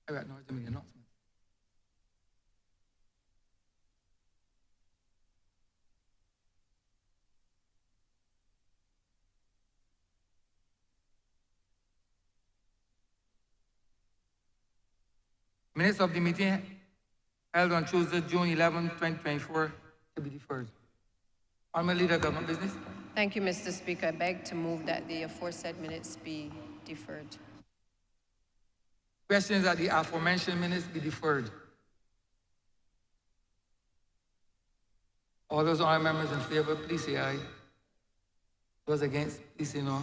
I acknowledge the announcement. Minutes of the meeting held on Tuesday, June 11, 2024, to be deferred. Honourable Leader, Government Business. Thank you, Mr. Speaker. I beg to move that the aforesaid minutes be deferred. Questions that the aforementioned minutes be deferred. All those honourable members in favor, please say aye. Those against, please say no.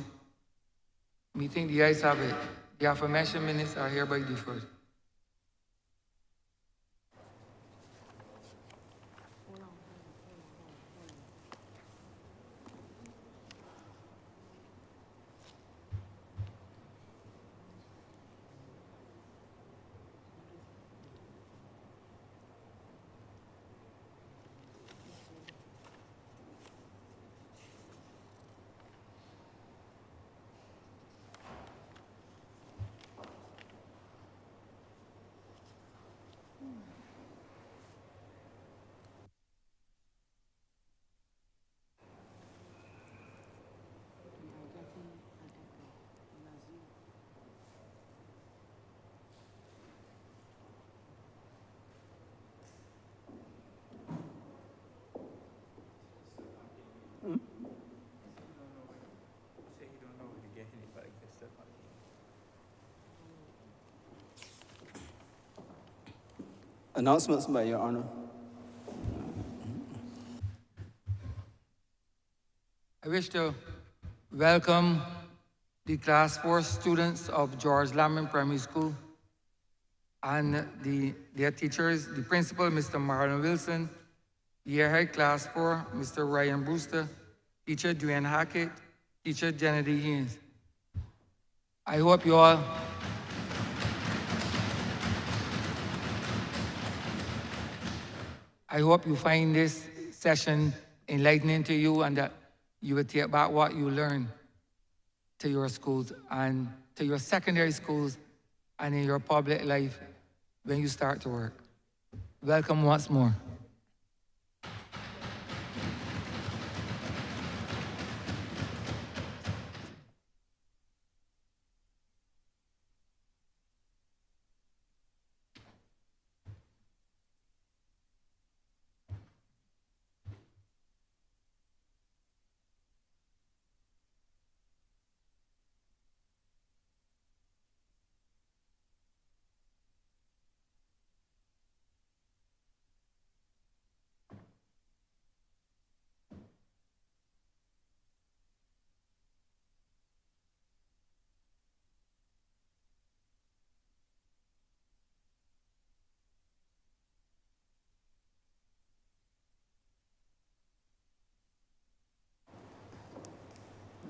Meeting the ayes have it. The aforementioned minutes are hereby deferred. Announcements by Your Honor. I wish to welcome the Class 4 students of George Lamont Primary School and their teachers, the principal, Mr. Marlon Wilson, Year Head Class 4, Mr. Ryan Brewster, teacher Dwayne Hackett, teacher Kennedy Haynes. I hope you all find this session enlightening to you and that you will take back what you learned to your schools and to your secondary schools and in your public life when you start to work. Welcome once more.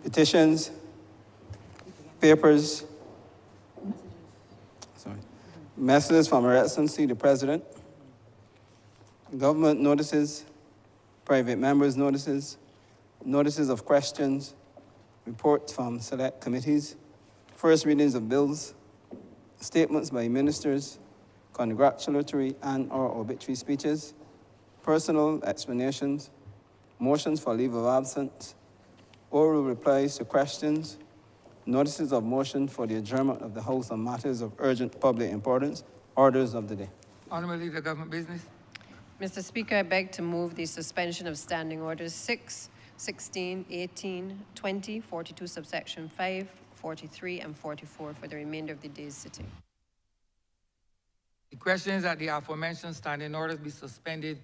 Petitions, papers, messages from Her Excellency the President, government notices, private members' notices, notices of questions, reports from select committees, first readings of bills, statements by ministers, congratulatory and/or obituary speeches, personal explanations, motions for leave of absence, oral replies to questions, notices of motion for the adjournment of the House on matters of urgent public importance, orders of the day. Honourable Leader, Government Business. Mr. Speaker, I beg to move the suspension of standing orders 6, 16, 18, 20, 42 subsection 5, 43, and 44 for the remainder of the day's sitting. The question is that the aforementioned standing orders be suspended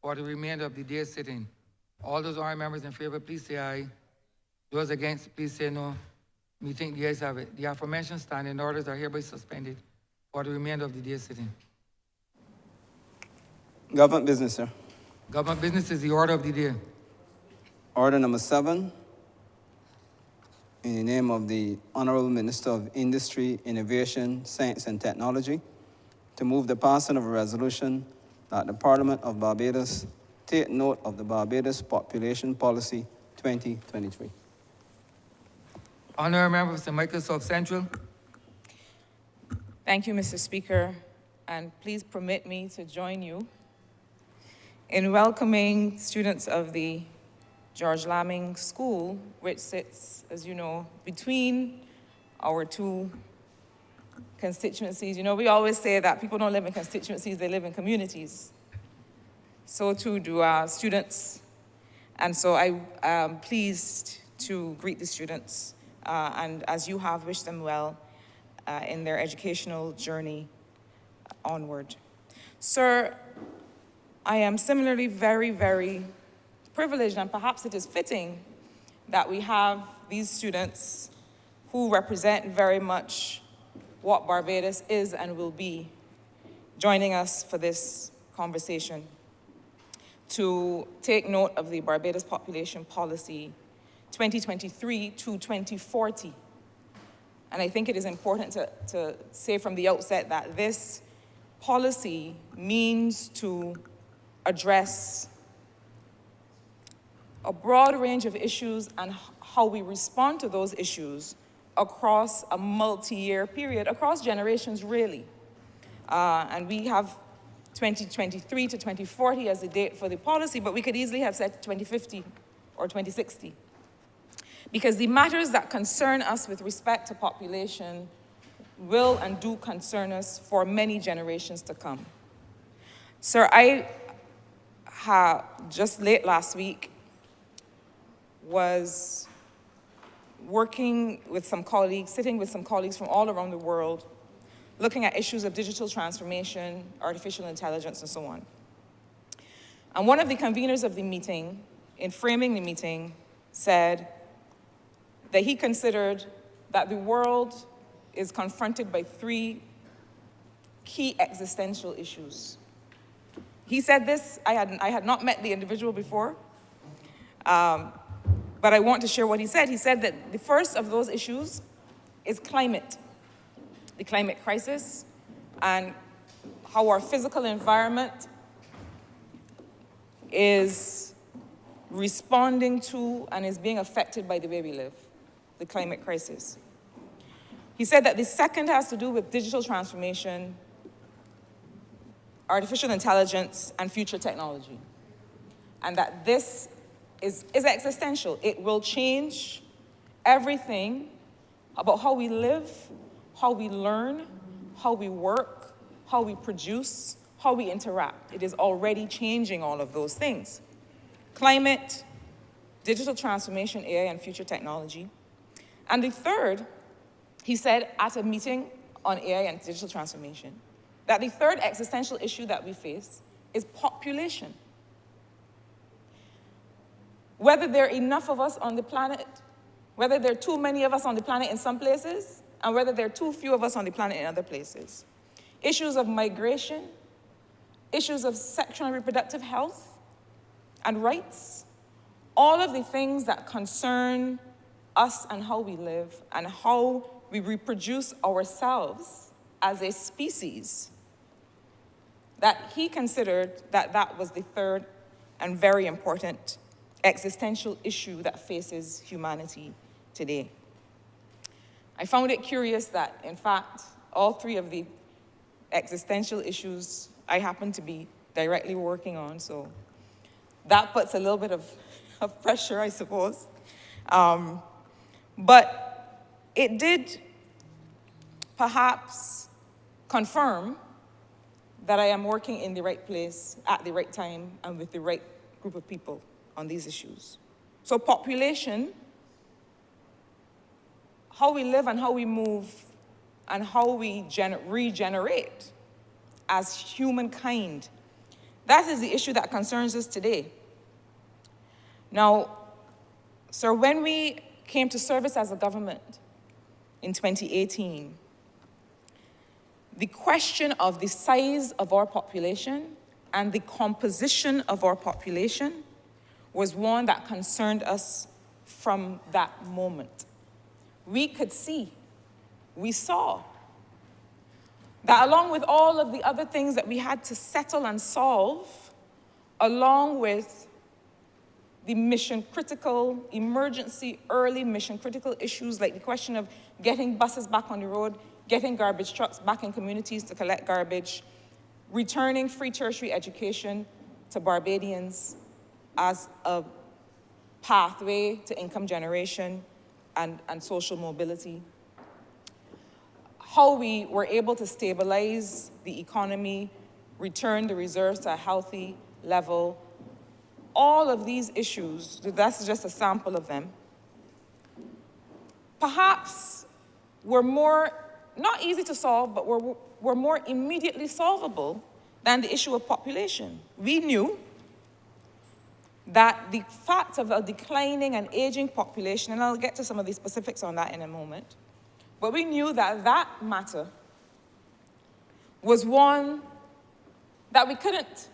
for the remainder of the day's sitting. All those honourable members in favor, please say aye. Those against, please say no. Meeting the ayes have it. The aforementioned standing orders are hereby suspended for the remainder of the day's sitting. Government business, sir. Government business is the order of the day. Order number 7, in the name of the Honourable Minister of Industry, Innovation, Science and Technology, to move the passing of a resolution that the Parliament of Barbados take note of the Barbados Population Policy 2023. Honourable member for St. Michael South Central. Thank you, Mr. Speaker, and please permit me to join you in welcoming students of the George Lamming School, which sits, as you know, between our two constituencies. You know, we always say that people don't live in constituencies, they live in communities. So too do our students. And so I am pleased to greet the students and, as you have, wish them well in their educational journey onward. Sir, I am similarly very, very privileged, and perhaps it is fitting that we have these students who represent very much what Barbados is and will be joining us for this conversation to take note of the Barbados Population Policy 2023 to 2040. And I think it is important to say from the outset that this policy means to address a broad range of issues and how we respond to those issues across a multi-year period, across generations really. And we have 2023 to 2040 as the date for the policy, but we could easily have said 2050 or 2060. Because the matters that concern us with respect to population will and do concern us for many generations to come. Sir, I just late last week was working with some colleagues, sitting with some colleagues from all around the world, looking at issues of digital transformation, artificial intelligence, and so on. And one of the conveners of the meeting, in framing the meeting, said that he considered that the world is confronted by three key existential issues. He said this, I had not met the individual before, but I want to share what he said. He said that the first of those issues is climate, the climate crisis, and how our physical environment is responding to and is being affected by the way we live, the climate crisis. He said that the second has to do with digital transformation, artificial intelligence, and future technology. And that this is existential. It will change everything about how we live, how we learn, how we work, how we produce, how we interact. It is already changing all of those things. Climate, digital transformation, AI, and future technology. And the third, he said at a meeting on AI and digital transformation, that the third existential issue that we face is population. Whether there are enough of us on the planet, whether there are too many of us on the planet in some places, and whether there are too few of us on the planet in other places. Issues of migration, issues of sexual and reproductive health and rights, all of the things that concern us and how we live and how we reproduce ourselves as a species, that he considered that that was the third and very important existential issue that faces humanity today. I found it curious that, in fact, all three of the existential issues I happen to be directly working on, so that puts a little bit of pressure, I suppose. But it did perhaps confirm that I am working in the right place at the right time and with the right group of people on these issues. So population, how we live and how we move and how we regenerate as humankind, that is the issue that concerns us today. Now, sir, when we came to service as a government in 2018, the question of the size of our population and the composition of our population was one that concerned us from that moment. We could see, we saw, that along with all of the other things that we had to settle and solve, along with the mission-critical, emergency, early mission-critical issues like the question of getting buses back on the road, getting garbage trucks back in communities to collect garbage, returning free tertiary education to Barbadians as a pathway to income generation and social mobility. How we were able to stabilize the economy, return the reserves to a healthy level. All of these issues, that's just a sample of them, perhaps were more, not easy to solve, but were more immediately solvable than the issue of population. We knew that the fact of a declining and aging population, and I'll get to some of the specifics on that in a moment, but we knew that that matter was one that we couldn't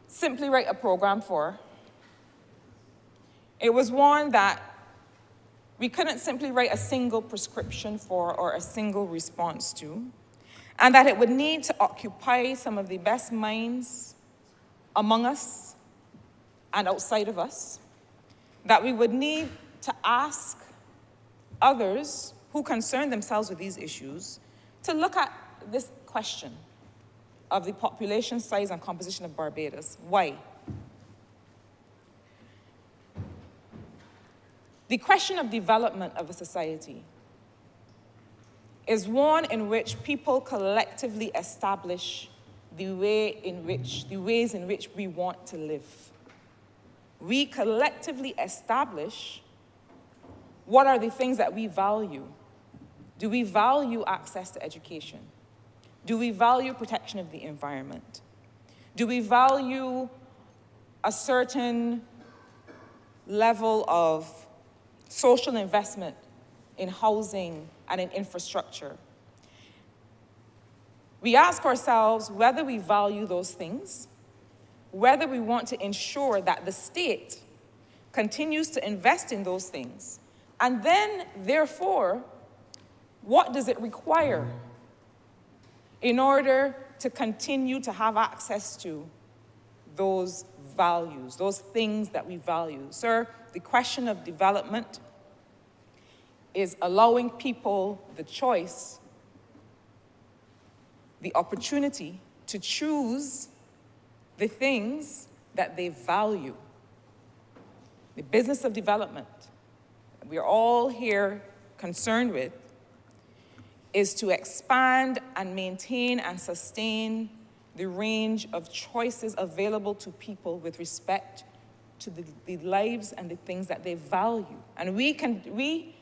simply write a program for. It was one that we couldn't simply write a single prescription for or a single response to, and that it would need to occupy some of the best minds among us and outside of us, that we would need to ask others who concern themselves with these issues to look at this question of the population size and composition of Barbados. Why? The question of development of a society is one in which people collectively establish the ways in which we want to live. We collectively establish what are the things that we value. Do we value access to education? Do we value protection of the environment? Do we value a certain level of social investment in housing and in infrastructure? We ask ourselves whether we value those things, whether we want to ensure that the state continues to invest in those things, and then, therefore, what does it require in order to continue to have access to those values, those things that we value? Sir, the question of development is allowing people the choice, the opportunity to choose the things that they value. The business of development that we are all here concerned with is to expand and maintain and sustain the range of choices available to people with respect to the lives and the things that they value. And we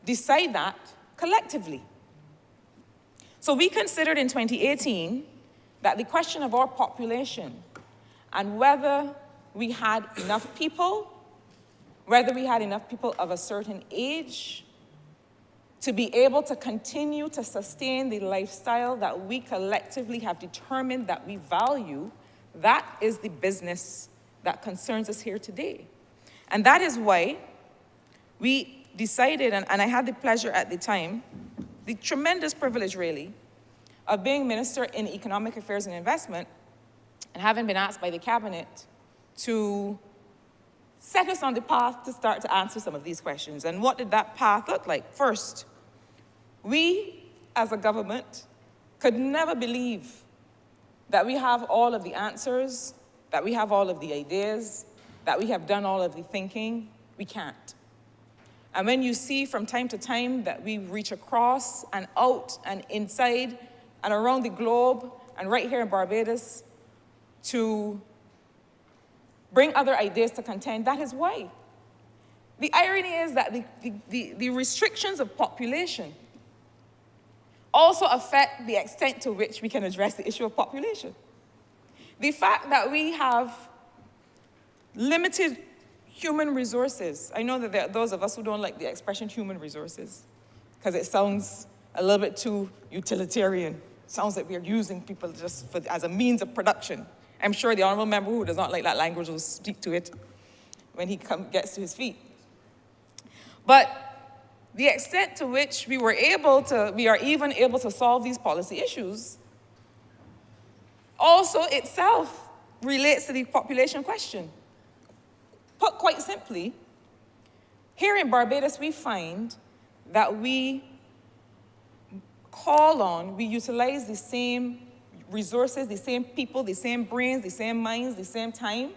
decide that collectively. So we considered in 2018 that the question of our population and whether we had enough people, whether we had enough people of a certain age to be able to continue to sustain the lifestyle that we collectively have determined that we value, that is the business that concerns us here today. And that is why we decided, and I had the pleasure at the time, the tremendous privilege really, of being Minister in Economic Affairs and Investment and having been asked by the Cabinet to set us on the path to start to answer some of these questions. And what did that path look like? First, we as a government could never believe that we have all of the answers, that we have all of the ideas, that we have done all of the thinking. We can't. And when you see from time to time that we reach across and out and inside and around the globe and right here in Barbados to bring other ideas to contend, that is why. The irony is that the restrictions of population also affect the extent to which we can address the issue of population. The fact that we have limited human resources. I know that there are those of us who don't like the expression human resources because it sounds a little bit too utilitarian. Sounds like we are using people just as a means of production. I'm sure the honourable member who does not like that language will speak to it when he gets to his feet. But the extent to which we are even able to solve these policy issues also itself relates to the population question. Put quite simply, here in Barbados we find that we call on, we utilize the same resources, the same people, the same brains, the same minds, the same time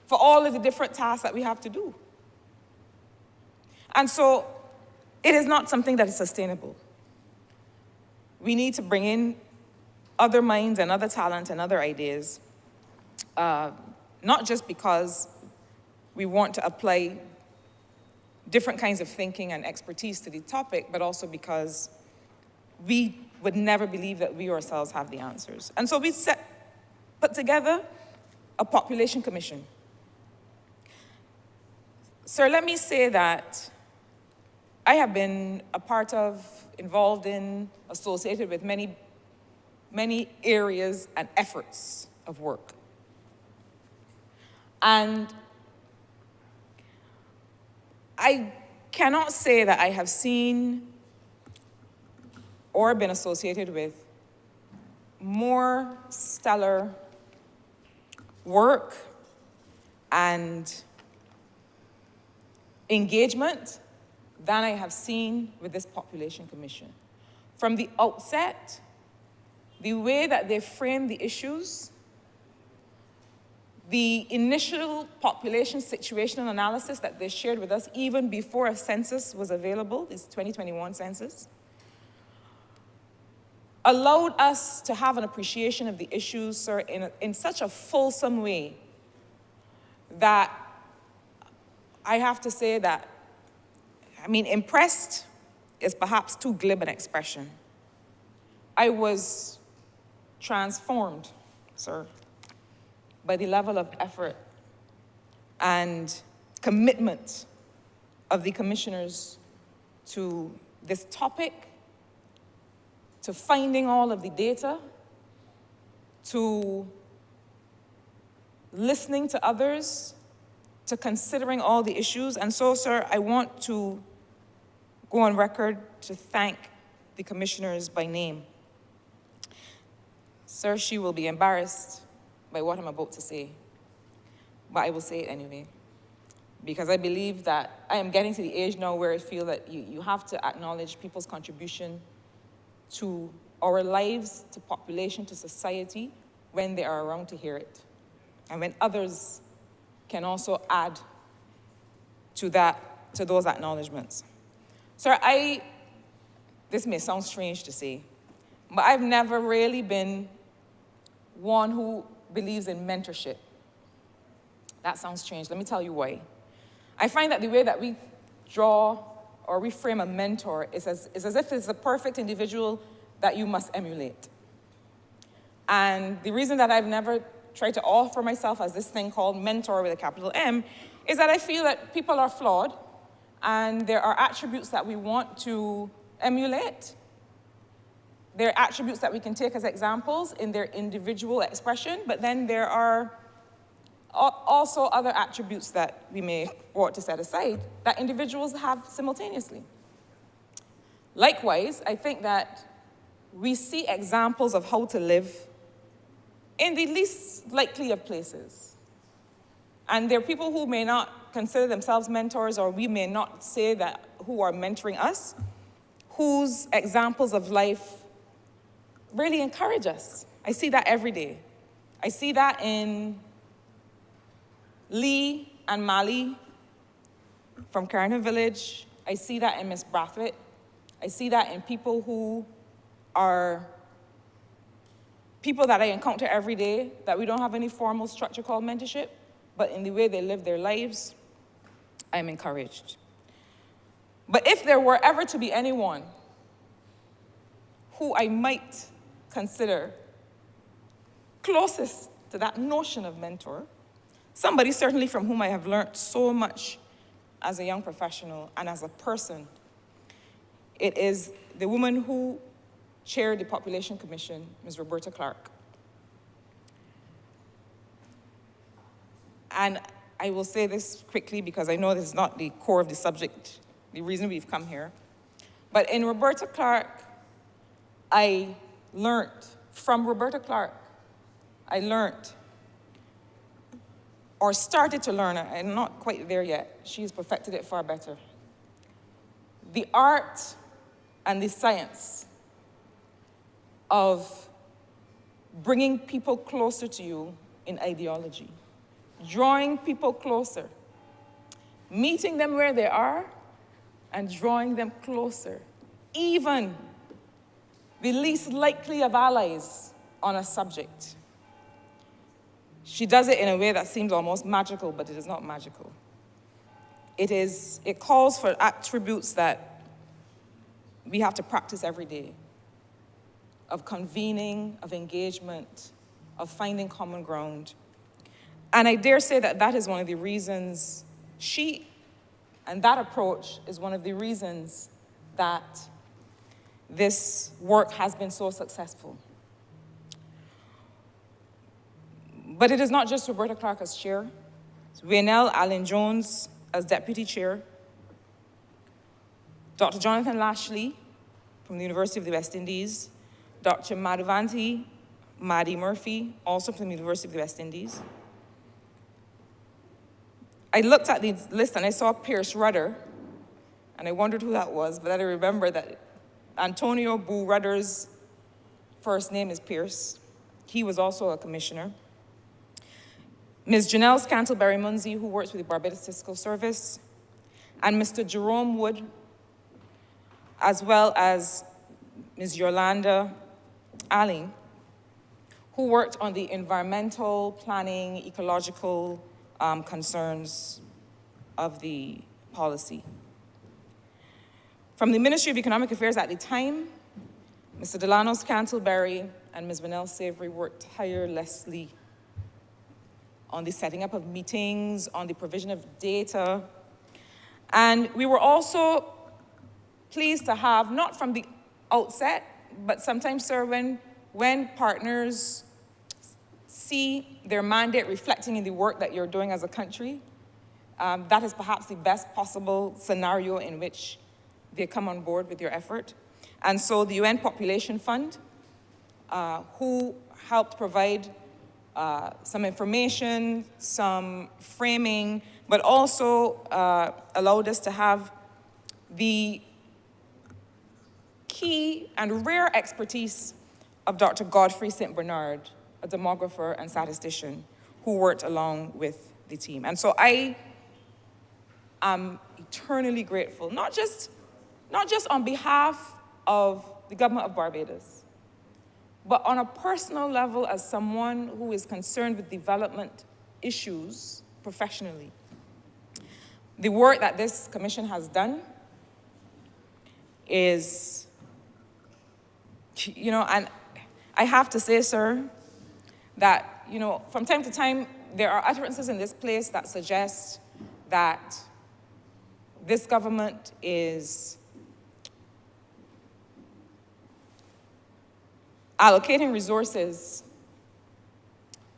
for all of the different tasks that we have to do. And so it is not something that is sustainable. We need to bring in other minds and other talent and other ideas, not just because we want to apply different kinds of thinking and expertise to the topic, but also because we would never believe that we ourselves have the answers. And so we put together a population commission. Sir, let me say that I have been a part of, involved in, associated with many areas and efforts of work. And I cannot say that I have seen or been associated with more stellar work and engagement than I have seen with this population commission. From the outset, the way that they frame the issues, the initial population situational analysis that they shared with us even before a census was available, this 2021 census, allowed us to have an appreciation of the issues, sir, in such a fulsome way that I have to say that, I mean, impressed is perhaps too glib an expression. I was transformed, sir, by the level of effort and commitment of the commissioners to this topic, to finding all of the data, to listening to others, to considering all the issues. And so, sir, I want to go on record to thank the commissioners by name. Sir, she will be embarrassed by what I'm about to say, but I will say it anyway, because I believe that I am getting to the age now where I feel that you have to acknowledge people's contribution to our lives, to population, to society, when they are around to hear it, and when others can also add to that, to those acknowledgements. Sir, this may sound strange to say, but I've never really been one who believes in mentorship. That sounds strange. Let me tell you why. I find that the way that we draw or reframe a mentor is as if it's the perfect individual that you must emulate. And the reason that I've never tried to offer myself as this thing called mentor with a capital M is that I feel that people are flawed and there are attributes that we want to emulate. There are attributes that we can take as examples in their individual expression, but then there are also other attributes that we may want to set aside that individuals have simultaneously. Likewise, I think that we see examples of how to live in the least likely of places. And there are people who may not consider themselves mentors, or we may not say that who are mentoring us, whose examples of life really encourage us. I see that every day. I see that in Lee and Mali from Carina Village. I see that in Miss Brathwaite. I see that in people who are people that I encounter every day, that we don't have any formal structure called mentorship, but in the way they live their lives, I'm encouraged. But if there were ever to be anyone who I might consider closest to that notion of mentor, somebody certainly from whom I have learned so much as a young professional and as a person, it is the woman who chaired the Population Commission, Ms. Roberta Clark. And I will say this quickly because I know this is not the core of the subject, the reason we've come here. But in Roberta Clark, I learned, from Roberta Clark, I learned, or started to learn, I'm not quite there yet, she's perfected it far better, the art and the science of bringing people closer to you in ideology, drawing people closer, meeting them where they are, and drawing them closer, even the least likely of allies on a subject. She does it in a way that seems almost magical, but it is not magical. It calls for attributes that we have to practice every day, of convening, of engagement, of finding common ground. And I dare say that that is one of the reasons and that approach is one of the reasons that this work has been so successful. But it is not just Roberta Clark as chair. It's Waynell Allen Jones as deputy chair, Dr. Jonathan Lashley from the University of the West Indies, Dr. Madhuvanti Maddy Murphy, also from the University of the West Indies. I looked at the list and I saw Pierce Rudder, and I wondered who that was, but then I remember that Antonio Boo Rudder's first name is Pierce. He was also a commissioner. Ms. Janelle Scantleberry-Munsey, who works with the Barbados Fiscal Service, and Mr. Jerome Wood, as well as Ms. Yolanda Alling, who worked on the environmental, planning, ecological concerns of the policy. From the Ministry of Economic Affairs at the time, Mr. Delano Scantleberry and Ms. Vanell Savory worked tirelessly on the setting up of meetings, on the provision of data. And we were also pleased to have, not from the outset, but sometimes, sir, when partners see their mandate reflecting in the work that you're doing as a country, that is perhaps the best possible scenario in which they come on board with your effort. And so the UN Population Fund, who helped provide some information, some framing, but also allowed us to have the key and rare expertise of Dr. Godfrey St. Bernard, a demographer and statistician who worked along with the team. And so I am eternally grateful, not just on behalf of the government of Barbados, but on a personal level as someone who is concerned with development issues professionally. The work that this commission has done is, and I have to say, sir, that, from time to time, there are utterances in this place that suggest that this government is allocating resources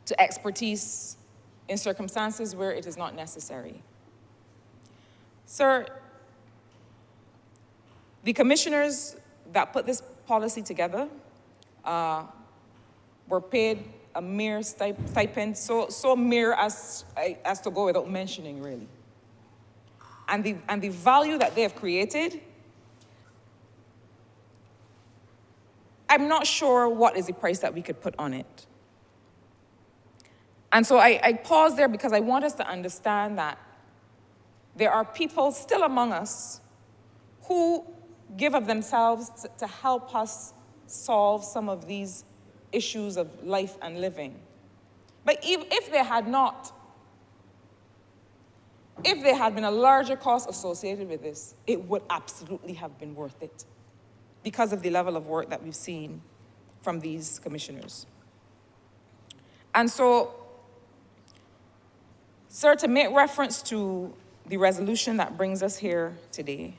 to expertise in circumstances where it is not necessary. Sir, the commissioners that put this policy together were paid a mere stipend, so mere as to go without mentioning, really. And the value that they have created, I'm not sure what is the price that we could put on it. And so I pause there because I want us to understand that there are people still among us who give of themselves to help us solve some of these issues of life and living. But if there had been a larger cost associated with this, it would absolutely have been worth it because of the level of work that we've seen from these commissioners. And so, sir, to make reference to the resolution that brings us here today,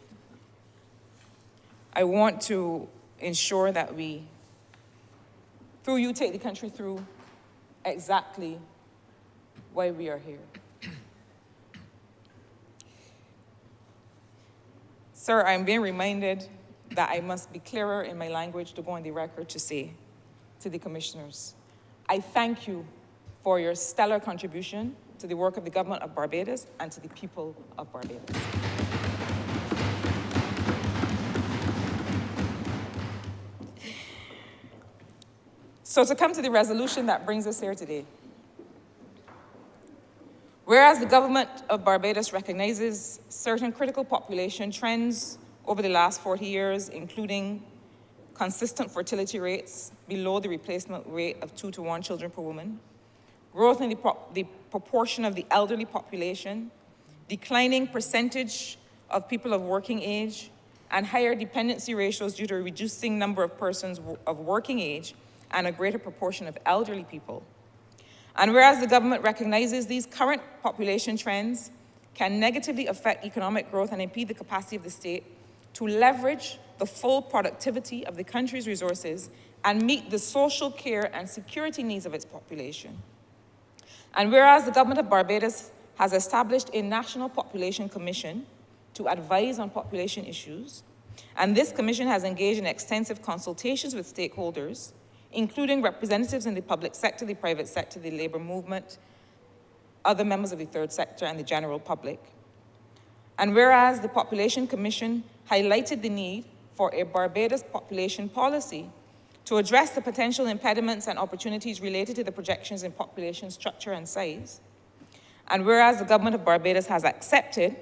I want to ensure that we, through you, take the country through exactly why we are here. Sir, I'm being reminded that I must be clearer in my language to go on the record to say to the commissioners, I thank you for your stellar contribution to the work of the government of Barbados and to the people of Barbados. So to come to the resolution that brings us here today. Whereas the government of Barbados recognizes certain critical population trends over the last 40 years, including consistent fertility rates below the replacement rate of 2 to 1 children per woman, growth in the proportion of the elderly population, declining percentage of people of working age, and higher dependency ratios due to a reducing number of persons of working age and a greater proportion of elderly people. And whereas the government recognizes these current population trends can negatively affect economic growth and impede the capacity of the state to leverage the full productivity of the country's resources and meet the social care and security needs of its population. And whereas the government of Barbados has established a National Population Commission to advise on population issues, and this commission has engaged in extensive consultations with stakeholders, including representatives in the public sector, the private sector, the labor movement, other members of the third sector, and the general public. And whereas the Population Commission highlighted the need for a Barbados population policy to address the potential impediments and opportunities related to the projections in population structure and size, and whereas the government of Barbados has accepted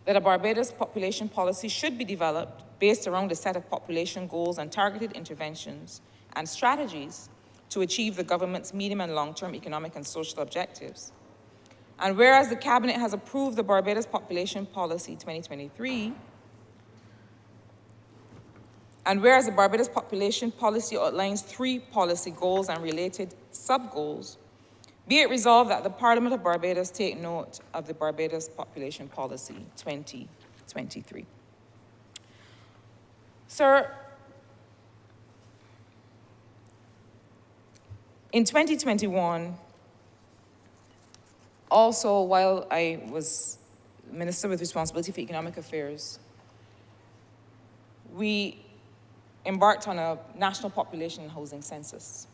that a Barbados population policy should be developed based around a set of population goals and targeted interventions and strategies to achieve the government's medium and long-term economic and social objectives. And whereas the Cabinet has approved the Barbados Population Policy 2023, and whereas the Barbados Population Policy outlines 3 policy goals and related sub-goals, be it resolved that the Parliament of Barbados take note of the Barbados Population Policy 2023. Sir, in 2021, also while I was Minister with responsibility for economic affairs, we embarked on a national population and housing census.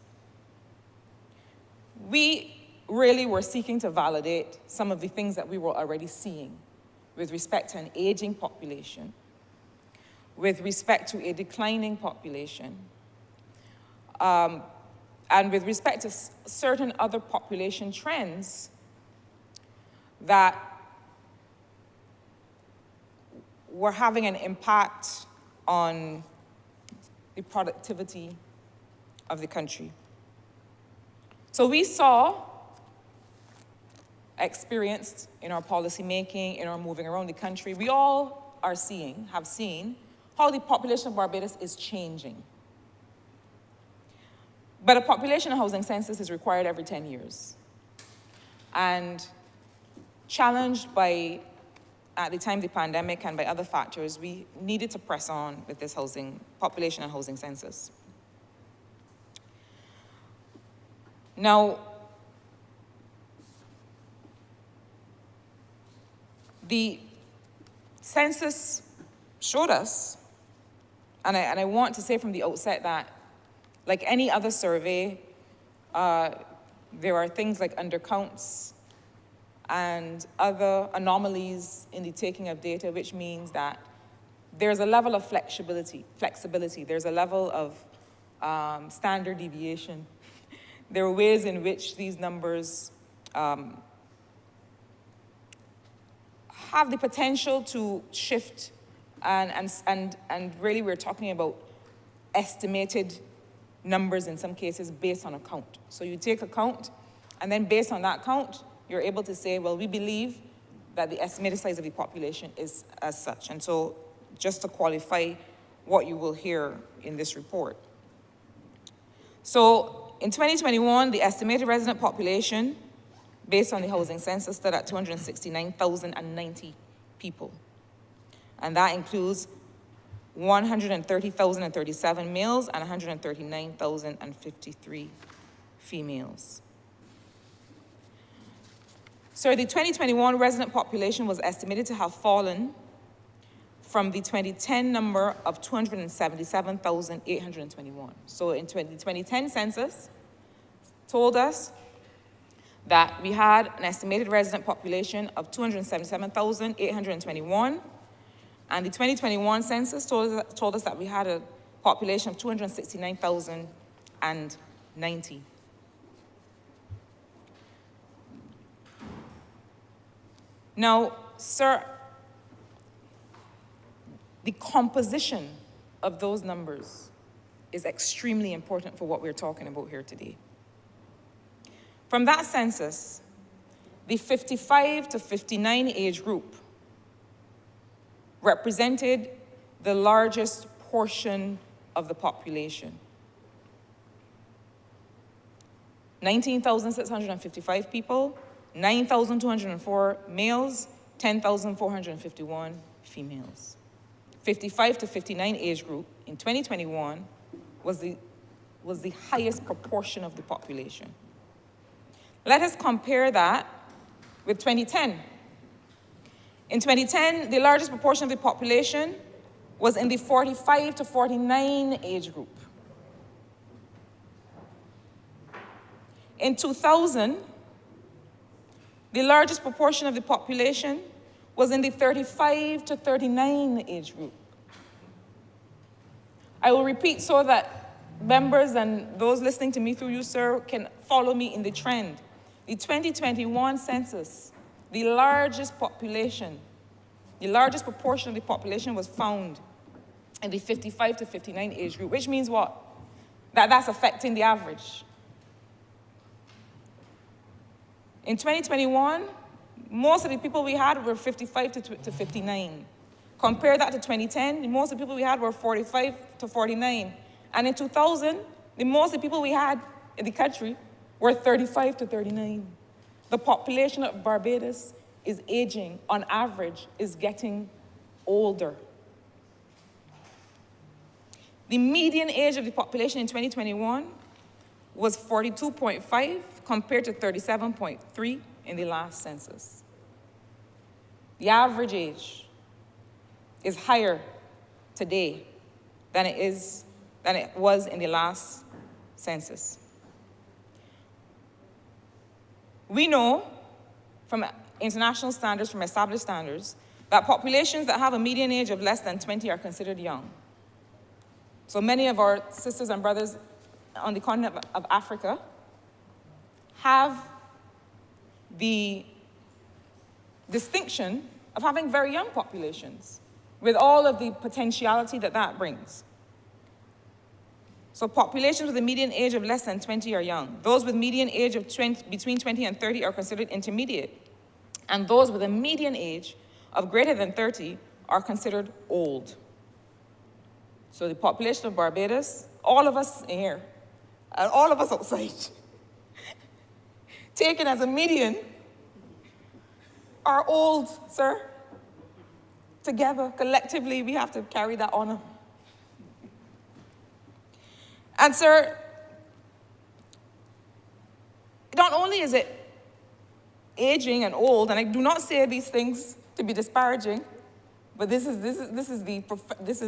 We really were seeking to validate some of the things that we were already seeing with respect to an aging population, with respect to a declining population, and with respect to certain other population trends that were having an impact on the productivity of the country. So we saw, experienced in our policy making, in our moving around the country, we all have seen how the population of Barbados is changing. But a population and housing census is required every 10 years. And challenged by, at the time, the pandemic and by other factors, we needed to press on with this population and housing census. Now, the census showed us, and I want to say from the outset that, like any other survey, there are things like undercounts and other anomalies in the taking of data, which means that there's a level of flexibility. There's a level of standard deviation. There are ways in which these numbers have the potential to shift, and really we're talking about estimated numbers in some cases based on a count. So you take a count, and then based on that count, you're able to say, well, we believe that the estimated size of the population is as such. And so just to qualify what you will hear in this report. So in 2021, the estimated resident population based on the housing census stood at 269,090 people. And that includes 130,037 males and 139,053 females. So the 2021 resident population was estimated to have fallen from the 2010 number of 277,821. So in the 2010 census told us that we had an estimated resident population of 277,821, and the 2021 census told us that we had a population of 269,090. 1990. Now, sir, the composition of those numbers is extremely important for what we're talking about here today. From that census, the 55 to 59 age group represented the largest portion of the population. 19,655 people, 9,204 males, 10,451 females. 55 to 59 age group in 2021 was the highest proportion of the population. Let us compare that with 2010. In 2010, the largest proportion of the population was in the 45 to 49 age group. In 2000, the largest proportion of the population was in the 35 to 39 age group. I will repeat so that members and those listening to me through you, sir, can follow me in the trend. The 2021 census, the largest proportion of the population was found in the 55 to 59 age group, which means what? That's affecting the average. In 2021, most of the people we had were 55 to 59. Compare that to 2010, most of the people we had were 45 to 49. And in 2000, the most of the people we had in the country were 35 to 39. The population of Barbados is aging, on average, is getting older. The median age of the population in 2021 was 42.5 compared to 37.3 in the last census. The average age is higher today than it was in the last census. We know from international standards, from established standards, that populations that have a median age of less than 20 are considered young. So many of our sisters and brothers on the continent of Africa have the distinction of having very young populations with all of the potentiality that brings. So populations with a median age of less than 20 are young. Those with median age of between 20 and 30 are considered intermediate. And those with a median age of greater than 30 are considered old. So the population of Barbados, all of us in here, and all of us outside, taken as a median, are old, sir. Together, collectively, we have to carry that honor. And sir, not only is it aging and old, and I do not say these things to be disparaging, but this is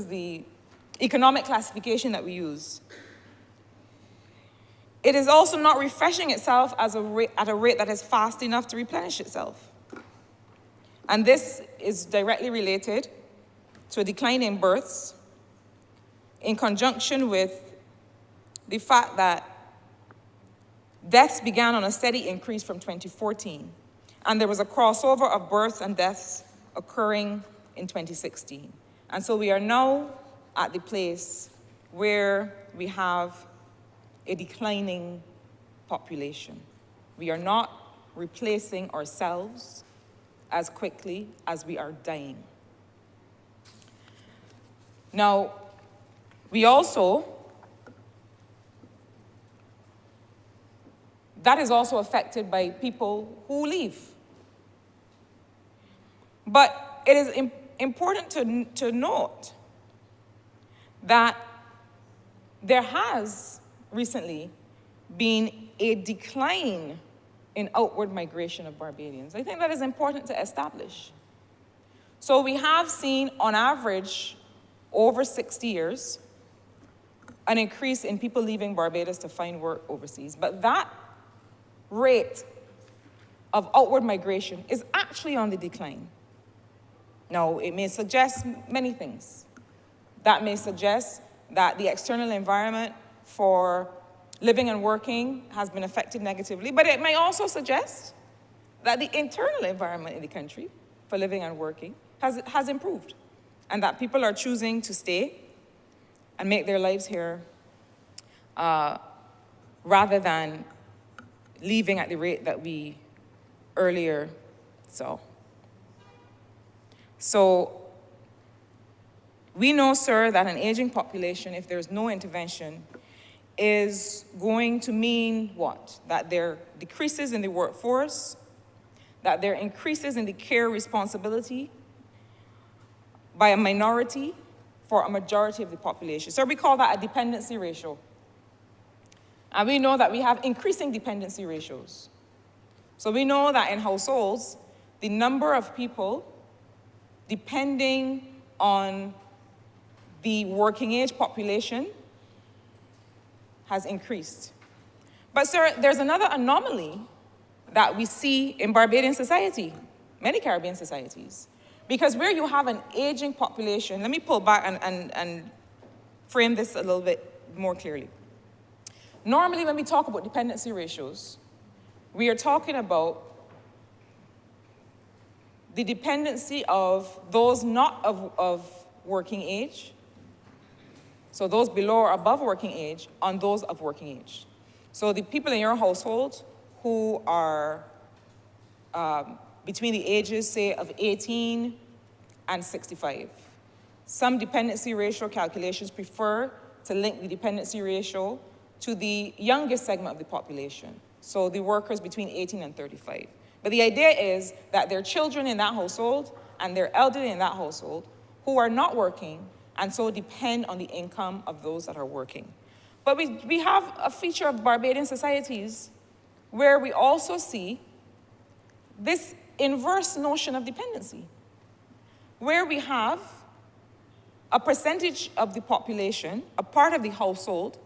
the economic classification that we use. It is also not refreshing itself at a rate that is fast enough to replenish itself. And this is directly related to a decline in births in conjunction with the fact that deaths began on a steady increase from 2014, and there was a crossover of births and deaths occurring in 2016. And so we are now at the place where we have a declining population. We are not replacing ourselves as quickly as we are dying. Now, we also, that is also affected by people who leave. But it is important to note that there has recently been a decline in outward migration of Barbadians. I think that is important to establish. So we have seen, on average, over 60 years, an increase in people leaving Barbados to find work overseas. But that rate of outward migration is actually on the decline. Now, it may suggest many things. That may suggest that the external environment for living and working has been affected negatively, but it may also suggest that the internal environment in the country for living and working has improved, and that people are choosing to stay and make their lives here rather than leaving at the rate that we earlier saw. So we know, sir, that an aging population, if there's no intervention, is going to mean what? That there are decreases in the workforce, that there are increases in the care responsibility by a minority for a majority of the population. So we call that a dependency ratio. And we know that we have increasing dependency ratios. So we know that in households, the number of people depending on the working age population has increased. But sir, there's another anomaly that we see in Barbadian society, many Caribbean societies. Because where you have an aging population, let me pull back and frame this a little bit more clearly. Normally when we talk about dependency ratios, we are talking about the dependency of those not of working age, so those below or above working age, on those of working age. So the people in your household who are between the ages, say, of 18 and 65. Some dependency ratio calculations prefer to link the dependency ratio to the youngest segment of the population, so the workers between 18 and 35. But the idea is that there are children in that household and there are elderly in that household who are not working and so depend on the income of those that are working. But we have a feature of Barbadian societies where we also see this inverse notion of dependency, where we have a percentage of the population, a part of the household,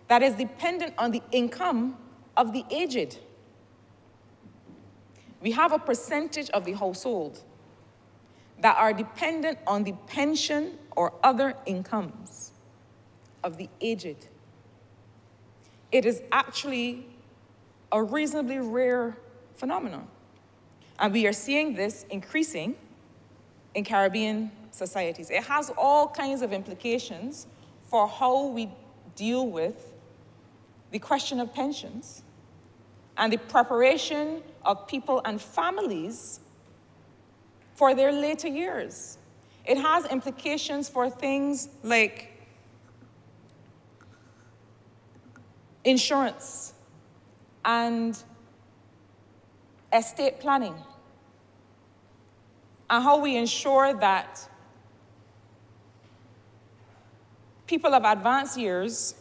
that is dependent on the income of the aged. We have a percentage of the household that are dependent on the pension or other incomes of the aged. It is actually a reasonably rare phenomenon. And we are seeing this increasing in Caribbean societies. It has all kinds of implications for how we deal with the question of pensions and the preparation of people and families for their later years. It has implications for things like insurance and estate planning, and how we ensure that people of advanced years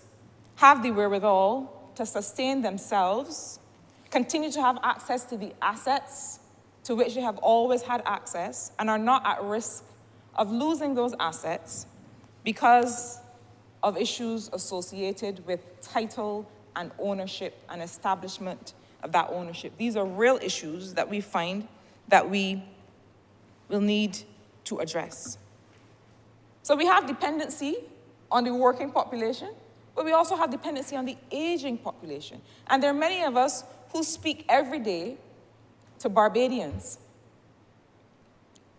have the wherewithal to sustain themselves, continue to have access to the assets to which they have always had access, and are not at risk of losing those assets because of issues associated with title and ownership and establishment of that ownership. These are real issues that we find that we will need to address. So we have dependency on the working population, but we also have dependency on the aging population. And there are many of us who speak every day to Barbadians,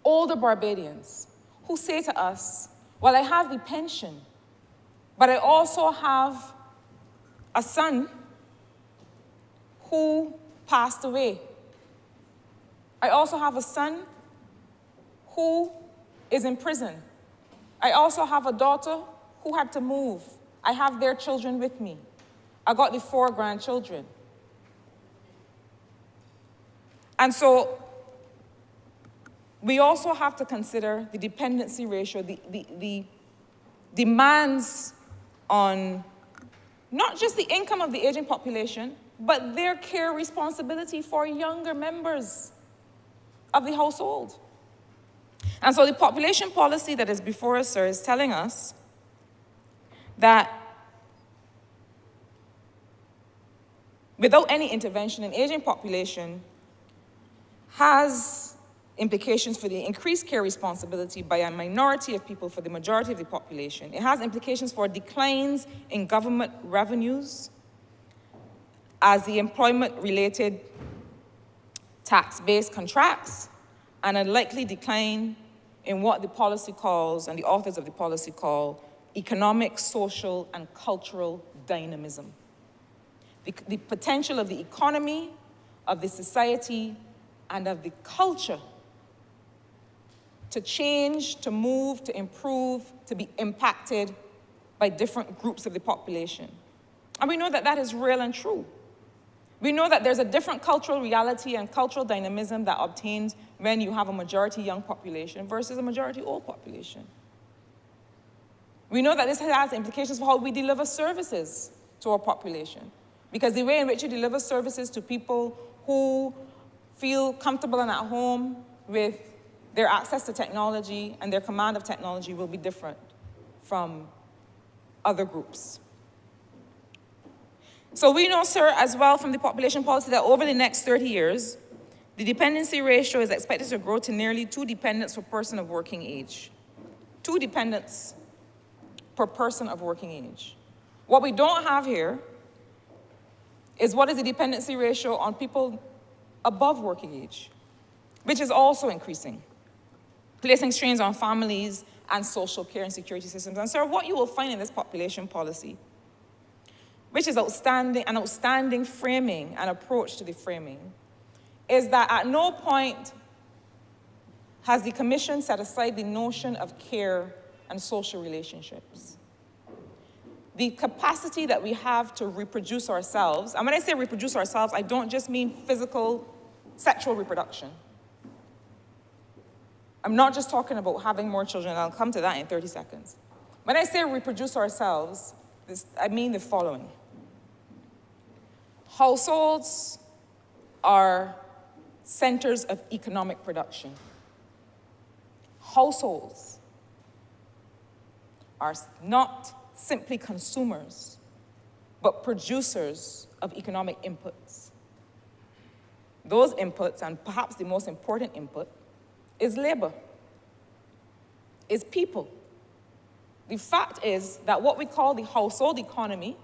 older Barbadians, who say to us, well, I have the pension, but I also have a son who passed away. I also have a son who is in prison. I also have a daughter who had to move. I have their children with me. I got the 4 grandchildren. And so we also have to consider the dependency ratio, the demands on not just the income of the aging population, but their care responsibility for younger members of the household. And so the population policy that is before us, sir, is telling us that without any intervention, an aging population has implications for the increased care responsibility by a minority of people for the majority of the population. It has implications for declines in government revenues as the employment-related tax base contracts, and a likely decline in what the policy calls, and the authors of the policy call, economic, social, and cultural dynamism. The potential of the economy, of the society, and of the culture to change, to move, to improve, to be impacted by different groups of the population. And we know that that is real and true. We know that there's a different cultural reality and cultural dynamism that obtains when you have a majority young population versus a majority old population. We know that this has implications for how we deliver services to our population, because the way in which you deliver services to people who feel comfortable and at home with their access to technology and their command of technology will be different from other groups. So we know, sir, as well from the population policy that over the next 30 years, the dependency ratio is expected to grow to nearly 2 dependents per person of working age. 2 dependents per person of working age. What we don't have here is what is the dependency ratio on people above working age, which is also increasing, placing strains on families and social care and security systems. And sir, what you will find in this population policy, which is an outstanding framing and approach to the framing, is that at no point has the Commission set aside the notion of care and social relationships. The capacity that we have to reproduce ourselves, and when I say reproduce ourselves, I don't just mean physical, sexual reproduction. I'm not just talking about having more children, I'll come to that in 30 seconds. When I say reproduce ourselves, I mean the following. Households are centers of economic production. Households are not simply consumers, but producers of economic inputs. Those inputs, and perhaps the most important input, is labor, is people. The fact is that what we call the household economy,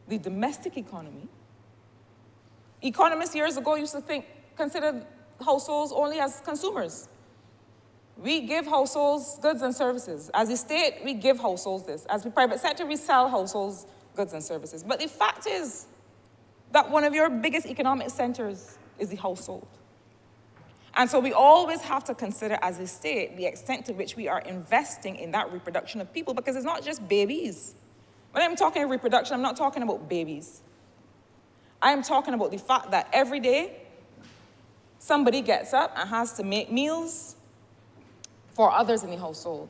the domestic economy, economists years ago used to consider households only as consumers. We give households goods and services. As a state, we give households this. As the private sector, we sell households goods and services. But the fact is that one of your biggest economic centers is the household. And so we always have to consider as a state the extent to which we are investing in that reproduction of people, because it's not just babies. When I'm talking reproduction, I'm not talking about babies. I am talking about the fact that every day somebody gets up and has to make meals for others in the household.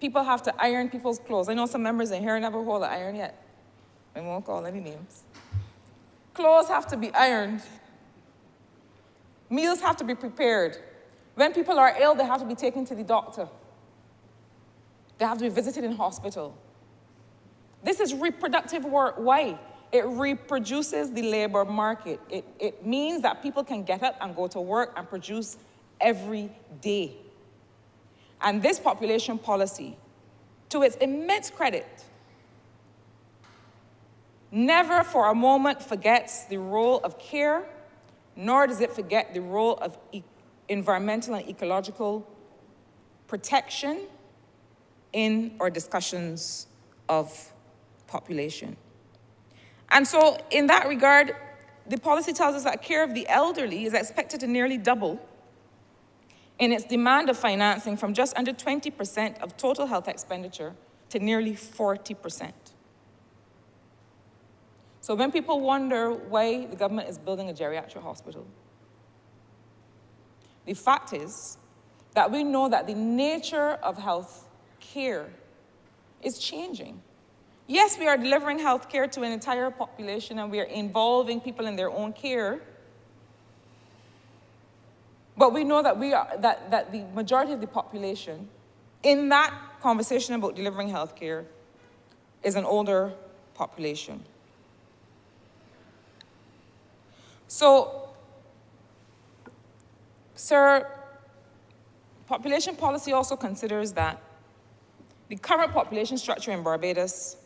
People have to iron people's clothes. I know some members in here never hold an iron yet. I won't call any names. Clothes have to be ironed. Meals have to be prepared. When people are ill, they have to be taken to the doctor. They have to be visited in hospital. This is reproductive work. Why? It reproduces the labor market. It means that people can get up and go to work and produce every day. And this population policy, to its immense credit, never for a moment forgets the role of care, nor does it forget the role of environmental and ecological protection in our discussions of population. And so in that regard, the policy tells us that care of the elderly is expected to nearly double in its demand of financing from just under 20% of total health expenditure to nearly 40%. So when people wonder why the government is building a geriatric hospital, the fact is that we know that the nature of health care is changing. Yes, we are delivering health care to an entire population and we are involving people in their own care, but we know that that the majority of the population in that conversation about delivering health care is an older population. So, sir, population policy also considers that the current population structure in Barbados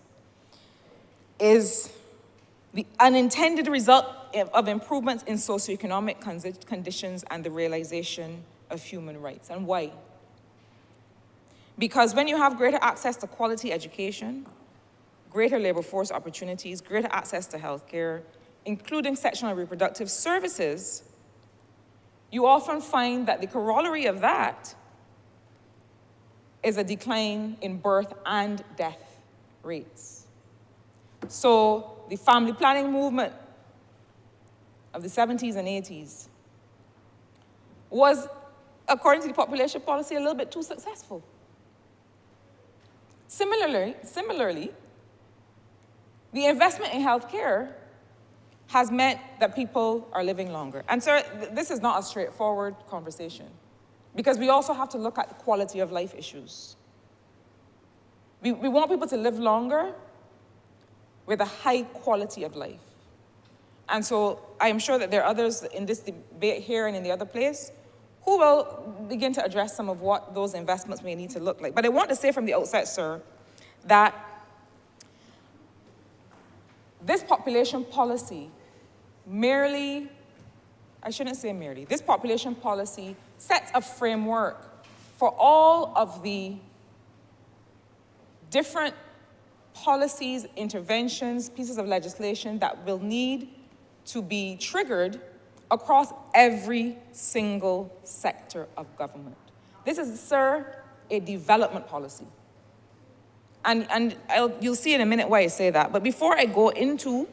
is the unintended result of improvements in socioeconomic conditions and the realization of human rights. And why? Because when you have greater access to quality education, greater labor force opportunities, greater access to healthcare, including sexual and reproductive services, you often find that the corollary of that is a decline in birth and death rates. So the family planning movement of the 70s and 80s was, according to the population policy, a little bit too successful. Similarly, the investment in healthcare has meant that people are living longer. And so this is not a straightforward conversation, because we also have to look at the quality of life issues. We want people to live longer with a high quality of life. And so I am sure that there are others in this debate here and in the other place who will begin to address some of what those investments may need to look like. But I want to say from the outset, sir, that this population policy merely, I shouldn't say merely, this population policy sets a framework for all of the different policies, interventions, pieces of legislation that will need to be triggered across every single sector of government. This is, sir, a development policy. And you'll see in a minute why I say that. But before I go into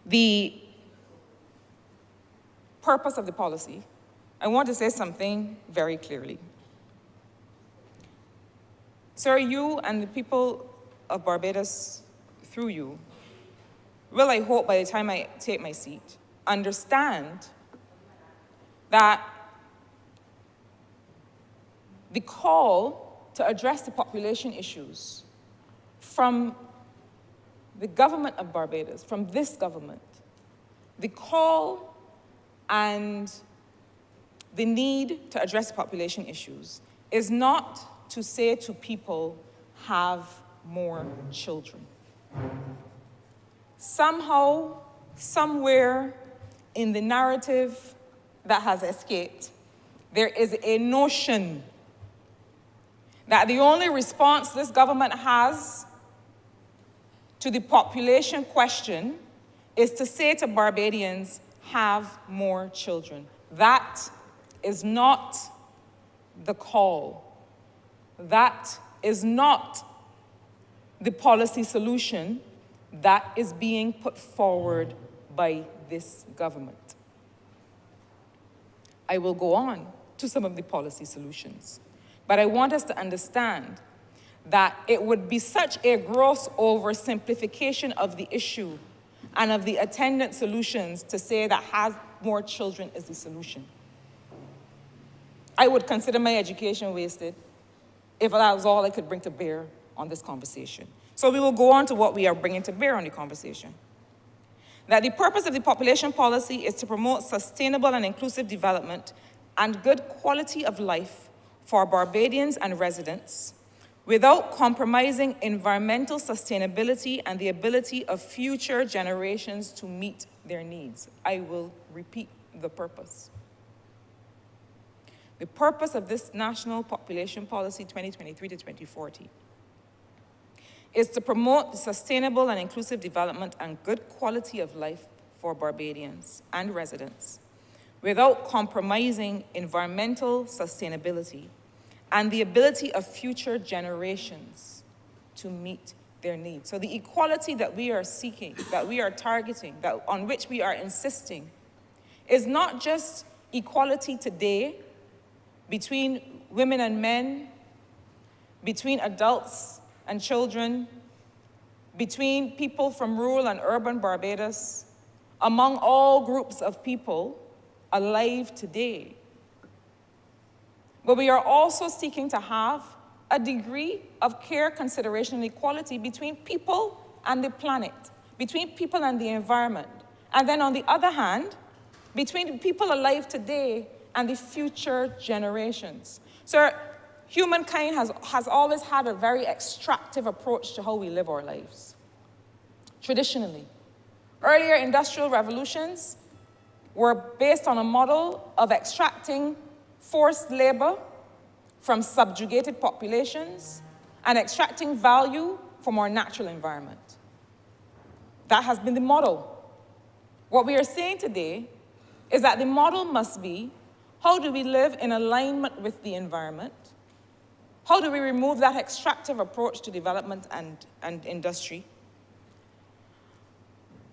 the purpose of the policy, I want to say something very clearly. Sir, you and the people of Barbados, through you, will, I hope, by the time I take my seat, understand that the call to address the population issues from the government of Barbados, from this government, the call and the need to address population issues is not to say to people, have more children. Somehow, somewhere in the narrative that has escaped, there is a notion that the only response this government has to the population question is to say to Barbadians, have more children. That is not the call. That is not the policy solution that is being put forward by this government. I will go on to some of the policy solutions, but I want us to understand that it would be such a gross oversimplification of the issue and of the attendant solutions to say that have more children is the solution. I would consider my education wasted if that was all I could bring to bear on this conversation. So we will go on to what we are bringing to bear on the conversation. That the purpose of the population policy is to promote sustainable and inclusive development and good quality of life for Barbadians and residents without compromising environmental sustainability and the ability of future generations to meet their needs. I will repeat the purpose. The purpose of this National Population Policy 2023 to 2040 is to promote sustainable and inclusive development and good quality of life for Barbadians and residents without compromising environmental sustainability and the ability of future generations to meet their needs. So the equality that we are seeking, that we are targeting, that on which we are insisting, is not just equality today between women and men, between adults and children, between people from rural and urban Barbados, among all groups of people alive today. But we are also seeking to have a degree of care, consideration, and equality between people and the planet, between people and the environment. And then on the other hand, between people alive today and the future generations. So humankind has always had a very extractive approach to how we live our lives, traditionally. Earlier industrial revolutions were based on a model of extracting forced labor from subjugated populations and extracting value from our natural environment. That has been the model. What we are saying today is that the model must be, how do we live in alignment with the environment? How do we remove that extractive approach to development and industry?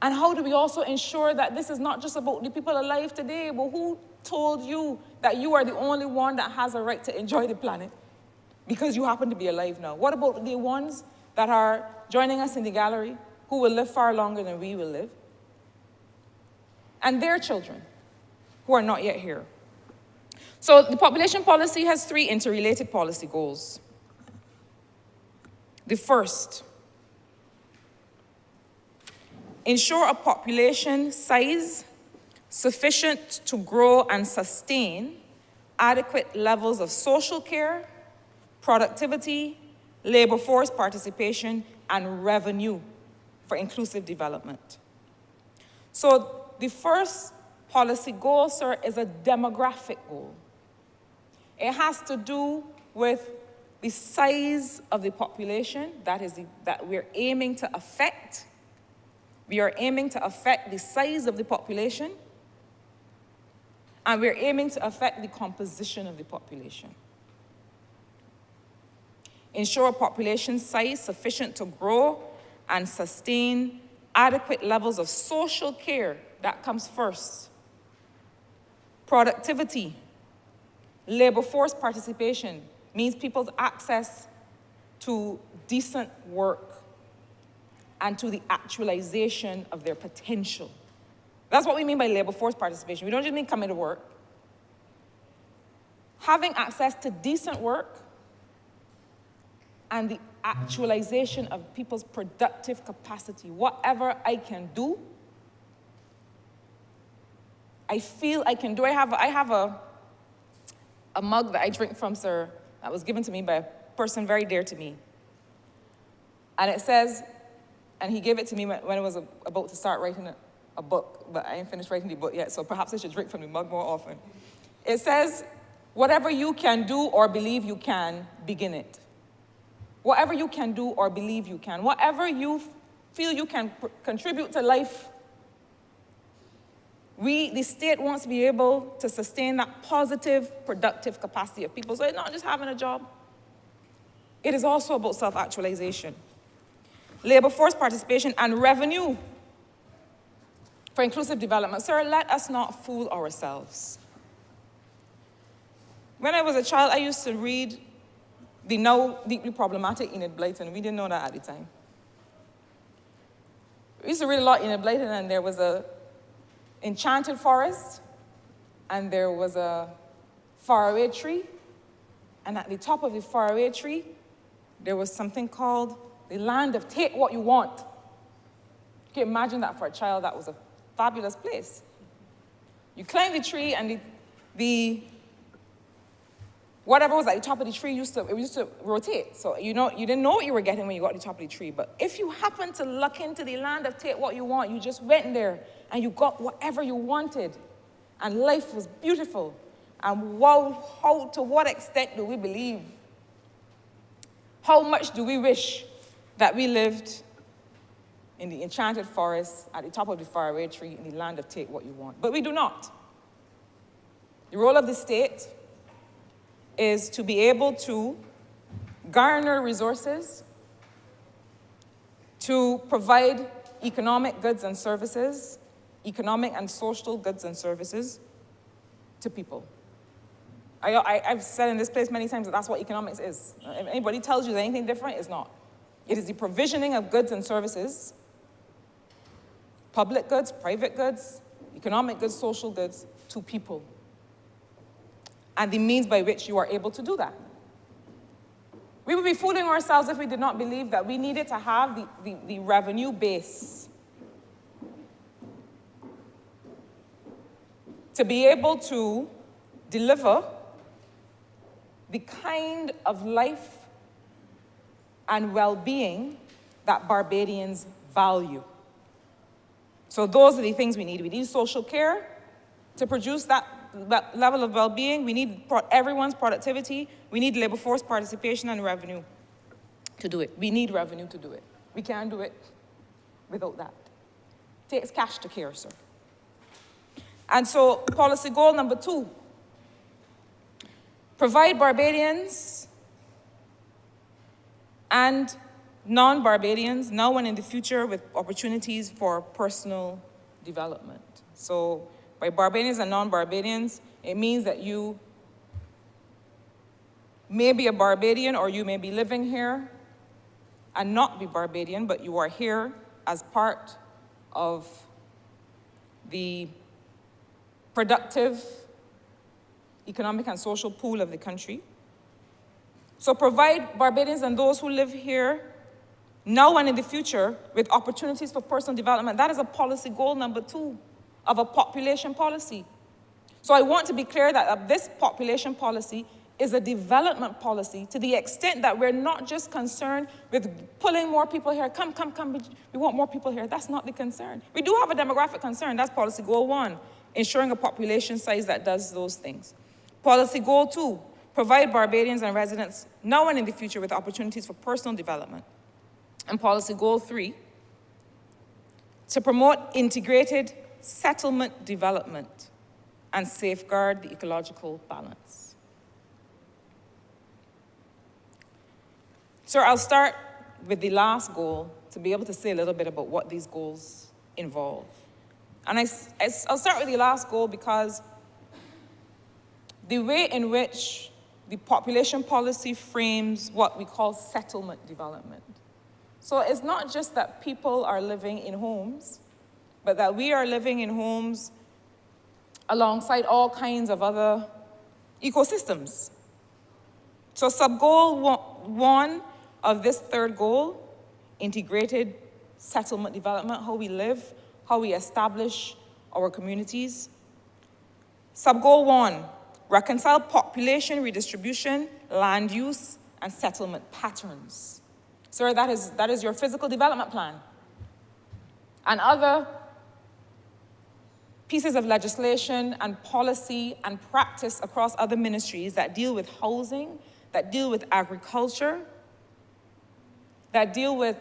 And how do we also ensure that this is not just about the people alive today, but who told you that you are the only one that has a right to enjoy the planet because you happen to be alive now? What about the ones that are joining us in the gallery who will live far longer than we will live? And their children who are not yet here. So the population policy has 3 interrelated policy goals. The first, ensure a population size sufficient to grow and sustain adequate levels of social care, productivity, labor force participation, and revenue for inclusive development. So the first policy goal, sir, is a demographic goal. It has to do with the size of the population that we're aiming to affect. We are aiming to affect the size of the population, and we're aiming to affect the composition of the population. Ensure a population size sufficient to grow and sustain adequate levels of social care. That comes first. Productivity, labor force participation means people's access to decent work and to the actualization of their potential. That's what we mean by labor force participation. We don't just mean coming to work. Having access to decent work and the actualization of people's productive capacity. Whatever I can do, I feel I can do. I have a mug that I drink from, sir, that was given to me by a person very dear to me. And it says, and he gave it to me when I was about to start writing a book, but I ain't finished writing the book yet, so perhaps I should drink from the mug more often. It says, whatever you can do or believe you can, begin it. Whatever you can do or believe you can, whatever you feel you can contribute to life, the state wants to be able to sustain that positive, productive capacity of people. So it's not just having a job. It is also about self-actualization. Labor force participation and revenue for inclusive development. Sir, let us not fool ourselves. When I was a child, I used to read the now deeply problematic Enid Blyton. We didn't know that at the time. We used to read a lot Enid Blyton, and there was a enchanted forest, and there was a faraway tree, and at the top of the faraway tree, there was something called the land of take what you want. You can imagine that for a child, that was a fabulous place. You climb the tree, and the whatever was at the top of the tree used to rotate. So you didn't know what you were getting when you got to the top of the tree. But if you happened to luck into the land of take what you want, you just went there and you got whatever you wanted. And life was beautiful. And wow, to what extent do we believe? How much do we wish that we lived in the enchanted forest at the top of the faraway tree in the land of take what you want? But we do not. The role of the state is to be able to garner resources, to provide economic goods and services, economic and social goods and services to people. I've said in this place many times that that's what economics is. If anybody tells you anything different, it's not. It is the provisioning of goods and services, public goods, private goods, economic goods, social goods, to people, and the means by which you are able to do that. We would be fooling ourselves if we did not believe that we needed to have the revenue base to be able to deliver the kind of life and well-being that Barbadians value. So those are the things we need. We need social care to produce that level of well-being. We need everyone's productivity. We need labor force participation and revenue to do it. We need revenue to do it. We can't do it without that. It takes cash to care, sir. And so policy goal number 2, provide Barbadians and non-Barbadians now and in the future with opportunities for personal development. So by Barbadians and non-Barbadians, it means that you may be a Barbadian or you may be living here and not be Barbadian, but you are here as part of the productive economic and social pool of the country. So provide Barbadians and those who live here now and in the future with opportunities for personal development. That is a policy goal number 2 of a population policy. So I want to be clear that this population policy is a development policy to the extent that we're not just concerned with pulling more people here. Come, we want more people here. That's not the concern. We do have a demographic concern. That's policy goal 1, ensuring a population size that does those things. Policy goal 2, provide Barbadians and residents now and in the future with opportunities for personal development. And policy goal 3, to promote integrated settlement development and safeguard the ecological balance. So I'll start with the last goal to be able to say a little bit about what these goals involve. And I'll start with the last goal because the way in which the population policy frames what we call settlement development. So it's not just that people are living in homes, but that we are living in homes alongside all kinds of other ecosystems. So sub-goal 1 of this third goal, integrated settlement development, how we live, how we establish our communities. Sub-goal 1, reconcile population redistribution, land use, and settlement patterns. Sir, that is your physical development plan. And other pieces of legislation and policy and practice across other ministries that deal with housing, that deal with agriculture, that deal with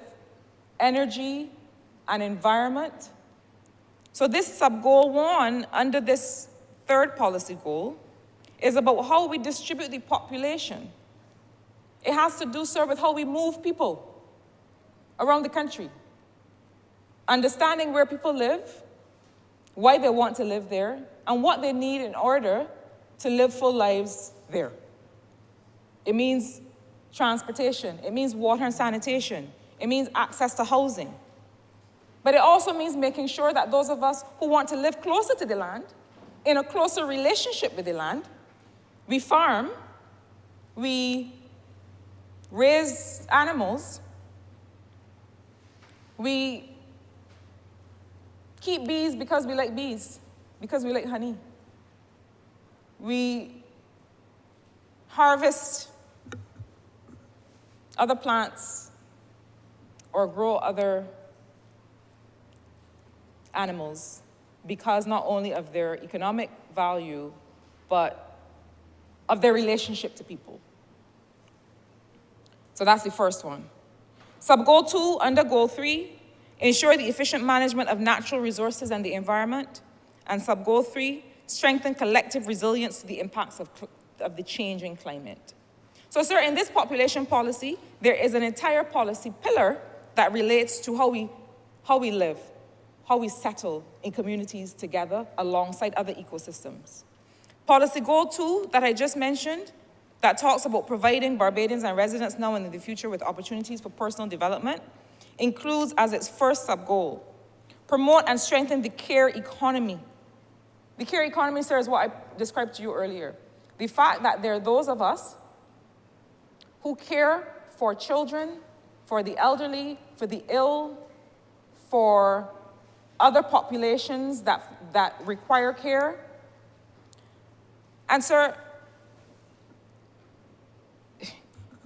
energy and environment. So this sub-goal 1 under this third policy goal is about how we distribute the population. It has to do, sir, with how we move people around the country. Understanding where people live, why they want to live there, and what they need in order to live full lives there. It means transportation. It means water and sanitation. It means access to housing. But it also means making sure that those of us who want to live closer to the land, in a closer relationship with the land, we farm, we raise animals, we keep bees because we like bees, because we like honey. We harvest other plants or grow other animals because not only of their economic value, but of their relationship to people. So that's the first one. Sub-goal 2, under goal 3, ensure the efficient management of natural resources and the environment. And sub-goal 3, strengthen collective resilience to the impacts of the changing climate. So, sir, in this population policy, there is an entire policy pillar that relates to how we live, how we settle in communities together alongside other ecosystems. Policy goal 2 that I just mentioned, that talks about providing Barbadians and residents now and in the future with opportunities for personal development, includes as its first sub-goal, promote and strengthen the care economy. The care economy, sir, is what I described to you earlier. The fact that there are those of us who care for children, for the elderly, for the ill, for other populations that require care. And sir,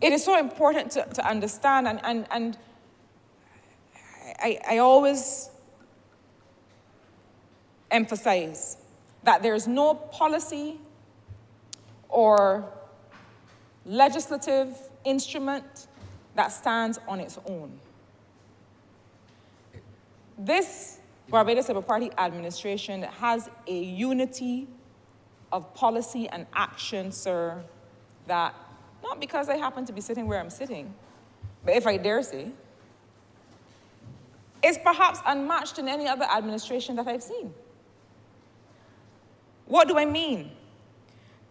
it is so important to understand, and I always emphasize that there's no policy or legislative instrument that stands on its own. This Barbados Labour Party administration has a unity of policy and action, sir, that, not because I happen to be sitting where I'm sitting, but if I dare say, is perhaps unmatched in any other administration that I've seen. What do I mean?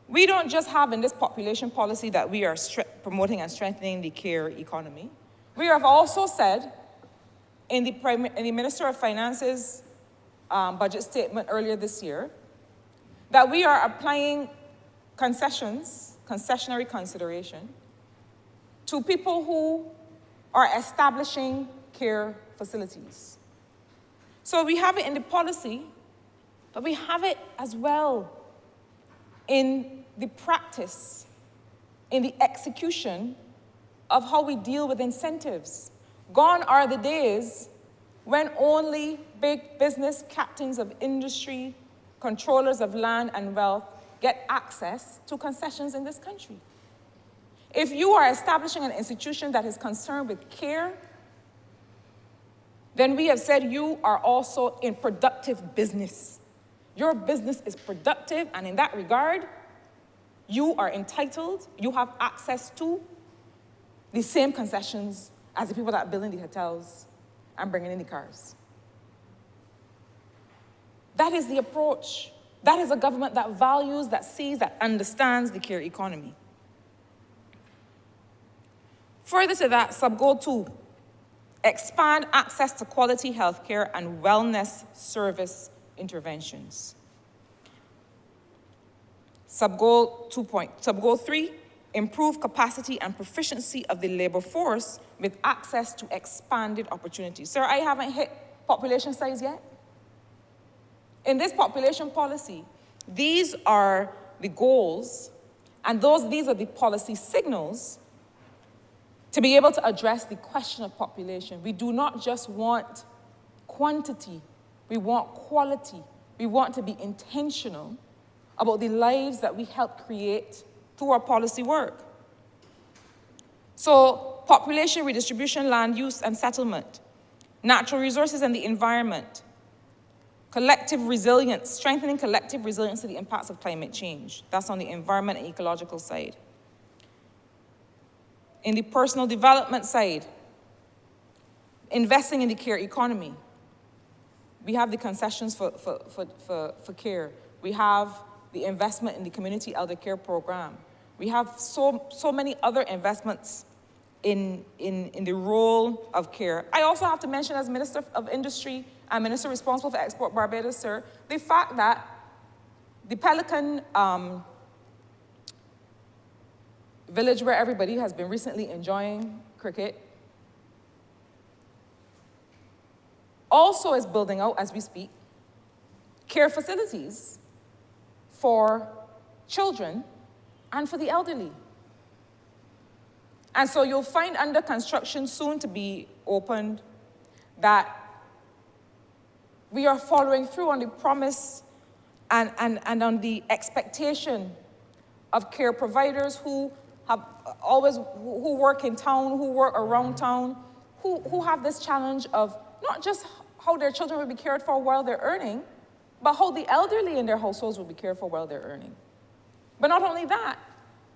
We don't just have in this population policy that we are promoting and strengthening the care economy. We have also said in the Minister of Finance's budget statement earlier this year that we are applying concessionary consideration to people who are establishing care facilities. So we have it in the policy, but we have it as well in the practice, in the execution of how we deal with incentives. Gone are the days when only big business captains of industry, controllers of land and wealth get access to concessions in this country. If you are establishing an institution that is concerned with care, then we have said you are also in productive business. Your business is productive, and in that regard, you are entitled, you have access to the same concessions as the people that are building the hotels and bringing in the cars. That is the approach. That is a government that values, that sees, that understands the care economy. Further to that, sub-goal 2, expand access to quality healthcare and wellness service interventions. Sub-goal 3, improve capacity and proficiency of the labor force with access to expanded opportunities. Sir, I haven't hit population size yet. In this population policy, these are the goals, and these are the policy signals to be able to address the question of population. We do not just want quantity, we want quality. We want to be intentional about the lives that we help create through our policy work. So, population redistribution, land use and settlement, natural resources and the environment, collective resilience, strengthening collective resilience to the impacts of climate change. That's on the environment and ecological side. In the personal development side, investing in the care economy. We have the concessions for care. We have the investment in the community elder care program. We have so many other investments in the role of care. I also have to mention, as Minister of Industry and Minister responsible for Export Barbados, sir, the fact that the Pelican village where everybody has been recently enjoying cricket also is building out, as we speak, care facilities for children and for the elderly. And so you'll find under construction, soon to be opened, that we are following through on the promise and on the expectation of care providers who work in town, who work around town, who have this challenge of not just how their children will be cared for while they're earning, but how the elderly in their households will be cared for while they're earning. But not only that,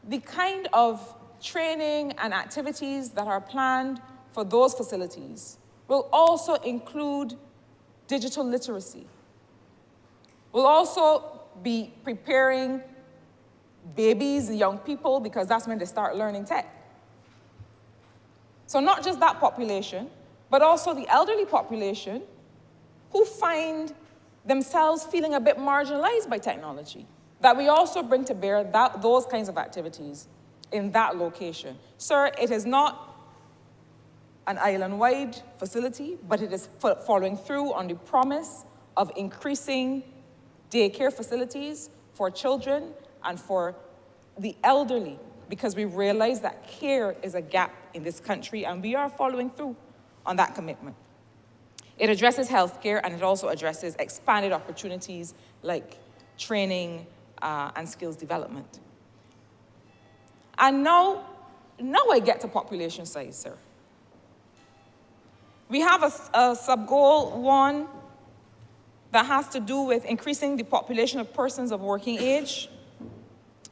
the kind of training and activities that are planned for those facilities will also include digital literacy. We'll also be preparing babies and young people, because that's when they start learning tech. So not just that population, but also the elderly population who find themselves feeling a bit marginalized by technology, that we also bring to bear those kinds of activities in that location. Sir, it is not an island-wide facility, but it is following through on the promise of increasing daycare facilities for children and for the elderly, because we realize that care is a gap in this country, and we are following through on that commitment. It addresses healthcare, and it also addresses expanded opportunities like training and skills development. And now I get to population size, sir. We have a sub-goal 1 that has to do with increasing the population of persons of working age,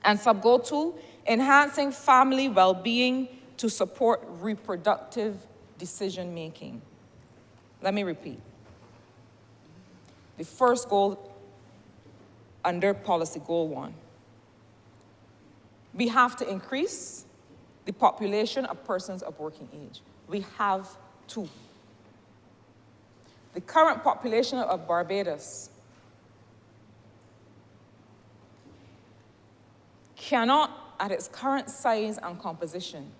and sub-goal 2, enhancing family well-being to support reproductive decision-making. Let me repeat. The first goal under policy goal 1. We have to increase the population of persons of working age. We have to. The current population of Barbados cannot, at its current size and composition,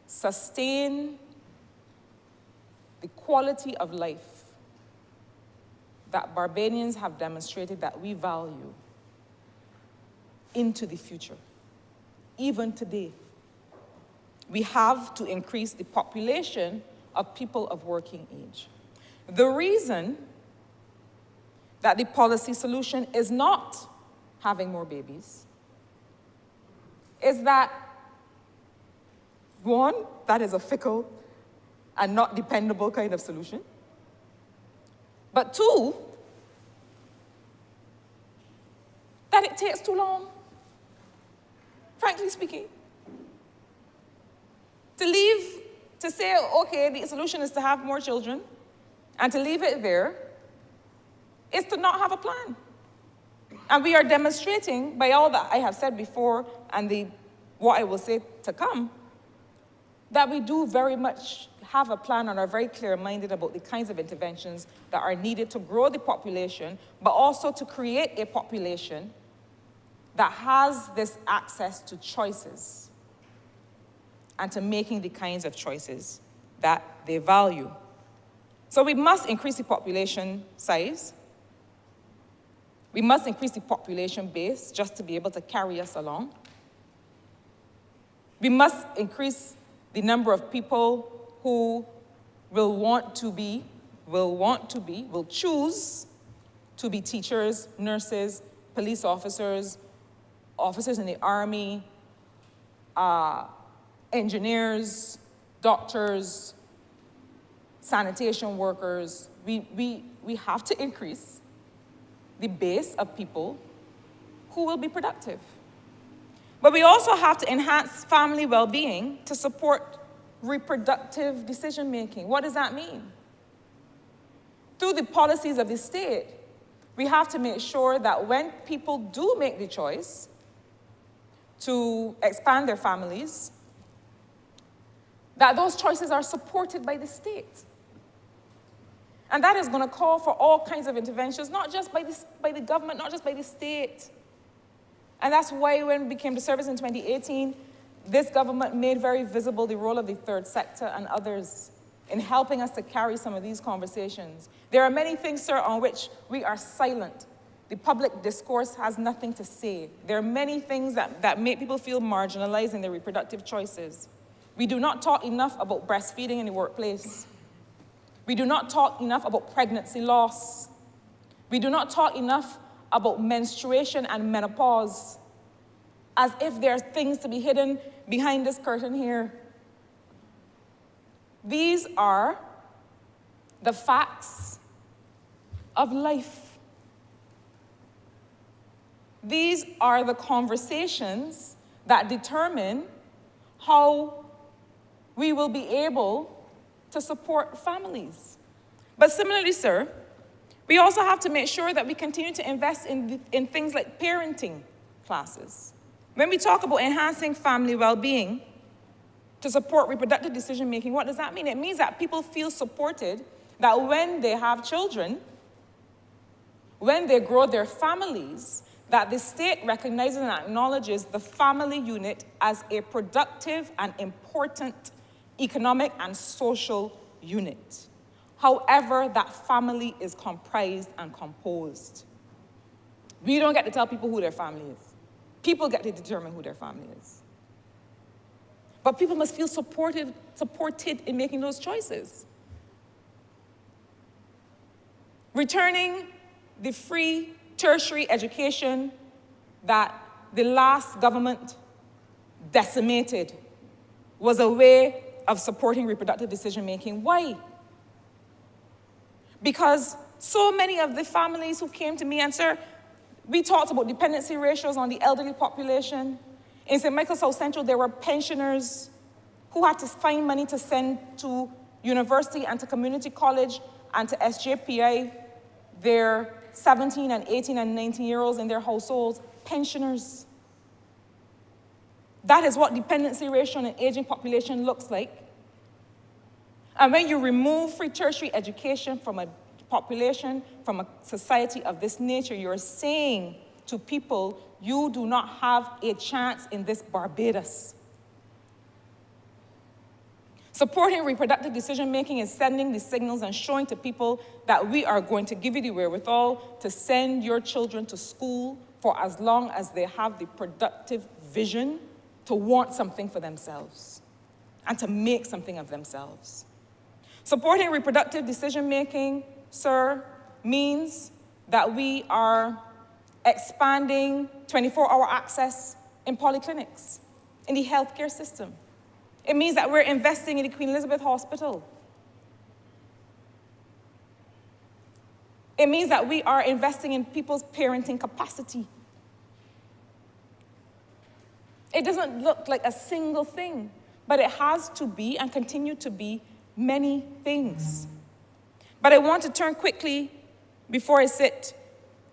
sustain the quality of life that Barbadians have demonstrated that we value into the future. Even today, we have to increase the population of people of working age. The reason that the policy solution is not having more babies is that, 1, that is a fickle and not dependable kind of solution. But 2, that it takes too long, frankly speaking. To say, okay, the solution is to have more children, and to leave it there, is to not have a plan. And we are demonstrating, by all that I have said before and what I will say to come, that we do very much have a plan and are very clear-minded about the kinds of interventions that are needed to grow the population, but also to create a population that has this access to choices and to making the kinds of choices that they value. So we must increase the population size. We must increase the population base just to be able to carry us along. We must increase the number of people who will choose to be teachers, nurses, police officers, officers in the army, engineers, doctors, sanitation workers. We have to increase the base of people who will be productive. But we also have to enhance family well-being to support reproductive decision-making. What does that mean? Through the policies of the state, we have to make sure that when people do make the choice to expand their families, that those choices are supported by the state. And that is going to call for all kinds of interventions, not just by the government, not just by the state. And that's why when we became to service in 2018, this government made very visible the role of the third sector and others in helping us to carry some of these conversations. There are many things, sir, on which we are silent. The public discourse has nothing to say. There are many things that make people feel marginalized in their reproductive choices. We do not talk enough about breastfeeding in the workplace. We do not talk enough about pregnancy loss. We do not talk enough about menstruation and menopause, as if there are things to be hidden behind this curtain here. These are the facts of life. These are the conversations that determine how we will be able to support families. But similarly, sir, we also have to make sure that we continue to invest in things like parenting classes. When we talk about enhancing family well-being to support reproductive decision-making, what does that mean? It means that people feel supported, that when they have children, when they grow their families, that the state recognizes and acknowledges the family unit as a productive and important economic and social unit. However, that family is comprised and composed. We don't get to tell people who their family is. People get to determine who their family is. But people must feel supported in making those choices. returning the free tertiary education that the last government decimated was a way of supporting reproductive decision-making. Why? Because so many of the families who came to me, and sir, we talked about dependency ratios on the elderly population. In St. Michael South Central, there were pensioners who had to find money to send to university and to community college and to SJPI, their 17 and 18 and 19-year-olds in their households, pensioners. That is what dependency ratio on an aging population looks like. And when you remove free tertiary education from a population, from a society of this nature, you're saying to people, you do not have a chance in this Barbados. Supporting reproductive decision-making is sending the signals and showing to people that we are going to give you the wherewithal to send your children to school for as long as they have the productive vision to want something for themselves and to make something of themselves. Supporting reproductive decision-making, sir, means that we are expanding 24-hour access in polyclinics, in the healthcare system. It means that we're investing in the Queen Elizabeth Hospital. It means that we are investing in people's parenting capacity. It doesn't look like a single thing, but it has to be and continue to be many things. But I want to turn quickly, before I sit,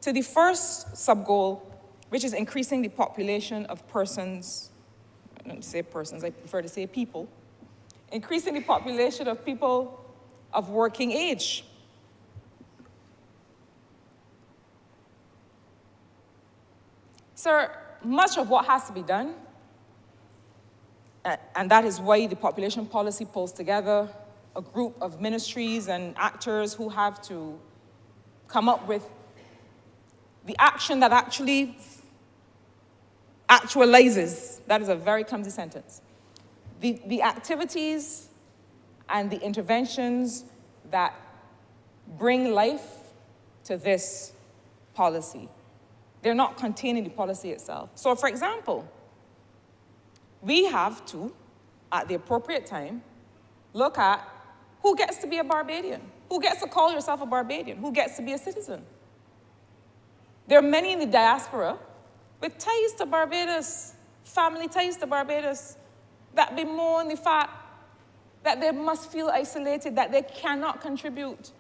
to the first sub-goal, which is increasing the population of persons. I don't say persons, I prefer to say people. Increasing the population of people of working age. Sir, much of what has to be done, and that is why the population policy pulls together a group of ministries and actors who have to come up with the action that actually actualizes, that is a very clumsy sentence, the activities and the interventions that bring life to this policy. They're not contained in the policy itself. So for example, we have to, at the appropriate time, look at who gets to be a Barbadian, who gets to call yourself a Barbadian, who gets to be a citizen. There are many in the diaspora with ties to Barbados, family ties to Barbados, that bemoan the fact that they must feel isolated, that they cannot contribute,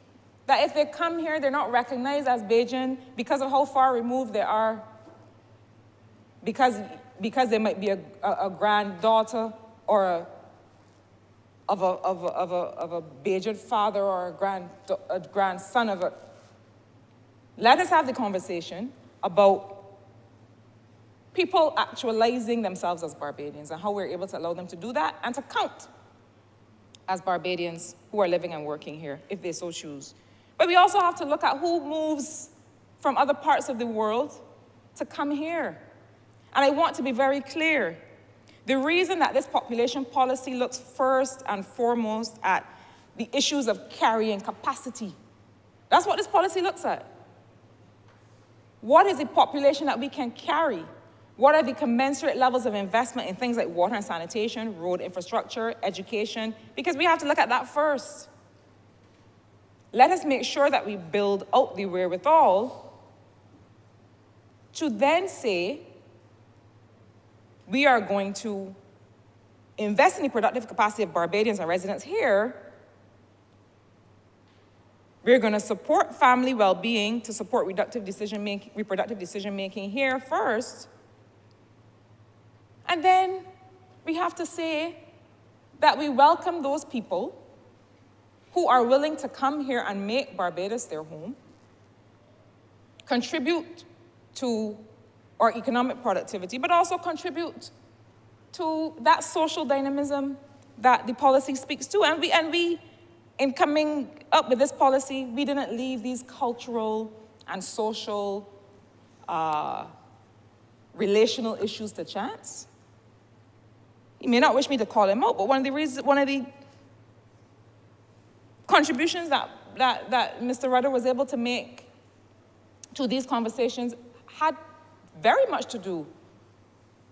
that if they come here, they're not recognized as Bajan because of how far removed they are, because they might be a granddaughter or of a Bajan father or a grandson of a. Let us have the conversation about people actualizing themselves as Barbadians and how we're able to allow them to do that and to count as Barbadians who are living and working here, if they so choose. But we also have to look at who moves from other parts of the world to come here. And I want to be very clear. The reason that this population policy looks first and foremost at the issues of carrying capacity, that's what this policy looks at. What is the population that we can carry? What are the commensurate levels of investment in things like water and sanitation, road infrastructure, education? Because we have to look at that first. Let us make sure that we build out the wherewithal to then say, we are going to invest in the productive capacity of Barbadians and residents here. We're going to support family well-being to support reproductive decision-making here first. And then we have to say that we welcome those people who are willing to come here and make Barbados their home, contribute to our economic productivity, but also contribute to that social dynamism that the policy speaks to. And we, in coming up with this policy, we didn't leave these cultural and social relational issues to chance. You may not wish me to call them out, but one of the contributions that that Mr. Rudder was able to make to these conversations had very much to do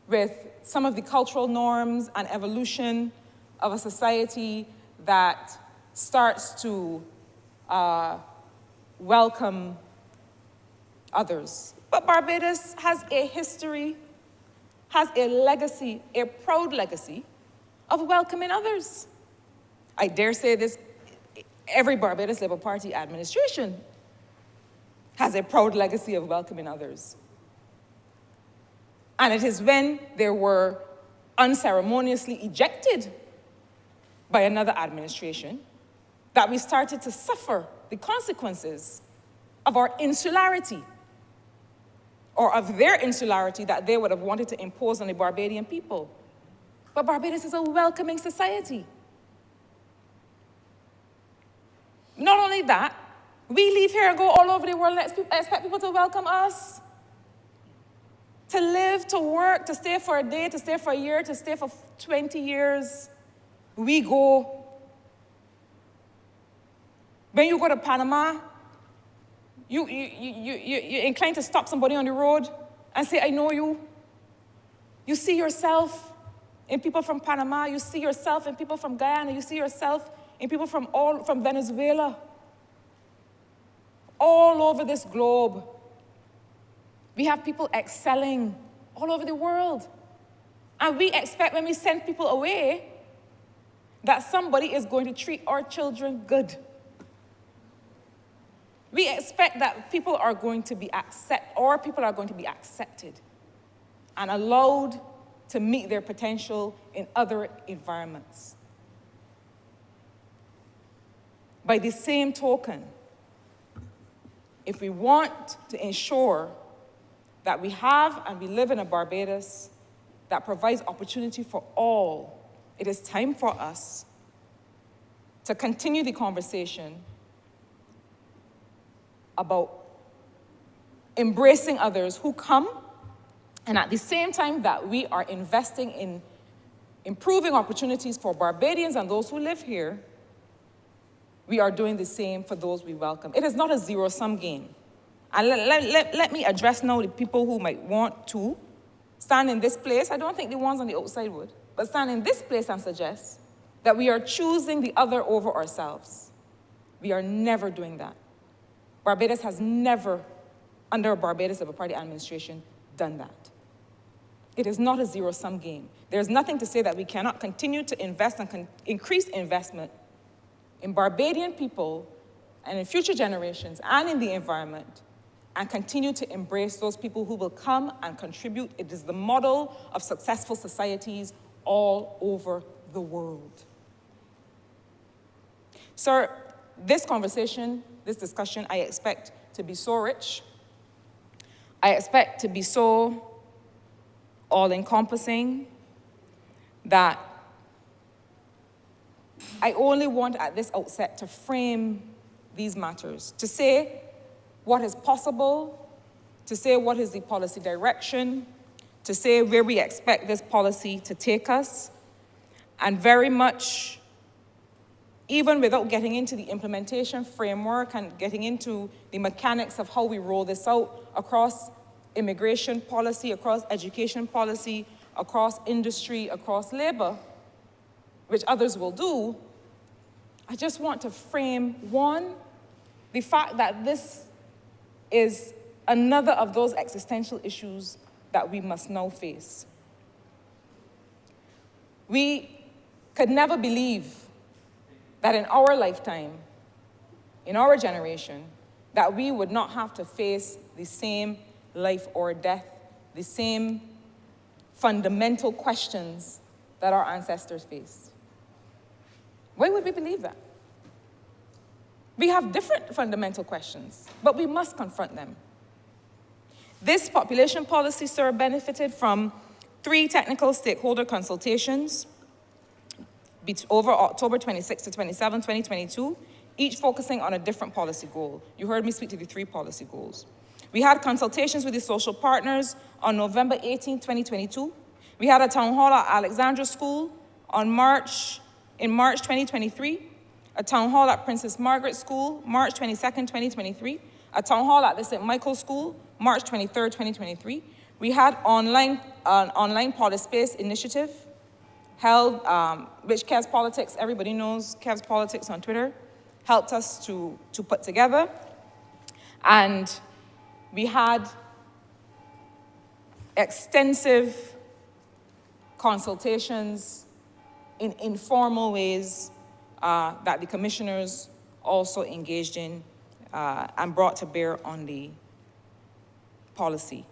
with some of the cultural norms and evolution of a society that starts to welcome others. But Barbados has a history, has a legacy, a proud legacy of welcoming others. I dare say this, every Barbados Labour Party administration has a proud legacy of welcoming others. And it is when they were unceremoniously ejected by another administration that we started to suffer the consequences of our insularity, or of their insularity that they would have wanted to impose on the Barbadian people. But Barbados is a welcoming society. Not only that, we leave here and go all over the world and expect people to welcome us. To live, to work, to stay for a day, to stay for a year, to stay for 20 years. We go. When you go to Panama, you're inclined to stop somebody on the road and say, I know you. You see yourself in people from Panama. You see yourself in people from Guyana. You see yourself in people from Venezuela. All over this globe. We have people excelling all over the world. And we expect when we send people away that somebody is going to treat our children good. We expect that people are going to be accepted and allowed to meet their potential in other environments. By the same token, if we want to ensure that we have and we live in a Barbados that provides opportunity for all, it is time for us to continue the conversation about embracing others who come, and at the same time that we are investing in improving opportunities for Barbadians and those who live here, we are doing the same for those we welcome. It is not a zero-sum game. And let me address now the people who might want to stand in this place. I don't think the ones on the outside would, but stand in this place and suggest that we are choosing the other over ourselves. We are never doing that. Barbados has never, under a Barbados Labour Party administration, done that. It is not a zero-sum game. There's nothing to say that we cannot continue to invest and increase investment in Barbadian people and in future generations and in the environment, and continue to embrace those people who will come and contribute. It is the model of successful societies all over the world. Sir, this conversation, this discussion, I expect to be so rich. I expect to be so all-encompassing that I only want at this outset to frame these matters, to say what is possible, to say what is the policy direction, to say where we expect this policy to take us, and very much, even without getting into the implementation framework and getting into the mechanics of how we roll this out across immigration policy, across education policy, across industry, across labor, which others will do, I just want to frame, one, the fact that this is another of those existential issues that we must now face. We could never believe that in our lifetime, in our generation, that we would not have to face the same life or death, the same fundamental questions that our ancestors faced. Why would we believe that? We have different fundamental questions, but we must confront them. This population policy, sir, benefited from 3 technical stakeholder consultations over October 26 to 27, 2022, each focusing on a different policy goal. You heard me speak to the 3 policy goals. We had consultations with the social partners on November 18, 2022. We had a town hall at Alexandra School in March 2023, a town hall at Princess Margaret School, March 22nd, 2023, a town hall at the St. Michael School, March 23rd, 2023. We had an online Polyspace initiative held, which Kev's Politics, everybody knows Kev's Politics on Twitter, helped us to put together. And we had extensive consultations in informal ways that the commissioners also engaged in and brought to bear on the policy.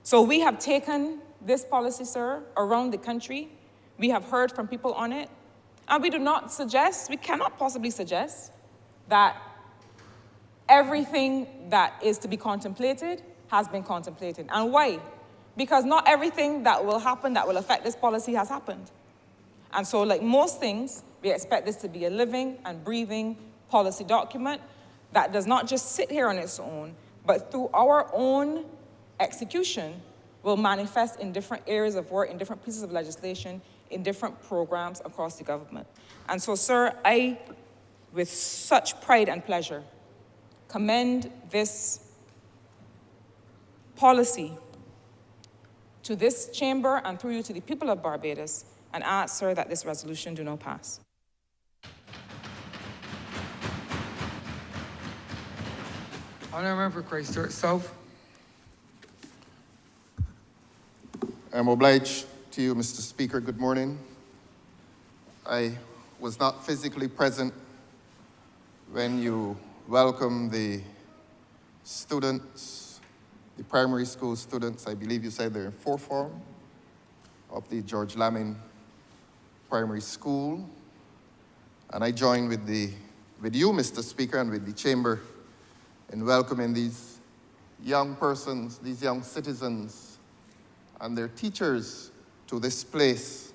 So we have taken this policy, sir, around the country. We have heard from people on it. And we do not suggest, we cannot possibly suggest that everything that is to be contemplated has been contemplated. And why? Because not everything that will happen that will affect this policy has happened. And so, like most things, we expect this to be a living and breathing policy document that does not just sit here on its own, but through our own execution will manifest in different areas of work, in different pieces of legislation, in different programs across the government. And so, sir, I, with such pride and pleasure, commend this policy to this chamber and through you to the people of Barbados, and ask, sir, that this resolution do not pass. Honourable for Christchurch South. I'm obliged to you, Mr. Speaker. Good morning. I was not physically present when you welcomed the students, the primary school students. I believe you said they're in fourth form of the George Lamin Primary School. And I join with you, Mr. Speaker, and with the chamber in welcoming these young persons, these young citizens, and their teachers to this place.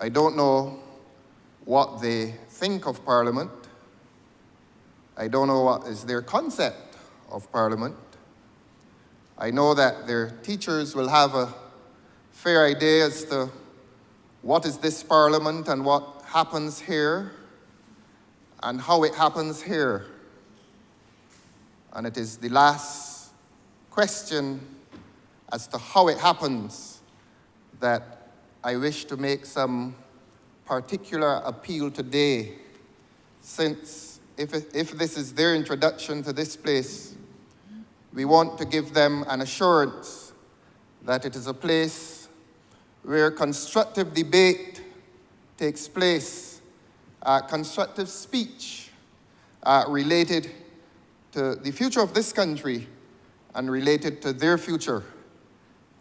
I don't know what they think of Parliament. I don't know what is their concept of Parliament. I know that their teachers will have a fair idea as to what is this Parliament and what happens here and how it happens here. And it is the last question as to how it happens that I wish to make some particular appeal today, since if this is their introduction to this place, we want to give them an assurance that it is a place where constructive debate takes place, constructive speech related to the future of this country and related to their future.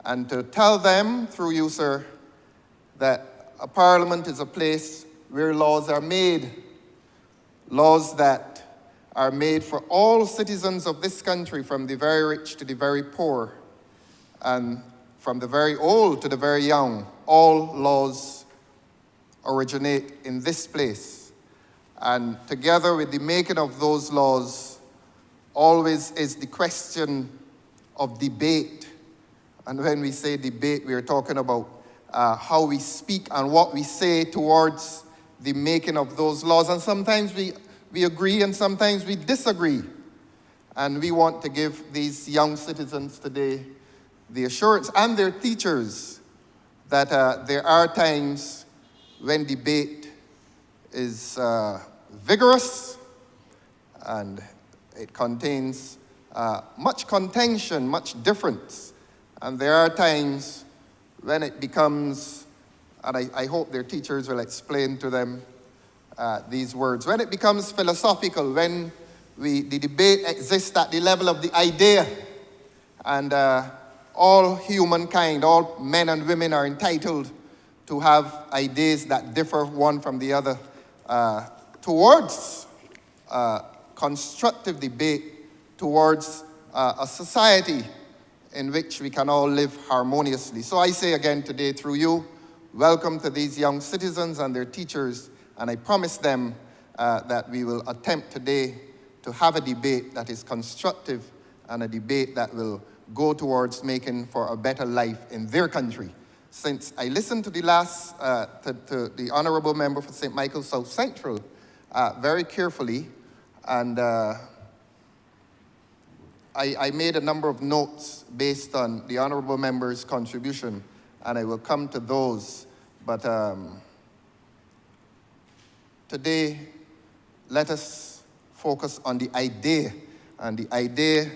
And to tell them, through you, sir, that a parliament is a place where laws are made, laws that are made for all citizens of this country, from the very rich to the very poor, and from the very old to the very young. All laws originate in this place. And together with the making of those laws, always is the question of debate. And when we say debate, we are talking about how we speak and what we say towards the making of those laws. And sometimes we agree and sometimes we disagree. And we want to give these young citizens today the assurance, and their teachers, that there are times when debate is vigorous and it contains much contention, much difference. And there are times when it becomes, and I hope their teachers will explain to them these words, when it becomes philosophical, when the debate exists at the level of the idea, and all humankind, all men and women are entitled to have ideas that differ one from the other, towards constructive debate, towards a society in which we can all live harmoniously. So I say again today, through you, welcome to these young citizens and their teachers, and I promise them that we will attempt today to have a debate that is constructive and a debate that will go towards making for a better life in their country. Since I listened to the last, to the Honourable Member for St. Michael South Central, very carefully, and I made a number of notes based on the honourable member's contribution, and I will come to those. But today, let us focus on the idea. And the idea,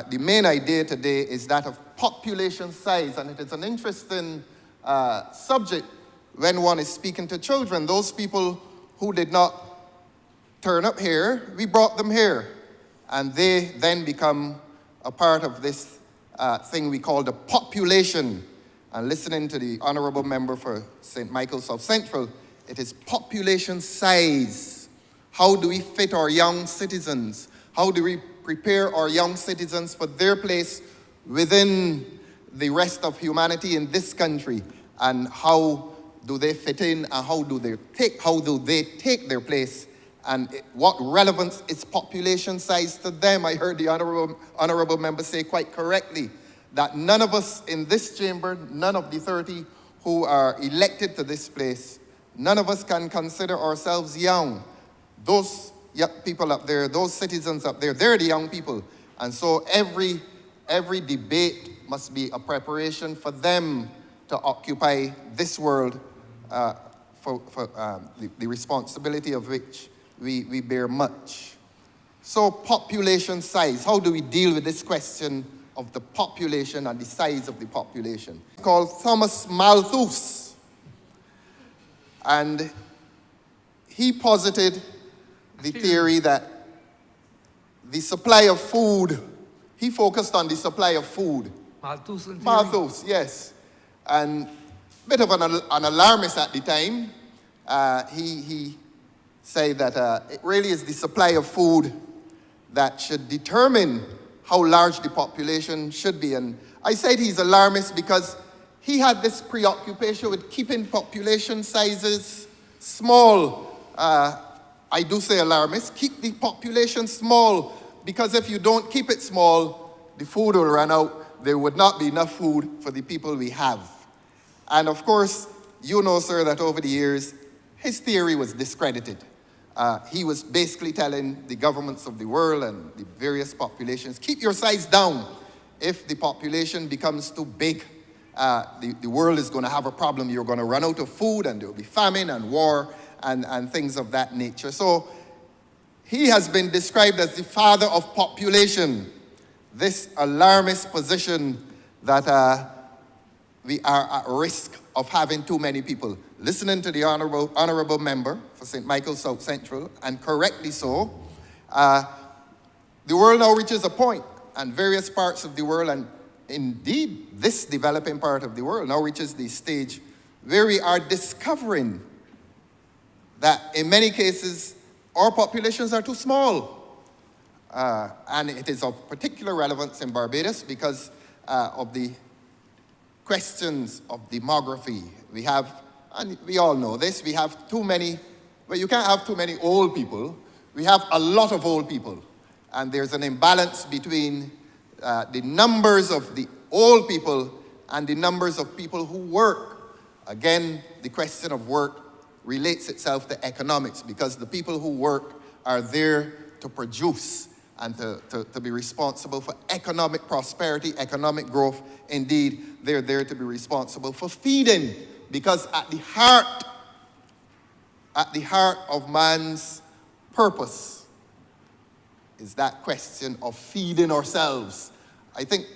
the main idea today is that of population size, and it is an interesting subject when one is speaking to children. Those people who did not turn up here, we brought them here. And they then become a part of this thing we call the population. And listening to the honourable member for St. Michael South Central, it is population size. How do we fit our young citizens? How do we prepare our young citizens for their place within the rest of humanity in this country? And how do they fit in, and how do they take their place? And what relevance is population size to them? I heard the honourable member say quite correctly that none of us in this chamber, none of the 30 who are elected to this place, none of us can consider ourselves young. Those young people up there, those citizens up there, they're the young people. And so every debate must be a preparation for them to occupy this world for the responsibility of which we bear much. So population size, how do we deal with this question of the population and the size of the population? It's called Thomas Malthus. And he posited the theory that the supply of food, he focused on the supply of food. Malthusian theory. Malthus, yes. And a bit of an alarmist at the time. He said that it really is the supply of food that should determine how large the population should be. And I said he's alarmist because he had this preoccupation with keeping population sizes small. I do say alarmist, keep the population small, because if you don't keep it small, the food will run out. There would not be enough food for the people we have. And of course, you know, sir, that over the years, his theory was discredited. He was basically telling the governments of the world and the various populations, keep your size down. If the population becomes too big, the world is going to have a problem. You're going to run out of food, and there will be famine and war and things of that nature. So he has been described as the father of population. This alarmist position that we are at risk of having too many people. Listening to the honourable member for St. Michael South Central, and correctly so, the world now reaches a point, and various parts of the world, and indeed this developing part of the world now reaches the stage where we are discovering that in many cases our populations are too small. And it is of particular relevance in Barbados because of the questions of demography. We have, and we all know this, we have too many, well, you can't have too many old people. We have a lot of old people. And there's an imbalance between the numbers of the old people and the numbers of people who work. Again, the question of work relates itself to economics, because the people who work are there to produce and to be responsible for economic prosperity, economic growth. Indeed, they're there to be responsible for feeding, because at the heart of man's purpose is that question of feeding ourselves. I think,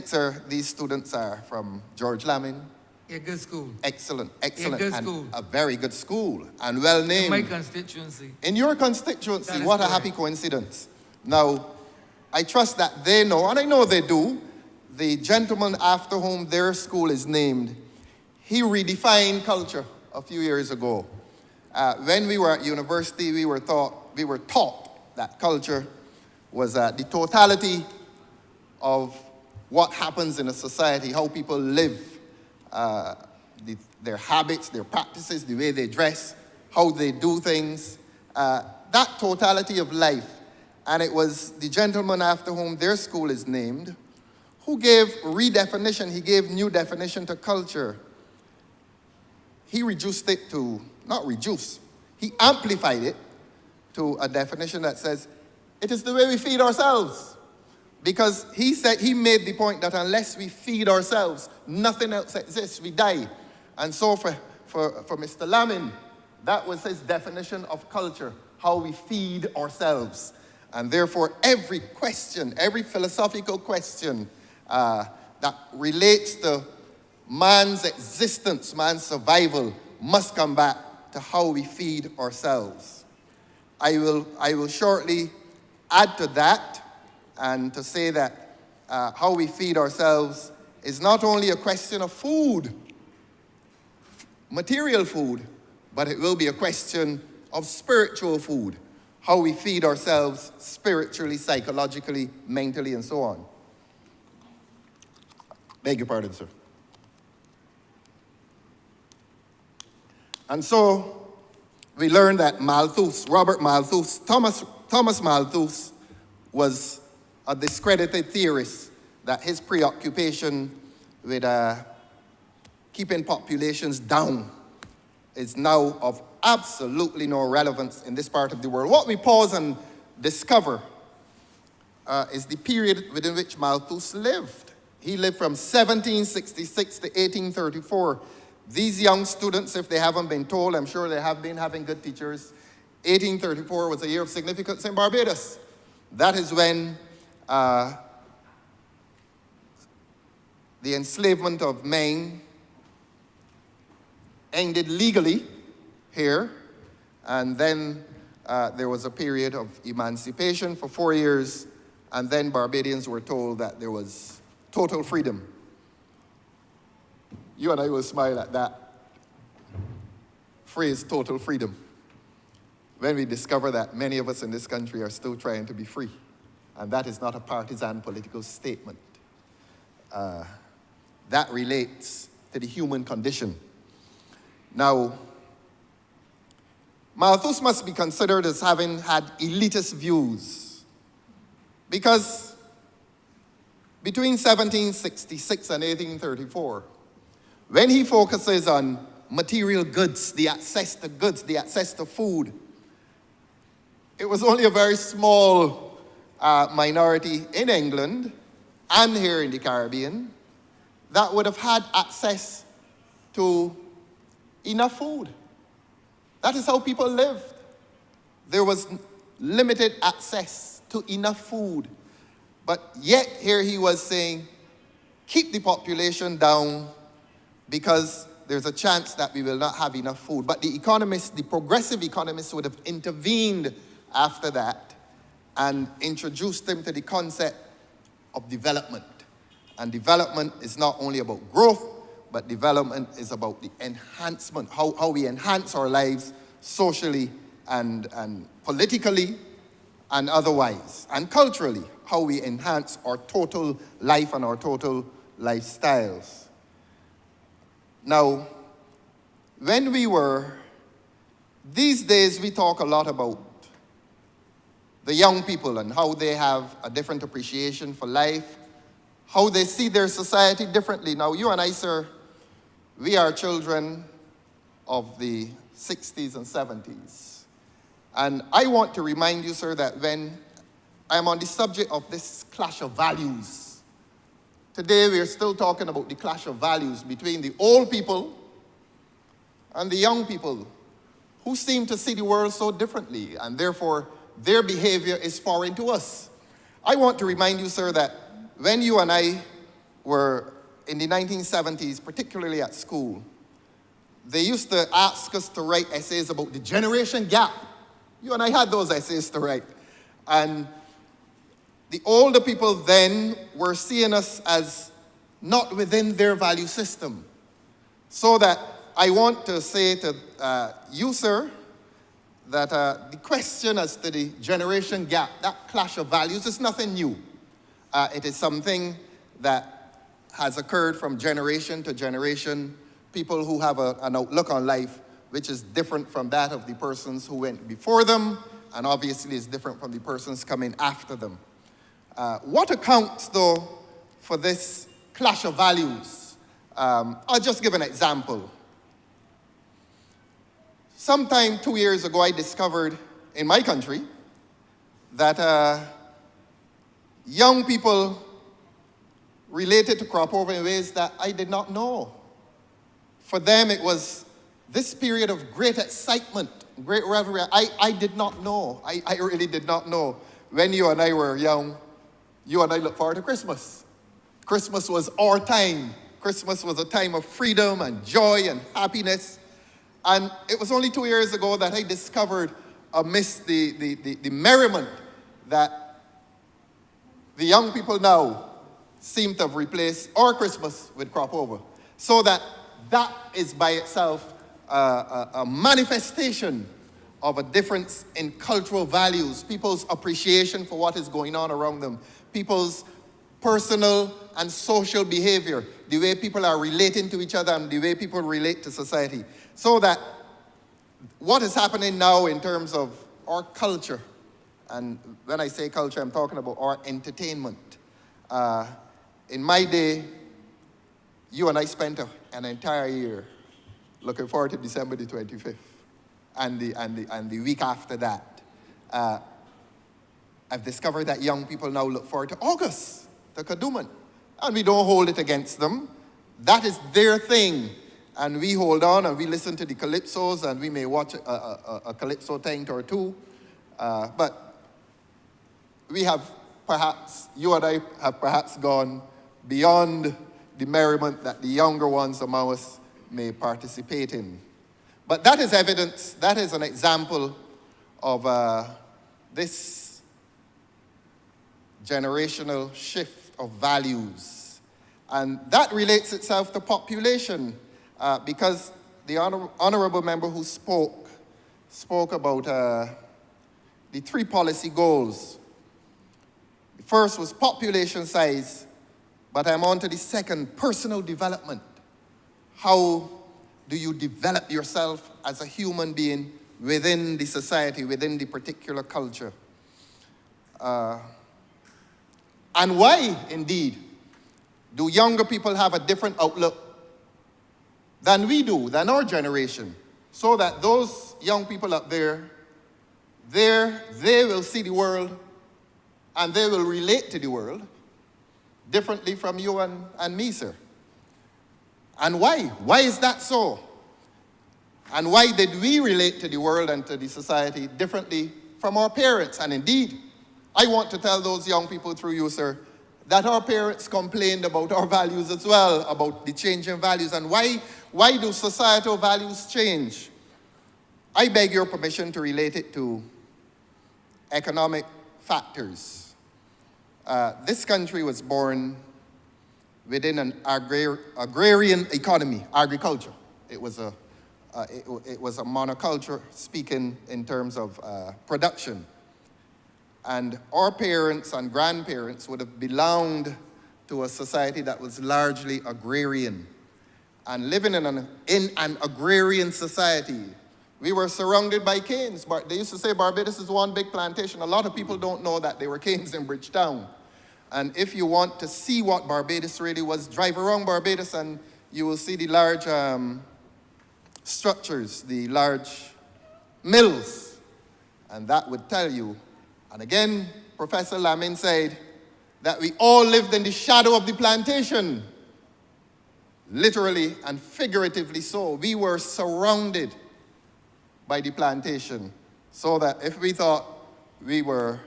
sir, these students are from George Lamin. A good school. Excellent. A good and school. a very good school, and well named. In my constituency. In your constituency, That is what a correct. happy coincidence. Now, I trust that they know, and I know they do, the gentleman after whom their school is named, he redefined culture a few years ago. When we were at university, we were taught that culture was the totality of what happens in a society, how people live, their habits, their practices, the way they dress, how they do things, that totality of life. And it was the gentleman after whom their school is named who gave redefinition, he gave new definition to culture. He reduced it to, not reduce, he amplified it to a definition that says, it is the way we feed ourselves. Because he made the point that unless we feed ourselves, nothing else exists, we die. And so for Mr. Lamin, that was his definition of culture, how we feed ourselves. And therefore, every question, every philosophical question that relates to man's existence, man's survival, must come back to how we feed ourselves. I will shortly add to that and to say that how we feed ourselves is not only a question of food, material food, but it will be a question of spiritual food, how we feed ourselves spiritually, psychologically, mentally, and so on. Beg your pardon, sir. And so we learned that Malthus, Robert Malthus, Thomas Malthus was a discredited theorist, that his preoccupation with keeping populations down is now of absolutely no relevance in this part of the world. What we pause and discover is the period within which Malthus lived. He lived from 1766 to 1834. These young students, if they haven't been told, I'm sure they have been having good teachers. 1834 was a year of significance in Barbados. That is when the enslavement of men ended legally here, and then there was a period of emancipation for 4 years, and then Barbadians were told that there was total freedom. You and I will smile at that phrase, total freedom, when we discover that many of us in this country are still trying to be free. And that is not a partisan political statement. That relates to the human condition. Now, Malthus must be considered as having had elitist views, because between 1766 and 1834, when he focuses on material goods, the access to food, it was only a very small minority in England and here in the Caribbean that would have had access to enough food. That is how people lived. There was limited access to enough food. But yet here he was saying, keep the population down because there's a chance that we will not have enough food. But the economists, the progressive economists, would have intervened after that and introduced them to the concept of development. And development is not only about growth, but development is about the enhancement, how we enhance our lives socially and politically and otherwise, and culturally, how we enhance our total life and our total lifestyles. Now, these days we talk a lot about the young people and how they have a different appreciation for life, how they see their society differently. Now, you and I, sir, we are children of the 60s and 70s. And I want to remind you, sir, that when I'm on the subject of this clash of values, today we are still talking about the clash of values between the old people and the young people who seem to see the world so differently, and therefore their behavior is foreign to us. I want to remind you, sir, that when you and I were in the 1970s, particularly at school, they used to ask us to write essays about the generation gap. You and I had those essays to write. And the older people then were seeing us as not within their value system. So that I want to say to you, sir, that the question as to the generation gap, that clash of values, is nothing new. It is something that has occurred from generation to generation. People who have an outlook on life which is different from that of the persons who went before them, and obviously is different from the persons coming after them. What accounts, though, for this clash of values? I'll just give an example. Sometime 2 years ago, I discovered in my country that young people related to crop over in ways that I did not know. For them, it was this period of great excitement, great revelry. I did not know. I really did not know. When you and I were young, you and I looked forward to Christmas. Christmas was our time. Christmas was a time of freedom and joy and happiness. And it was only 2 years ago that I discovered, amidst the merriment, that the young people now seem to have replaced our Christmas with crop over. So that is by itself a manifestation of a difference in cultural values, people's appreciation for what is going on around them, people's personal and social behavior, the way people are relating to each other and the way people relate to society. So that what is happening now in terms of our culture, and when I say culture, I'm talking about our entertainment. In my day, you and I spent an entire year looking forward to December the 25th and the week after that. I've discovered that young people now look forward to August, to Kaduman. And we don't hold it against them. That is their thing. And we hold on and we listen to the calypsos and we may watch a calypso tent or two. But we have perhaps, you and I have perhaps gone beyond the merriment that the younger ones among us may participate in. But that is evidence, that is an example of this generational shift of values. And that relates itself to population, because the honorable member who spoke about the 3 policy goals. The first was population size, but I'm on to the second, personal development. How do you develop yourself as a human being within the society, within the particular culture? And why, indeed, do younger people have a different outlook than we do, than our generation? So that those young people up there, they will see the world and they will relate to the world differently from you and me, sir. And why? Why is that so? And why did we relate to the world and to the society differently from our parents? And indeed, I want to tell those young people through you, sir, that our parents complained about our values as well, about the changing values. And why do societal values change? I beg your permission to relate it to economic factors. This country was born within an agrarian economy, agriculture. It was a monoculture, speaking in terms of production. And our parents and grandparents would have belonged to a society that was largely agrarian. And living in an agrarian society, we were surrounded by canes. They used to say Barbados is one big plantation. A lot of people don't know that there were canes in Bridgetown. And if you want to see what Barbados really was, drive around Barbados and you will see the large structures, the large mills. And that would tell you, and again, Professor Lamin said, that we all lived in the shadow of the plantation. Literally and figuratively so. We were surrounded by the plantation. So that if we thought we were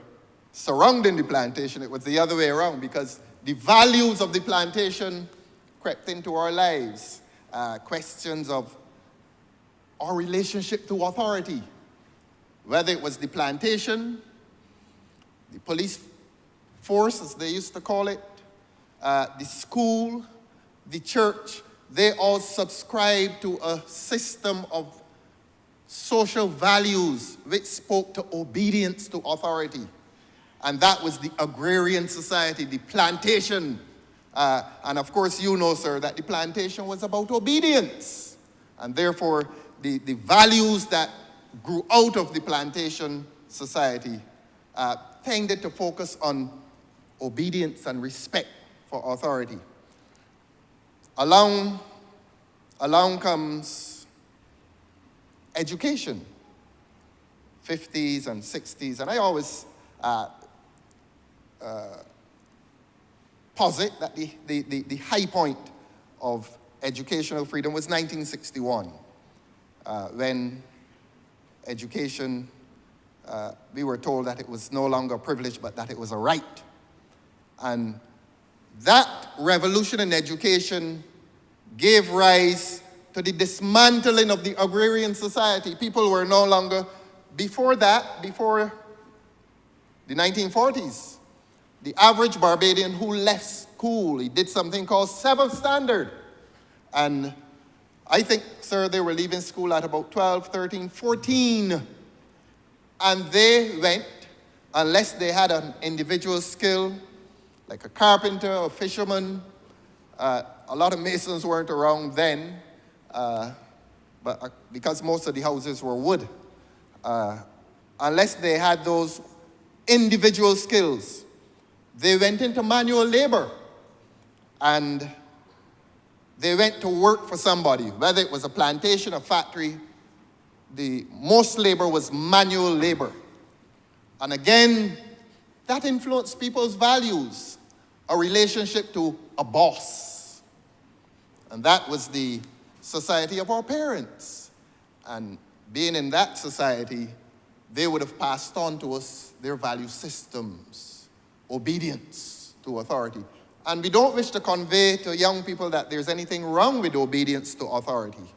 surrounding the plantation, it was the other way around, because the values of the plantation crept into our lives. Questions of our relationship to authority, whether it was the plantation, the police force, as they used to call it, the school, the church, they all subscribed to a system of social values which spoke to obedience to authority. And that was the agrarian society, the plantation. And of course, you know, sir, that the plantation was about obedience. And therefore, the values that grew out of the plantation society tended to focus on obedience and respect for authority. Along comes education, 50s and 60s. And I always posit that the high point of educational freedom was 1961, when education, we were told that it was no longer a privilege, but that it was a right. And that revolution in education gave rise to the dismantling of the agrarian society. People were no longer, before that, before the 1940s, the average Barbadian who left school, he did something called seventh standard. And I think, sir, they were leaving school at about 12, 13, 14. And they went, unless they had an individual skill, like a carpenter or fisherman. A lot of masons weren't around then, but because most of the houses were wood. Unless they had those individual skills, they went into manual labor. And they went to work for somebody, whether it was a plantation, a factory. The most labor was manual labor. And again, that influenced people's values, a relationship to a boss. And that was the society of our parents. And being in that society, they would have passed on to us their value systems, obedience to authority. And we don't wish to convey to young people that there's anything wrong with obedience to authority.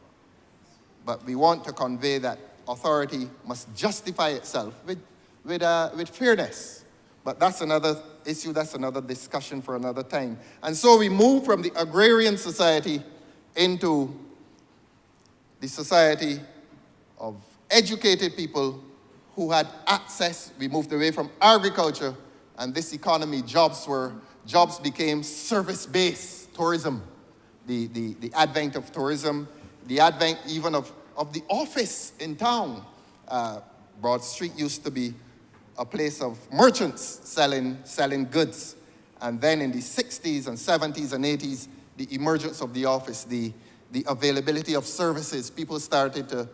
But we want to convey that authority must justify itself with fairness. But that's another issue, that's another discussion for another time. And so we move from the agrarian society into the society of educated people who had access. We moved away from agriculture, and this economy, jobs became service-based tourism. The advent of tourism, the advent even of the office in town. Broad Street used to be a place of merchants selling goods. And then in the 60s and 70s and 80s, the emergence of the office, the availability of services. People started to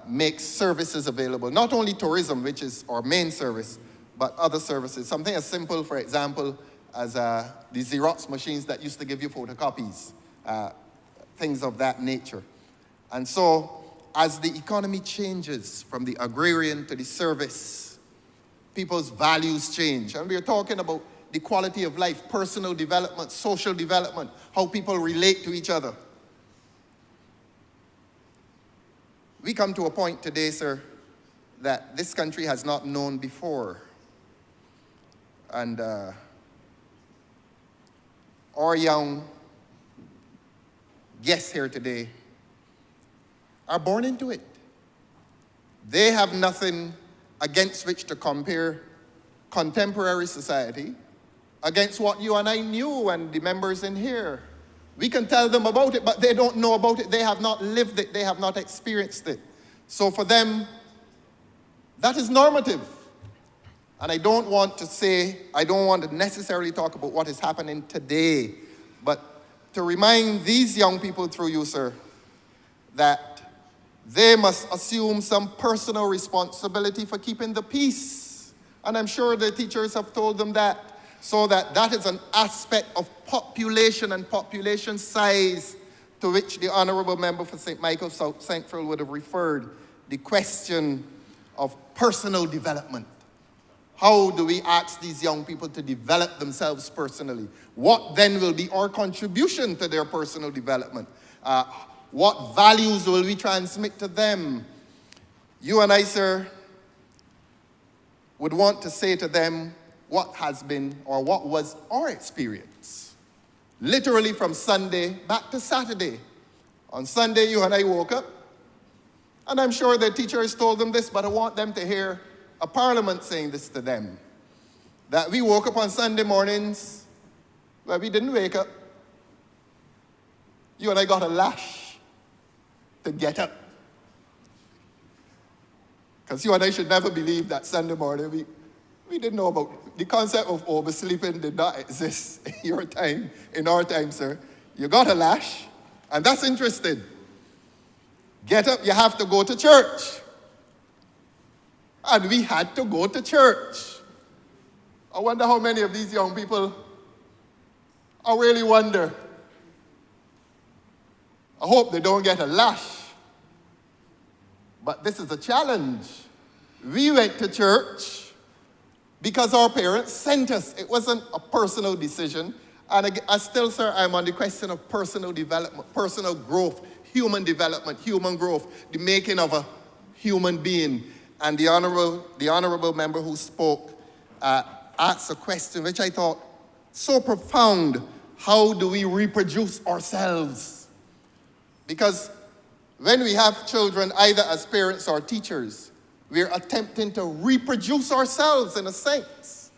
make services available. Not only tourism, which is our main service, but other services. Something as simple, for example, as the Xerox machines that used to give you photocopies. Things of that nature. And so, as the economy changes from the agrarian to the service, people's values change. And we're talking about the quality of life, personal development, social development, how people relate to each other. We come to a point today, sir, that this country has not known before. And our young guests here today are born into it. They have nothing against which to compare contemporary society against what you and I knew and the members in here. We can tell them about it, but they don't know about it. They have not lived it. They have not experienced it. So for them, that is normative. And I don't want to necessarily talk about what is happening today, but to remind these young people through you, sir, that they must assume some personal responsibility for keeping the peace. And I'm sure the teachers have told them that, so that is an aspect of population and population size to which the Honourable Member for St. Michael South Central would have referred, the question of personal development. How do we ask these young people to develop themselves personally? What then will be our contribution to their personal development? What values will we transmit to them? You and I, sir, would want to say to them what has been or what was our experience. Literally from Sunday back to Saturday. On Sunday, you and I woke up, and I'm sure the teachers told them this, but I want them to hear a parliament saying this to them. That we woke up on Sunday mornings, well, we didn't wake up. You and I got a lash to get up. Because you and I should never believe that Sunday morning we didn't know about the concept of oversleeping did not exist in your time, in our time, sir. You got a lash, and that's interesting. Get up, you have to go to church. And we had to go to church. I wonder how many of these young people, I really wonder. I hope they don't get a lash. But this is a challenge. We went to church because our parents sent us. It wasn't a personal decision. And I still, sir, I'm on the question of personal development, personal growth, human development, human growth, the making of a human being. And the honorable member who spoke asked a question which I thought so profound. How do we reproduce ourselves? Because when we have children, either as parents or teachers, we're attempting to reproduce ourselves in a sense.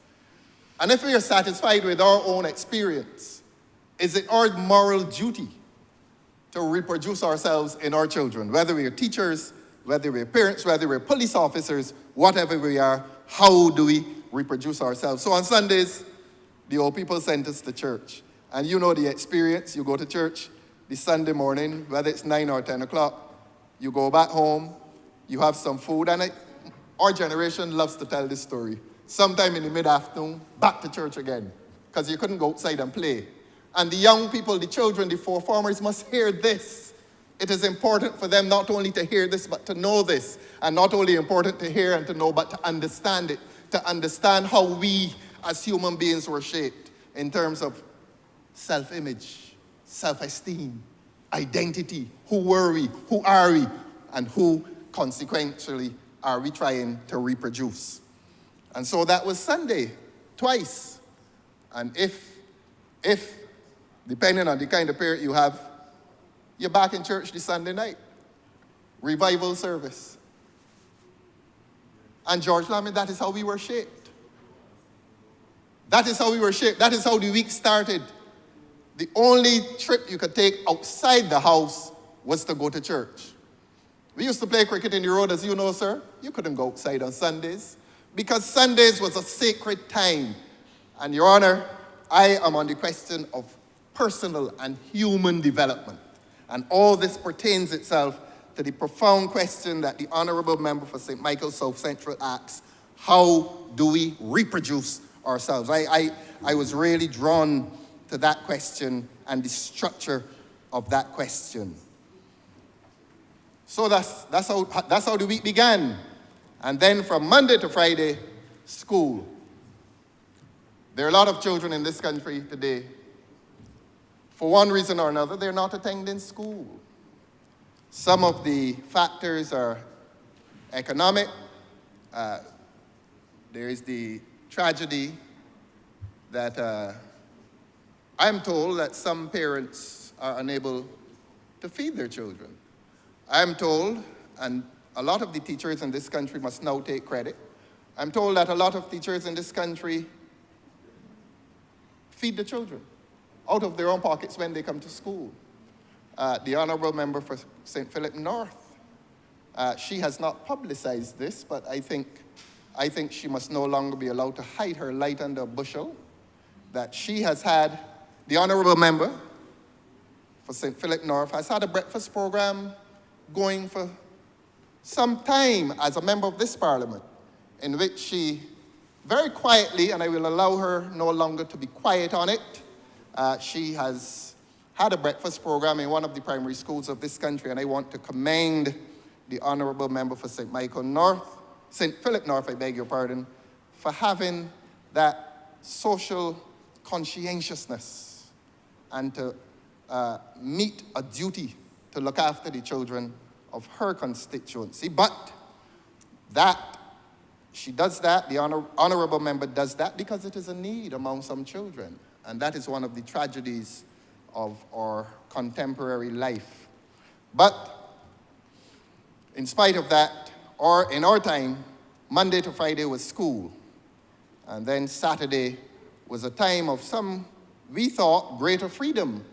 And if we are satisfied with our own experience, is it our moral duty to reproduce ourselves in our children? Whether we are teachers, whether we're parents, whether we're police officers, whatever we are, how do we reproduce ourselves? So on Sundays, the old people sent us to church. And you know the experience. You go to church the Sunday morning, whether it's 9 or 10 o'clock, you go back home, you have some food, and our generation loves to tell this story. Sometime in the mid-afternoon, back to church again, because you couldn't go outside and play. And the young people, the children, the forefathers must hear this. It is important for them not only to hear this, but to know this. And not only important to hear and to know, but to understand it. To understand how we as human beings were shaped in terms of self-image, self-esteem, identity. Who were we? Who are we? And who, consequentially, are we trying to reproduce? And so that was Sunday, twice. And if depending on the kind of parent you have, you're back in church this Sunday night. Revival service. And George Lamin, that is how we were shaped. That is how we were shaped. That is how the week started. The only trip you could take outside the house was to go to church. We used to play cricket in the road, as you know, sir. You couldn't go outside on Sundays because Sundays was a sacred time. And Your Honor, I am on the question of personal and human development. And all this pertains itself to the profound question that the honorable member for St. Michael South Central asks: how do we reproduce ourselves? I was really drawn to that question and the structure of that question. So that's how the week began. And then from Monday to Friday, school. There are a lot of children in this country today, for one reason or another, they're not attending school. Some of the factors are economic. There is the tragedy that I'm told that some parents are unable to feed their children. I'm told, and a lot of the teachers in this country must now take credit, I'm told that a lot of teachers in this country feed the children out of their own pockets when they come to school. The honorable member for St. Philip North, she has not publicized this, but I think she must no longer be allowed to hide her light under a bushel, that she has had, the honorable member for St. Philip North has had a breakfast program going for some time as a member of this parliament, in which she very quietly, and I will allow her no longer to be quiet on it, she has had a breakfast program in one of the primary schools of this country, and I want to commend the honorable member for St. Philip North, I beg your pardon, for having that social conscientiousness and to meet a duty to look after the children of her constituency. But that, she does that, the honorable member does that because it is a need among some children. And that is one of the tragedies of our contemporary life. But in spite of that, or in our time, Monday to Friday was school. And then Saturday was a time of some, we thought, greater freedom.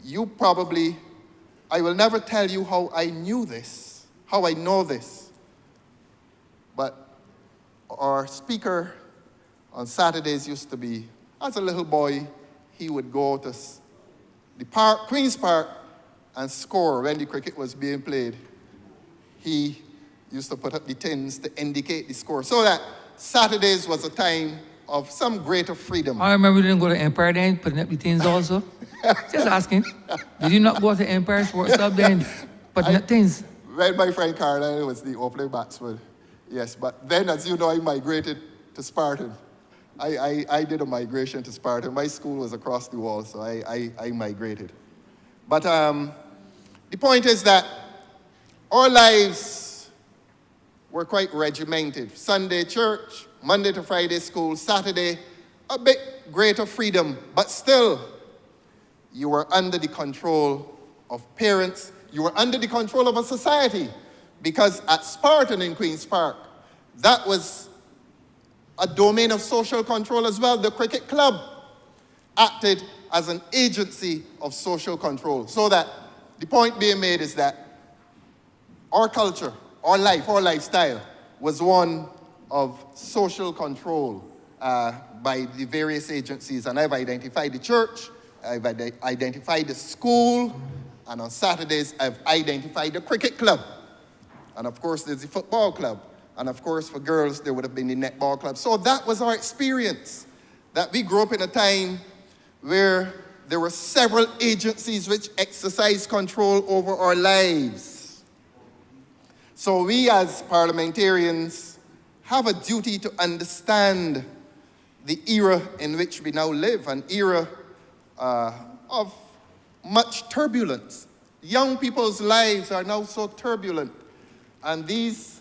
You probably, I will never tell you how I knew this, how I know this. But our speaker on Saturdays used to be, as a little boy, he would go to the park, Queen's Park, and score when the cricket was being played, he used to put up the tins to indicate the score. So that Saturdays was a time of some greater freedom. I remember you didn't go to Empire then, putting up the things also. Just asking. Did you not go to Empire Sports Club then, putting up things? When my friend Caroline was the opening batsman, yes. But then, as you know, I migrated to Spartan. I did a migration to Spartan. My school was across the wall, so I migrated. But the point is that our lives were quite regimented. Sunday church, Monday to Friday school, Saturday, a bit greater freedom, but still, you were under the control of parents. You were under the control of a society, because at Spartan in Queen's Park, that was a domain of social control as well. The cricket club acted as an agency of social control. So that the point being made is that our culture, our life, our lifestyle was one of social control by the various agencies. And I've identified the church, I've identified the school, and on Saturdays I've identified the cricket club. And of course there's the football club. And of course for girls there would have been the netball club. So that was our experience, that we grew up in a time where there were several agencies which exercised control over our lives. So we as parliamentarians have a duty to understand the era in which we now live, an era of much turbulence. Young people's lives are now so turbulent, and these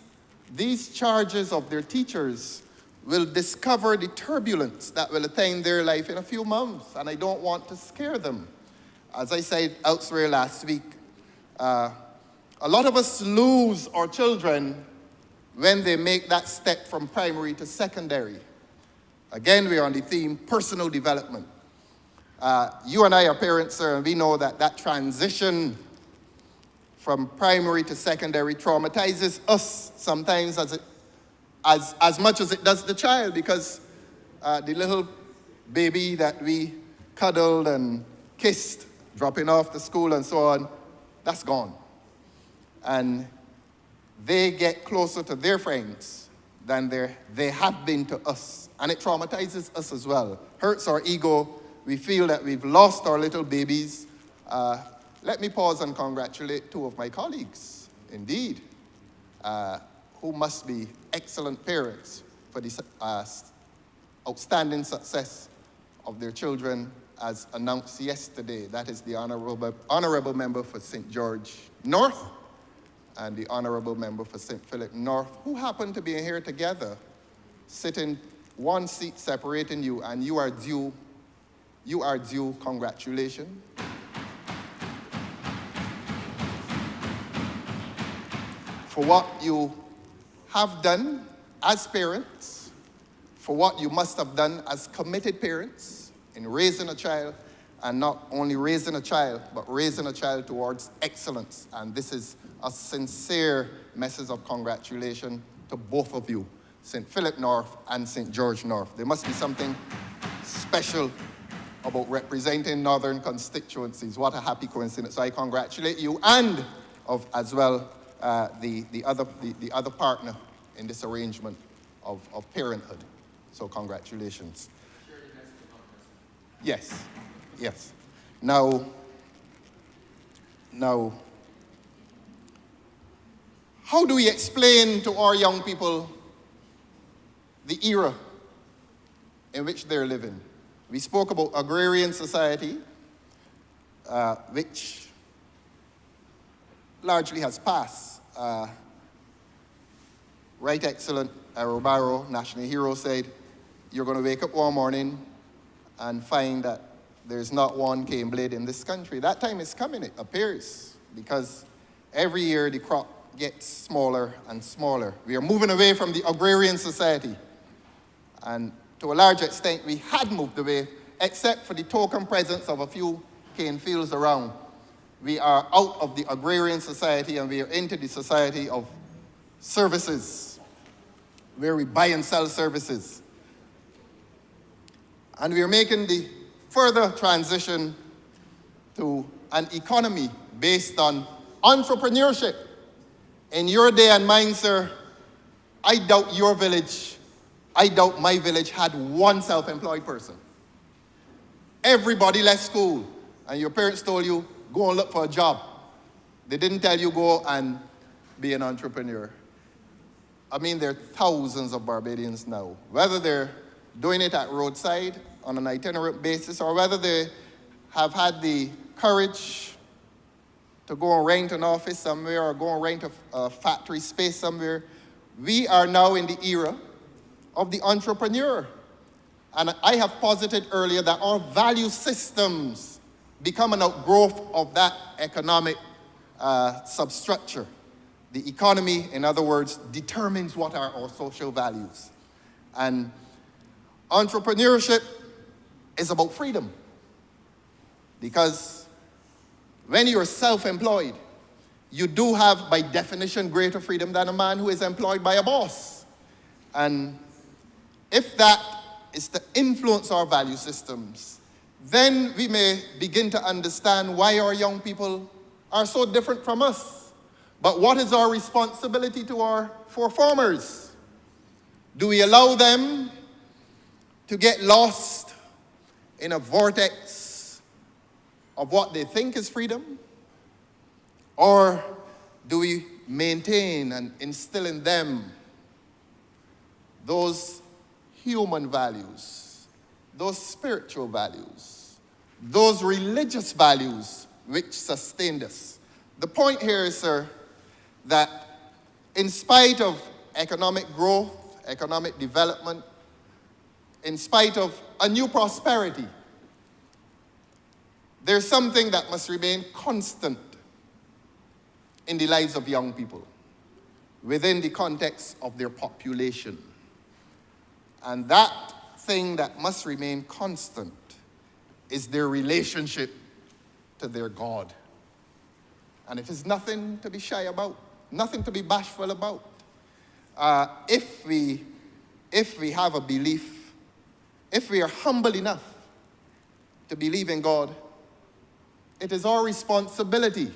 charges of their teachers will discover the turbulence that will attend their life in a few months, and I don't want to scare them. As I said elsewhere last week, a lot of us lose our children when they make that step from primary to secondary. Again, we're on the theme, personal development. You and I are parents, sir, and we know that that transition from primary to secondary traumatizes us sometimes as much as it does the child, because the little baby that we cuddled and kissed, dropping off to school and so on, that's gone. And they get closer to their friends than they have been to us. And it traumatizes us as well. Hurts our ego. We feel that we've lost our little babies. Let me pause and congratulate two of my colleagues, indeed, who must be excellent parents for the outstanding success of their children as announced yesterday. That is the Honourable Member for St. George North and the Honourable Member for St. Philip North, who happen to be here together, sitting one seat separating you, and you are due congratulations. For what you have done as parents, for what you must have done as committed parents in raising a child, and not only raising a child, but raising a child towards excellence. And this is a sincere message of congratulations to both of you, St. Philip North and St. George North. There must be something special about representing northern constituencies. What a happy coincidence. So I congratulate you and as well the other partner in this arrangement of parenthood. So congratulations. Yes, yes. Now, how do we explain to our young people the era in which they're living? We spoke about agrarian society, which largely has passed. Right Excellent Arobaro, national hero, said, you're going to wake up one morning and find that there's not one cane blade in this country. That time is coming, it appears, because every year the crop gets smaller and smaller. We are moving away from the agrarian society. And to a large extent, we had moved away, except for the token presence of a few cane fields around. We are out of the agrarian society and we are into the society of services, where we buy and sell services. And we are making the further transition to an economy based on entrepreneurship. In your day and mine, sir, I doubt your village, I doubt my village had one self-employed person. Everybody left school, and your parents told you, go and look for a job. They didn't tell you go and be an entrepreneur. I mean, there are thousands of Barbadians now, whether they're doing it at roadside on an itinerant basis or whether they have had the courage to go and rent an office somewhere or go and rent a factory space somewhere. We are now in the era of the entrepreneur. And I have posited earlier that our value systems become an outgrowth of that economic substructure. The economy, in other words, determines what are our social values. And entrepreneurship is about freedom. Because when you're self-employed, you do have, by definition, greater freedom than a man who is employed by a boss. And if that is to influence our value systems, then we may begin to understand why our young people are so different from us. But what is our responsibility to our forefathers? Do we allow them to get lost in a vortex of what they think is freedom? Or do we maintain and instill in them those human values, those spiritual values, those religious values which sustained us? The point here is, sir, that in spite of economic growth, economic development, in spite of a new prosperity, there's something that must remain constant in the lives of young people within the context of their population. And that thing that must remain constant is their relationship to their God. And it is nothing to be shy about, nothing to be bashful about. If we have a belief, if we are humble enough to believe in God, it is our responsibility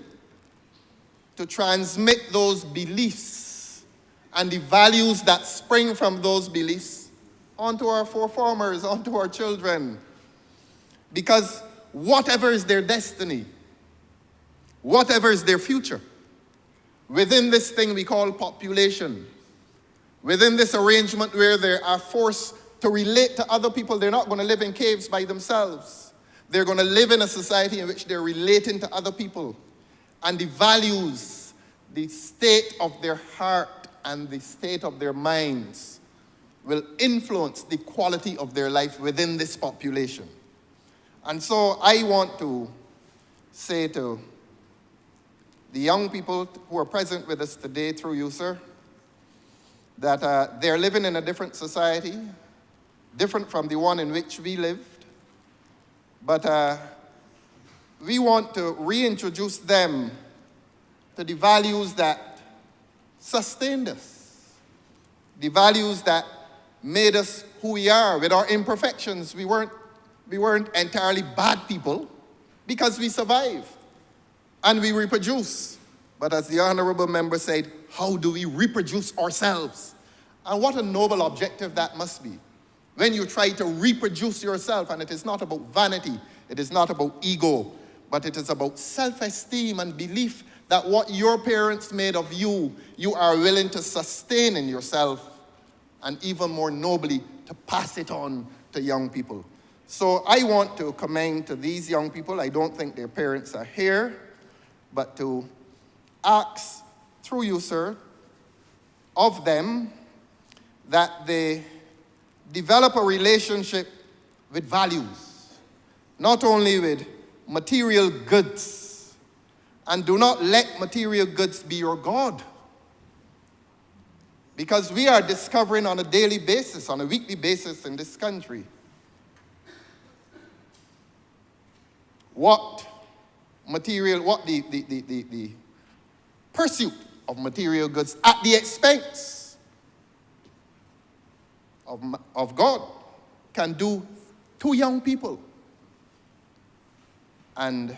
to transmit those beliefs and the values that spring from those beliefs onto our forefathers, onto our children. Because whatever is their destiny, whatever is their future, within this thing we call population, within this arrangement where they are forced to relate to other people, they're not going to live in caves by themselves. They're going to live in a society in which they're relating to other people. And the values, the state of their heart and the state of their minds will influence the quality of their life within this population. And so I want to say to the young people who are present with us today through you, sir, that they're living in a different society, different from the one in which we lived. But we want to reintroduce them to the values that sustained us, the values that made us who we are with our imperfections. We weren't entirely bad people because we survived and we reproduce. But as the Honourable Member said, how do we reproduce ourselves? And what a noble objective that must be. When you try to reproduce yourself, and it is not about vanity, it is not about ego, but it is about self-esteem and belief that what your parents made of you, you are willing to sustain in yourself, and even more nobly, to pass it on to young people. So I want to commend to these young people, I don't think their parents are here, but to ask through you, sir, of them that they develop a relationship with values, not only with material goods, and do not let material goods be your God. Because we are discovering on a daily basis, on a weekly basis in this country, what the pursuit of material goods at the expense of God can do to young people. And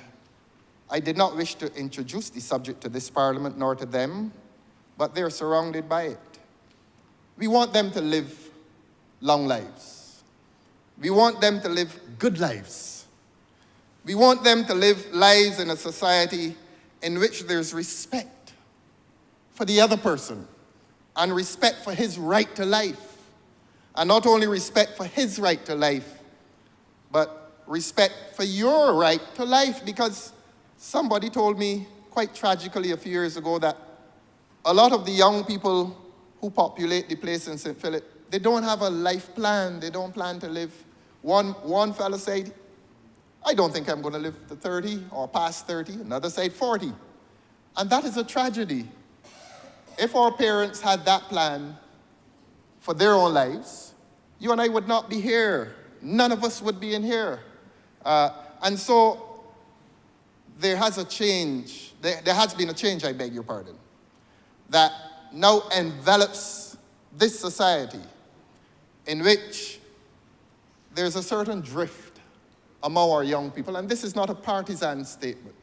I did not wish to introduce the subject to this Parliament nor to them, but they're surrounded by it. We want them to live long lives. We want them to live good lives. We want them to live lives in a society in which there's respect for the other person and respect for his right to life. And not only respect for his right to life, but respect for your right to life, because somebody told me quite tragically a few years ago that a lot of the young people who populate the place in St. Philip, they don't have a life plan. They don't plan to live. One fellow said, I don't think I'm going to live to 30 or past 30. Another said 40. And that is a tragedy. If our parents had that plan for their own lives, you and I would not be here. None of us would be in here. And so there has a change. There has been a change, I beg your pardon, that now envelops this society, in which there's a certain drift among our young people. And this is not a partisan statement,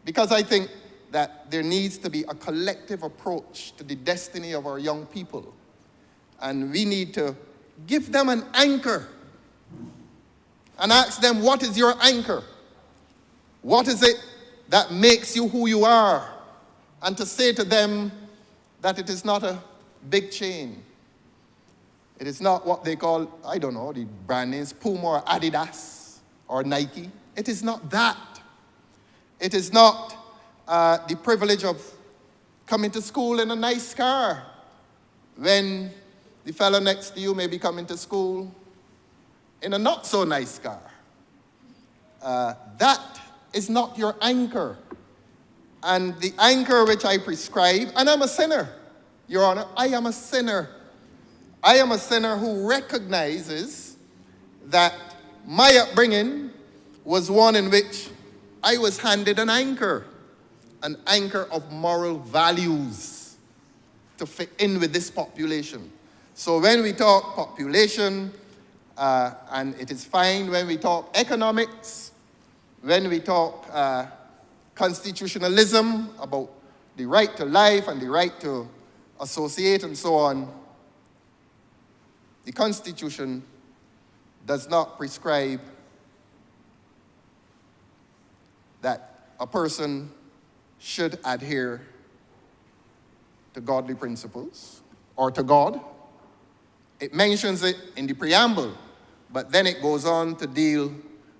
because I think that there needs to be a collective approach to the destiny of our young people. And we need to give them an anchor and ask them, what is your anchor? What is it that makes you who you are? And to say to them that it is not a big chain. It is not what they call, I don't know, the brand names Puma or Adidas or Nike. It is not that. It is not the privilege of coming to school in a nice car when the fellow next to you may be coming to school in a not so nice car. That is not your anchor. And the anchor which I prescribe, and I'm a sinner, Your Honor, I am a sinner. I am a sinner who recognizes that my upbringing was one in which I was handed an anchor of moral values to fit in with this population. So when we talk population, and it is fine when we talk economics, when we talk constitutionalism about the right to life and the right to associate and so on, the Constitution does not prescribe that a person should adhere to godly principles or to God. It mentions it in the preamble, but then it goes on to deal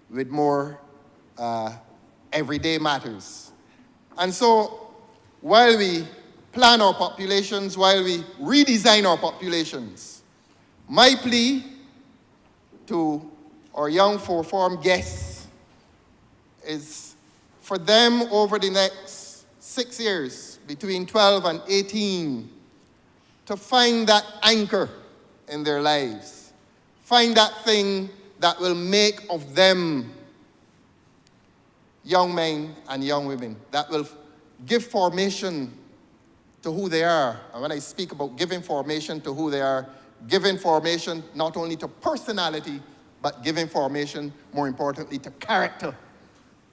with more everyday matters. And so, while we plan our populations, while we redesign our populations, my plea to our young four-form guests is for them over the next 6 years, between 12 and 18, to find that anchor in their lives. Find that thing that will make of them young men and young women, that will give formation to who they are. And when I speak about giving formation to who they are, giving formation not only to personality, but giving formation, more importantly, to character.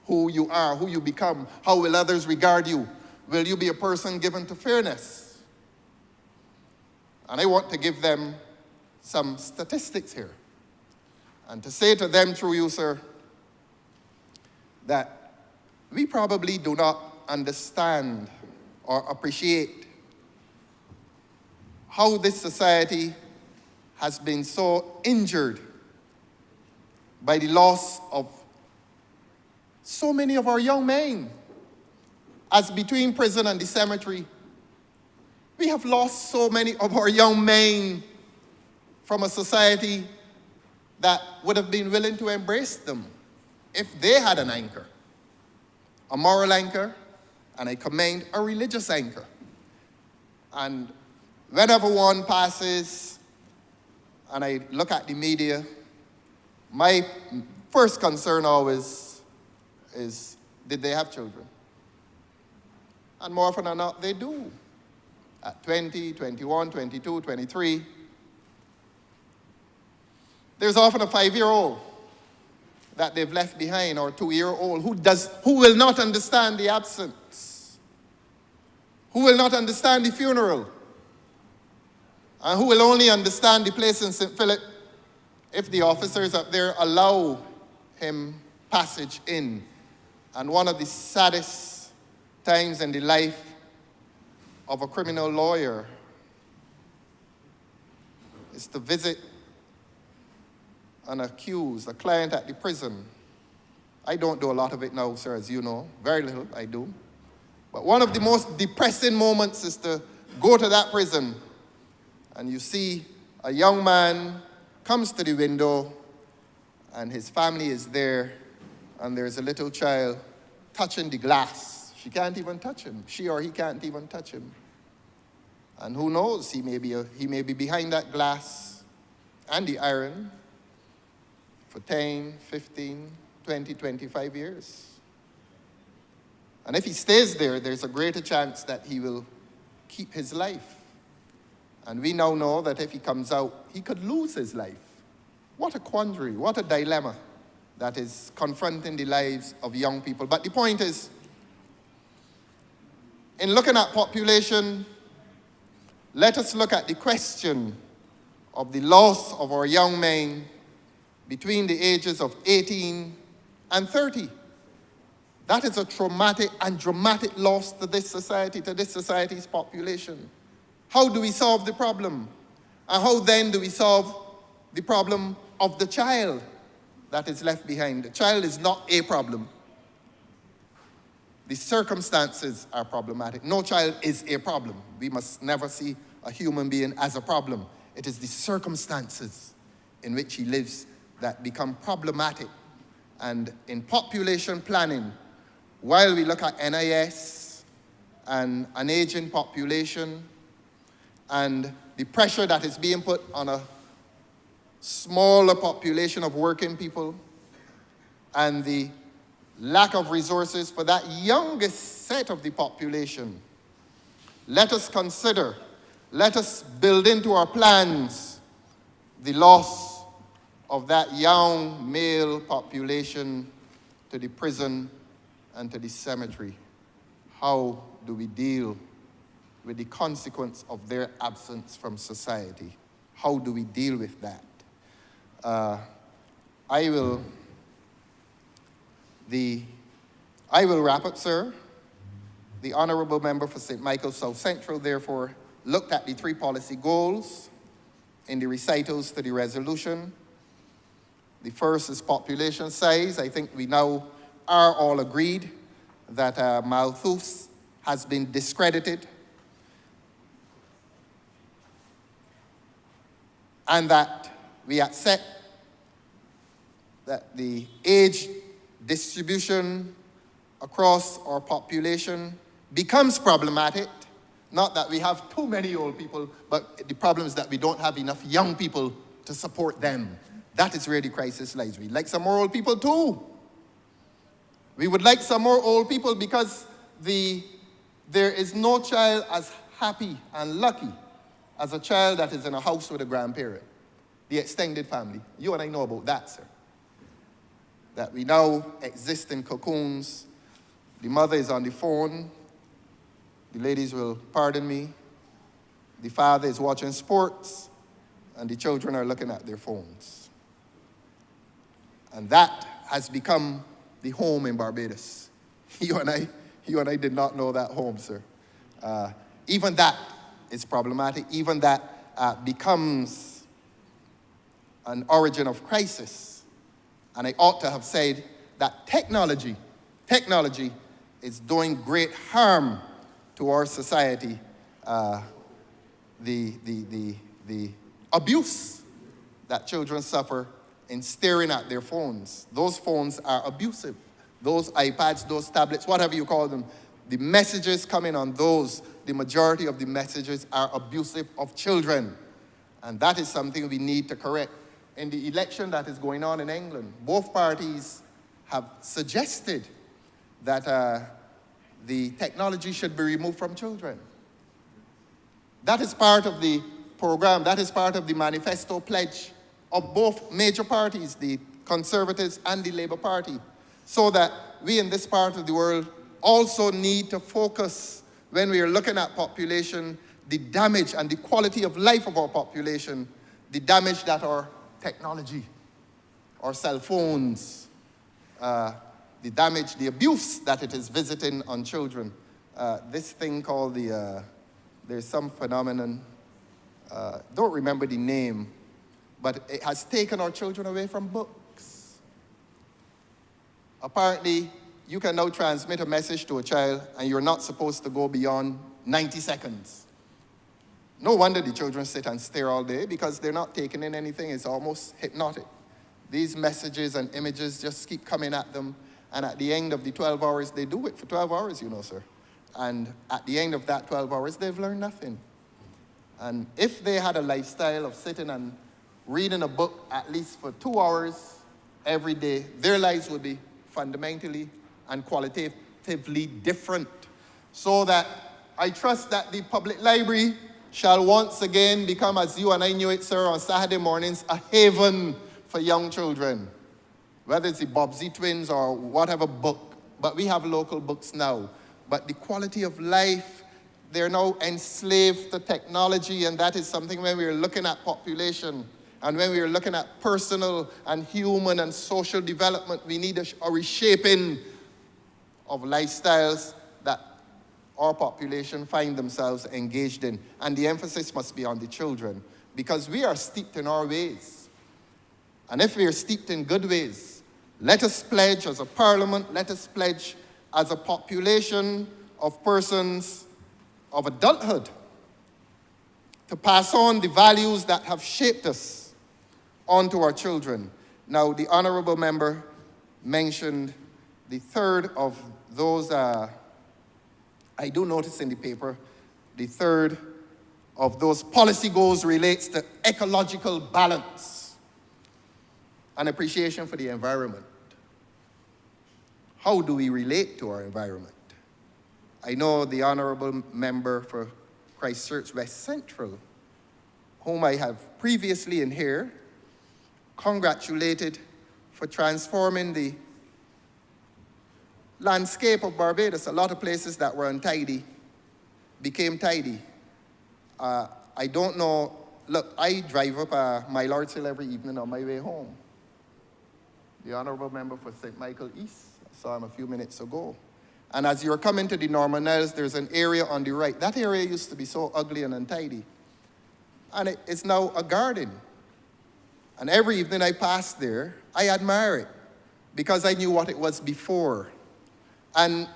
Who you are, who you become, how will others regard you? Will you be a person given to fairness? And I want to give them some statistics here. And to say to them through you, sir, that we probably do not understand or appreciate how this society has been so injured by the loss of so many of our young men. As between prison and the cemetery, we have lost so many of our young men from a society that would have been willing to embrace them if they had an anchor, a moral anchor, and I commend a religious anchor. And whenever one passes and I look at the media, my first concern always is, did they have children? And more often than not, they do. At 20, 21, 22, 23, there's often a 5-year-old that they've left behind, or 2-year-old who will not understand the absence, who will not understand the funeral, and who will only understand the place in St. Philip if the officers up there allow him passage in. And one of the saddest times in the life of a criminal lawyer is to visit an accused, a client at the prison. I don't do a lot of it now, sir, as you know. Very little, I do. But one of the most depressing moments is to go to that prison and you see a young man comes to the window and his family is there and there's a little child touching the glass. She can't even touch him. She or he can't even touch him. And who knows, he may be behind that glass and the iron for 10, 15, 20, 25 years. And if he stays there, there's a greater chance that he will keep his life. And we now know that if he comes out, he could lose his life. What a quandary, what a dilemma that is confronting the lives of young people. But the point is, in looking at population, let us look at the question of the loss of our young men between the ages of 18 and 30. That is a traumatic and dramatic loss to this society, to this society's population. How do we solve the problem? And how then do we solve the problem of the child that is left behind? The child is not a problem. The circumstances are problematic. No child is a problem. We must never see a human being as a problem. It is the circumstances in which he lives that become problematic. And in population planning, while we look at NIS and an aging population and the pressure that is being put on a smaller population of working people and the lack of resources for that youngest set of the population, let us consider, let us build into our plans the loss of that young male population to the prison and to the cemetery. How do we deal with the consequence of their absence from society? How do we deal with that? I will wrap up, sir. The Honourable Member for St. Michael's South Central, therefore, looked at the 3 policy goals in the recitals to the resolution. The first is population size. I think we now are all agreed that Malthus has been discredited and that we accept that the age distribution across our population becomes problematic. Not that we have too many old people, but the problem is that we don't have enough young people to support them. That is where the crisis lies. We'd like some more old people too. We would like some more old people because there is no child as happy and lucky as a child that is in a house with a grandparent, the extended family. You and I know about that, sir. That we now exist in cocoons. The mother is on the phone. The ladies will pardon me. The father is watching sports, and the children are looking at their phones. And that has become the home in Barbados. You and I did not know that home, sir. Even that is problematic. Even that becomes an origin of crisis. And I ought to have said that technology is doing great harm to our society. The abuse that children suffer in staring at their phones. Those phones are abusive. Those iPads, those tablets, whatever you call them, the messages coming on those, the majority of the messages are abusive of children. And that is something we need to correct. In the election that is going on in England, both parties have suggested that the technology should be removed from children. That is part of the program, that is part of the manifesto pledge of both major parties, the Conservatives, and the Labour Party, so that we in this part of the world also need to focus, when we are looking at population, the damage and the quality of life of our population, the damage that our technology, our cell phones, the damage, the abuse that it is visiting on children. This thing called there's some phenomenon, don't remember the name, but it has taken our children away from books. Apparently, you can now transmit a message to a child and you're not supposed to go beyond 90 seconds. No wonder the children sit and stare all day, because they're not taking in anything. It's almost hypnotic. These messages and images just keep coming at them, and at the end of the 12 hours, they do it for 12 hours, you know, sir. And at the end of that 12 hours, they've learned nothing. And if they had a lifestyle of sitting and reading a book at least for 2 hours every day, their lives would be fundamentally and qualitatively different. So that I trust that the public library shall once again become, as you and I knew it, sir, on Saturday mornings, a haven for young children. Whether it's the Bobbsey twins or whatever book, but we have local books now. But the quality of life, they're now enslaved to technology, and that is something when we're looking at population and when we're looking at personal and human and social development, we need a reshaping of lifestyles that our population find themselves engaged in. And the emphasis must be on the children, because we are steeped in our ways. And if we are steeped in good ways, let us pledge as a parliament, let us pledge as a population of persons of adulthood to pass on the values that have shaped us onto our children. Now, the honourable member mentioned the third of those, I do notice in the paper, the third of those policy goals relates to ecological balance and appreciation for the environment. How do we relate to our environment? I know the honourable member for Christchurch West Central, whom I have previously in here congratulated for transforming the landscape of Barbados. A lot of places that were untidy became tidy. I don't know, look, I drive up my Lord's Hill every evening on my way home. The honourable member for St. Michael East, I saw him a few minutes ago. And as you're coming to the Norman Isles, there's an area on the right. That area used to be so ugly and untidy. And it's now a garden. And every evening I pass there, I admire it, because I knew what it was before. And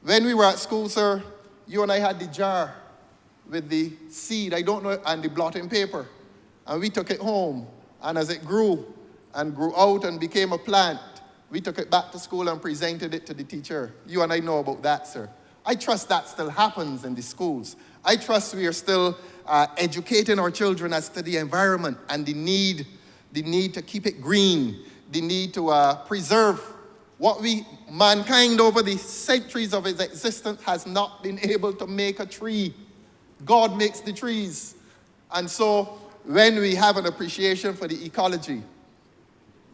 when we were at school, sir, you and I had the jar with the seed, I don't know, and the blotting paper. And we took it home. And as it grew and grew out and became a plant, we took it back to school and presented it to the teacher. You and I know about that, sir. I trust that still happens in the schools. I trust we are still educating our children as to the environment and the need to keep it green, the need to preserve what mankind over the centuries of its existence has not been able to make a tree. God makes the trees. And so when we have an appreciation for the ecology,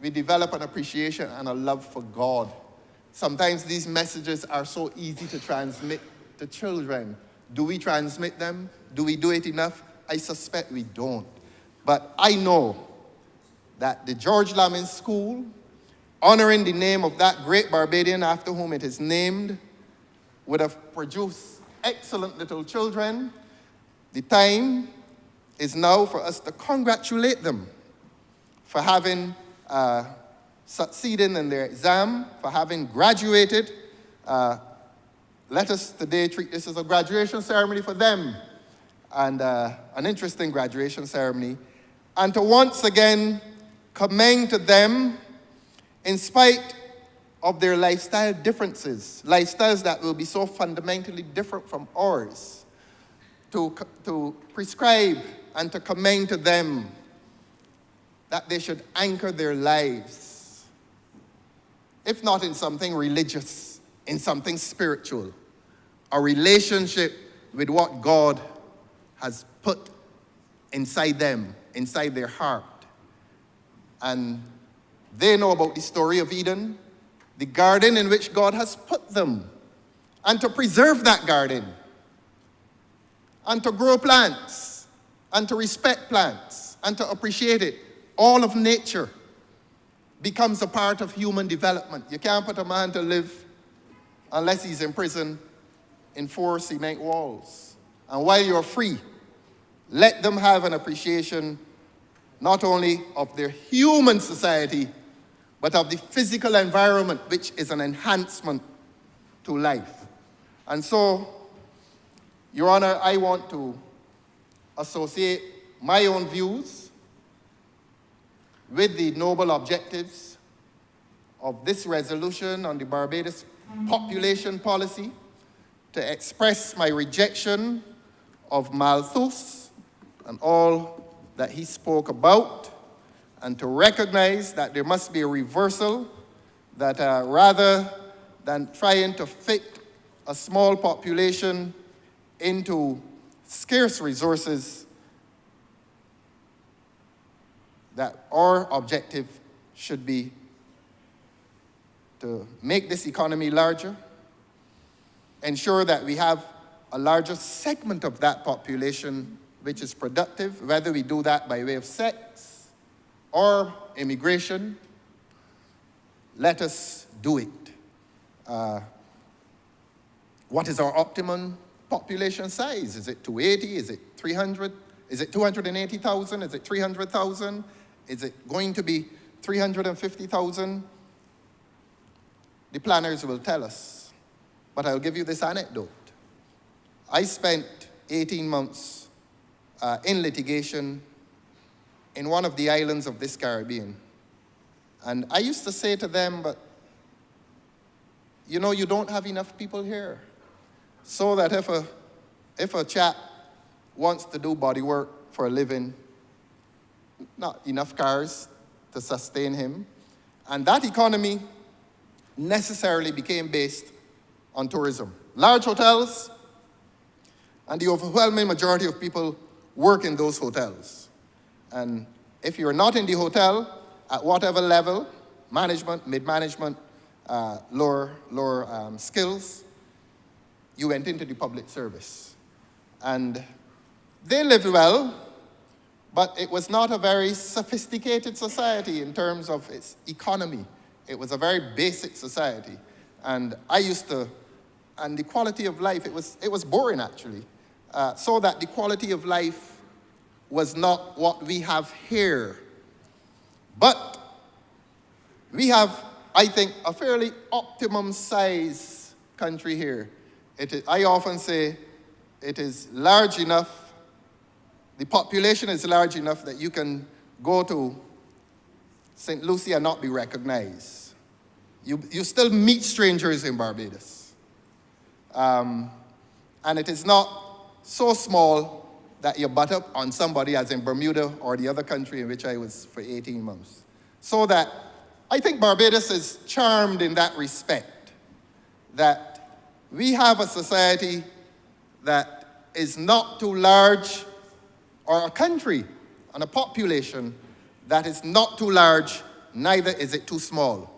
we develop an appreciation and a love for God. Sometimes these messages are so easy to transmit to children. Do we transmit them? Do we do it enough? I suspect we don't. But I know that the George Lamin School, honoring the name of that great Barbadian after whom it is named, would have produced excellent little children. The time is now for us to congratulate them for having succeeded in their exam, for having graduated. Let us today treat this as a graduation ceremony for them, and an interesting graduation ceremony, and to once again commend to them, in spite of their lifestyle differences, lifestyles that will be so fundamentally different from ours, to prescribe and to commend to them that they should anchor their lives, if not in something religious, in something spiritual, a relationship with what God has put inside them, inside their heart. And They know about the story of Eden, the garden in which God has put them, and to preserve that garden, and to grow plants, and to respect plants, and to appreciate it. All of nature becomes a part of human development. You can't put a man to live unless he's in prison in 4 cement walls. And while you're free, let them have an appreciation not only of their human society, but of the physical environment, which is an enhancement to life. And so, Your Honor, I want to associate my own views with the noble objectives of this resolution on the Barbados population policy, to express my rejection of Malthus and all that he spoke about, and to recognize that there must be a reversal, that rather than trying to fit a small population into scarce resources, that our objective should be to make this economy larger, ensure that we have a larger segment of that population which is productive, whether we do that by way of sex or immigration. Let us do it. What is our optimum population size? Is it 280? Is it 300? Is it 280,000? Is it 300,000? Is it going to be 350,000? The planners will tell us. But I'll give you this anecdote. I spent 18 months in litigation in one of the islands of this Caribbean. And I used to say to them, but you know, you don't have enough people here. So that if a chap wants to do body work for a living, not enough cars to sustain him. And that economy necessarily became based on tourism. Large hotels, and the overwhelming majority of people work in those hotels. And if you're not in the hotel, at whatever level, management, mid-management, lower skills, you went into the public service. And they lived well, but it was not a very sophisticated society in terms of its economy. It was a very basic society. And and the quality of life, it was boring actually. So that the quality of life was not what we have here. But we have, I think, a fairly optimum size country here. I often say it is large enough, the population is large enough that you can go to St. Lucie and not be recognized. You still meet strangers in Barbados. And it is not so small that you butt up on somebody as in Bermuda or the other country in which I was for 18 months. So that I think Barbados is charmed in that respect, that we have a society that is not too large, or a country and a population that is not too large, neither is it too small.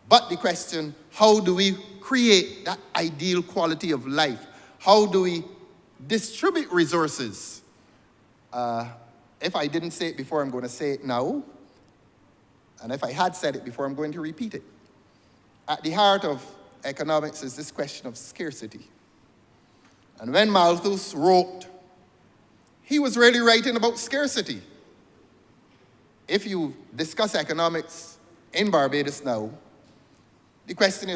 But the question, how do we create that ideal quality of life? How do we distribute resources? If I didn't say it before, I'm going to say it now. And if I had said it before, I'm going to repeat it. At the heart of economics is this question of scarcity. And when Malthus wrote, he was really writing about scarcity. If you discuss economics in Barbados now, the question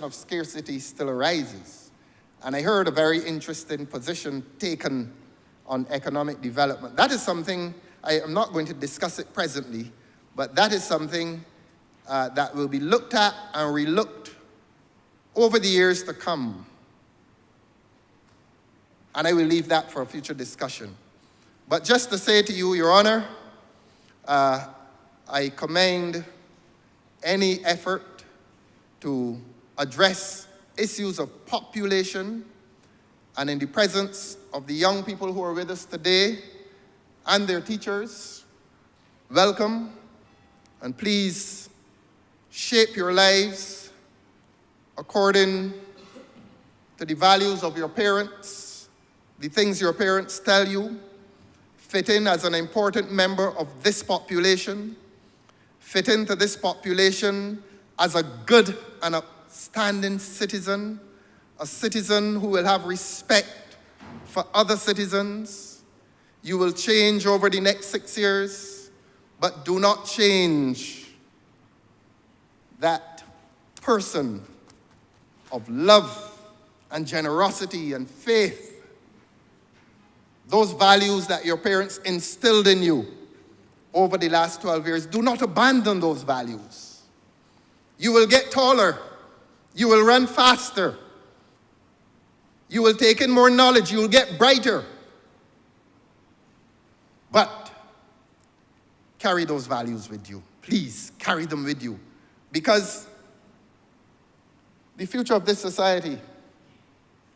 of scarcity still arises. And I heard a very interesting position taken on economic development. That is something, I am not going to discuss it presently, but that is something that will be looked at and relooked over the years to come. And I will leave that for a future discussion. But just to say to you, Your Honor, I commend any effort to address issues of population, and in the presence of the young people who are with us today and their teachers, welcome. And please shape your lives according to the values of your parents, the things your parents tell you. Fit in as an important member of this population. Fit into this population as a good and upstanding citizen, a citizen who will have respect for other citizens. You will change over the next 6 years, but do not change that person of love and generosity and faith. Those values that your parents instilled in you over the last 12 years, do not abandon those values. You will get taller. You will run faster. You will take in more knowledge. You will get brighter. But carry those values with you. Please carry them with you. Because the future of this society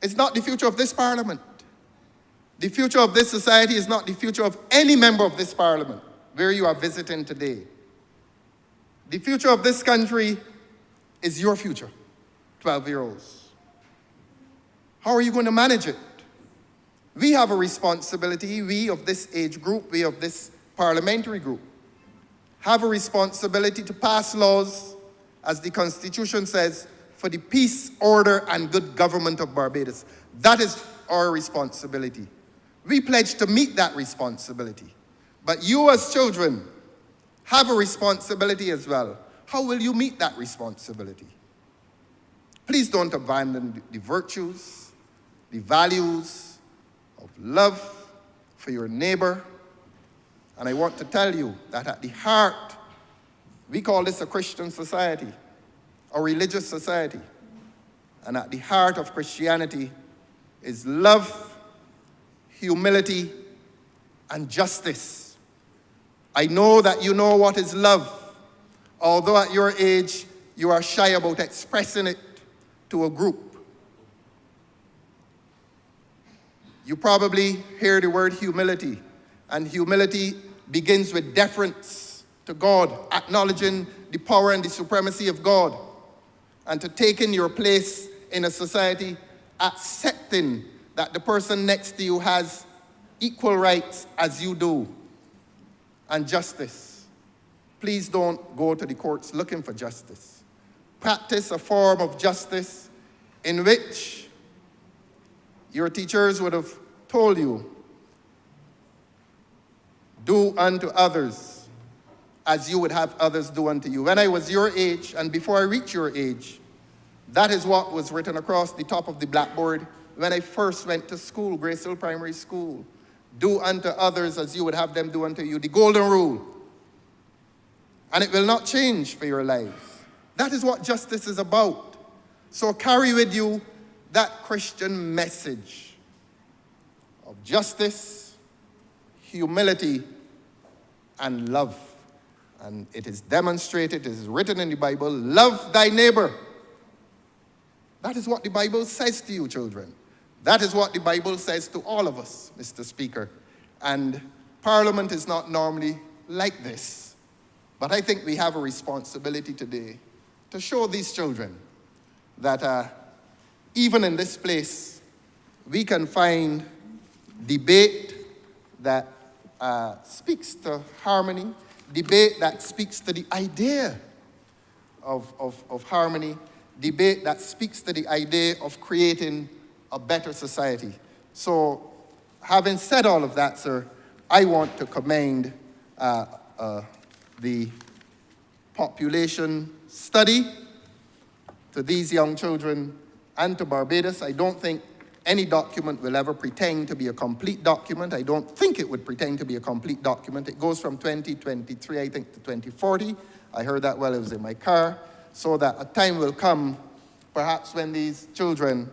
is not the future of this parliament. The future of this society is not the future of any member of this parliament where you are visiting today. The future of this country is your future, 12-year-olds. How are you going to manage it? We have a responsibility, we of this age group, we of this parliamentary group, have a responsibility to pass laws, as the Constitution says, for the peace, order, and good government of Barbados. That is our responsibility. We pledge to meet that responsibility. But you as children have a responsibility as well. How will you meet that responsibility? Please don't abandon the virtues, the values of love for your neighbor. And I want to tell you that at the heart, we call this a Christian society, a religious society. And at the heart of Christianity is love, humility, and justice. I know that you know what is love, although at your age you are shy about expressing it to a group. You probably hear the word humility, and humility begins with deference to God, acknowledging the power and the supremacy of God, and to take in your place in a society, accepting that the person next to you has equal rights as you do, and justice. Please don't go to the courts looking for justice. Practice a form of justice in which your teachers would have told you, do unto others as you would have others do unto you. When I was your age, and before I reached your age, that is what was written across the top of the blackboard when I first went to school, Grace Hill Primary School. Do unto others as you would have them do unto you. The golden rule. And it will not change for your lives. That is what justice is about. So carry with you that Christian message of justice, humility, and love. And it is demonstrated, it is written in the Bible, love thy neighbor. That is what the Bible says to you, children. That is what the Bible says to all of us, Mr. Speaker. And Parliament is not normally like this. But I think we have a responsibility today to show these children that even in this place, we can find debate that speaks to harmony, debate that speaks to the idea of harmony, debate that speaks to the idea of creating a better society. So, having said all of that, sir, I want to commend the population study to these young children and to Barbados. I don't think any document will ever pretend to be a complete document. I don't think it would pretend to be a complete document. It goes from 2023, I think, to 2040. I heard that while I was in my car. So that a time will come, perhaps when these children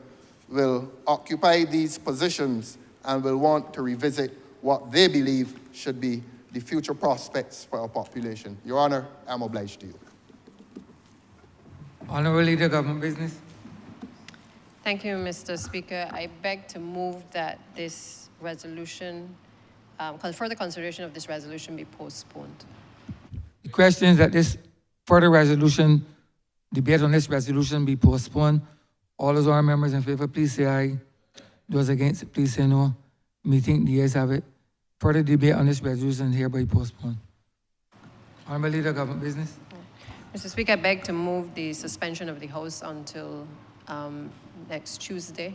will occupy these positions and will want to revisit what they believe should be the future prospects for our population. Your Honor, I'm obliged to you. Honourable Leader, Government Business. Thank you, Mr. Speaker. I beg to move that this resolution, further consideration of this resolution be postponed. The question is that this further resolution, debate on this resolution be postponed. All those honorable members in favor, please say aye. Those against, please say no. Meeting, the ayes have it. Further debate on this resolution hereby postponed. Honorable Leader, Government Business. Mr. Speaker, I beg to move the suspension of the House until next Tuesday.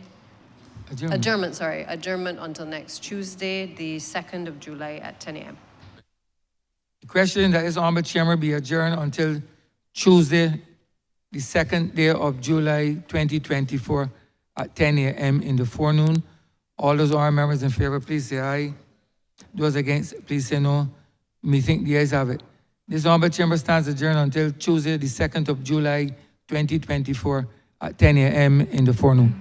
Adjournment until next Tuesday, the 2nd of July at 10 a.m. The question that this honorable chamber be adjourned until Tuesday, the 2nd day of July 2024 at 10 a.m. in the forenoon. All those honorable members in favor, please say aye. Those against, please say no. Meeting, the ayes have it. This honorable chamber stands adjourned until Tuesday, the 2nd of July 2024 at 10 a.m. in the forenoon.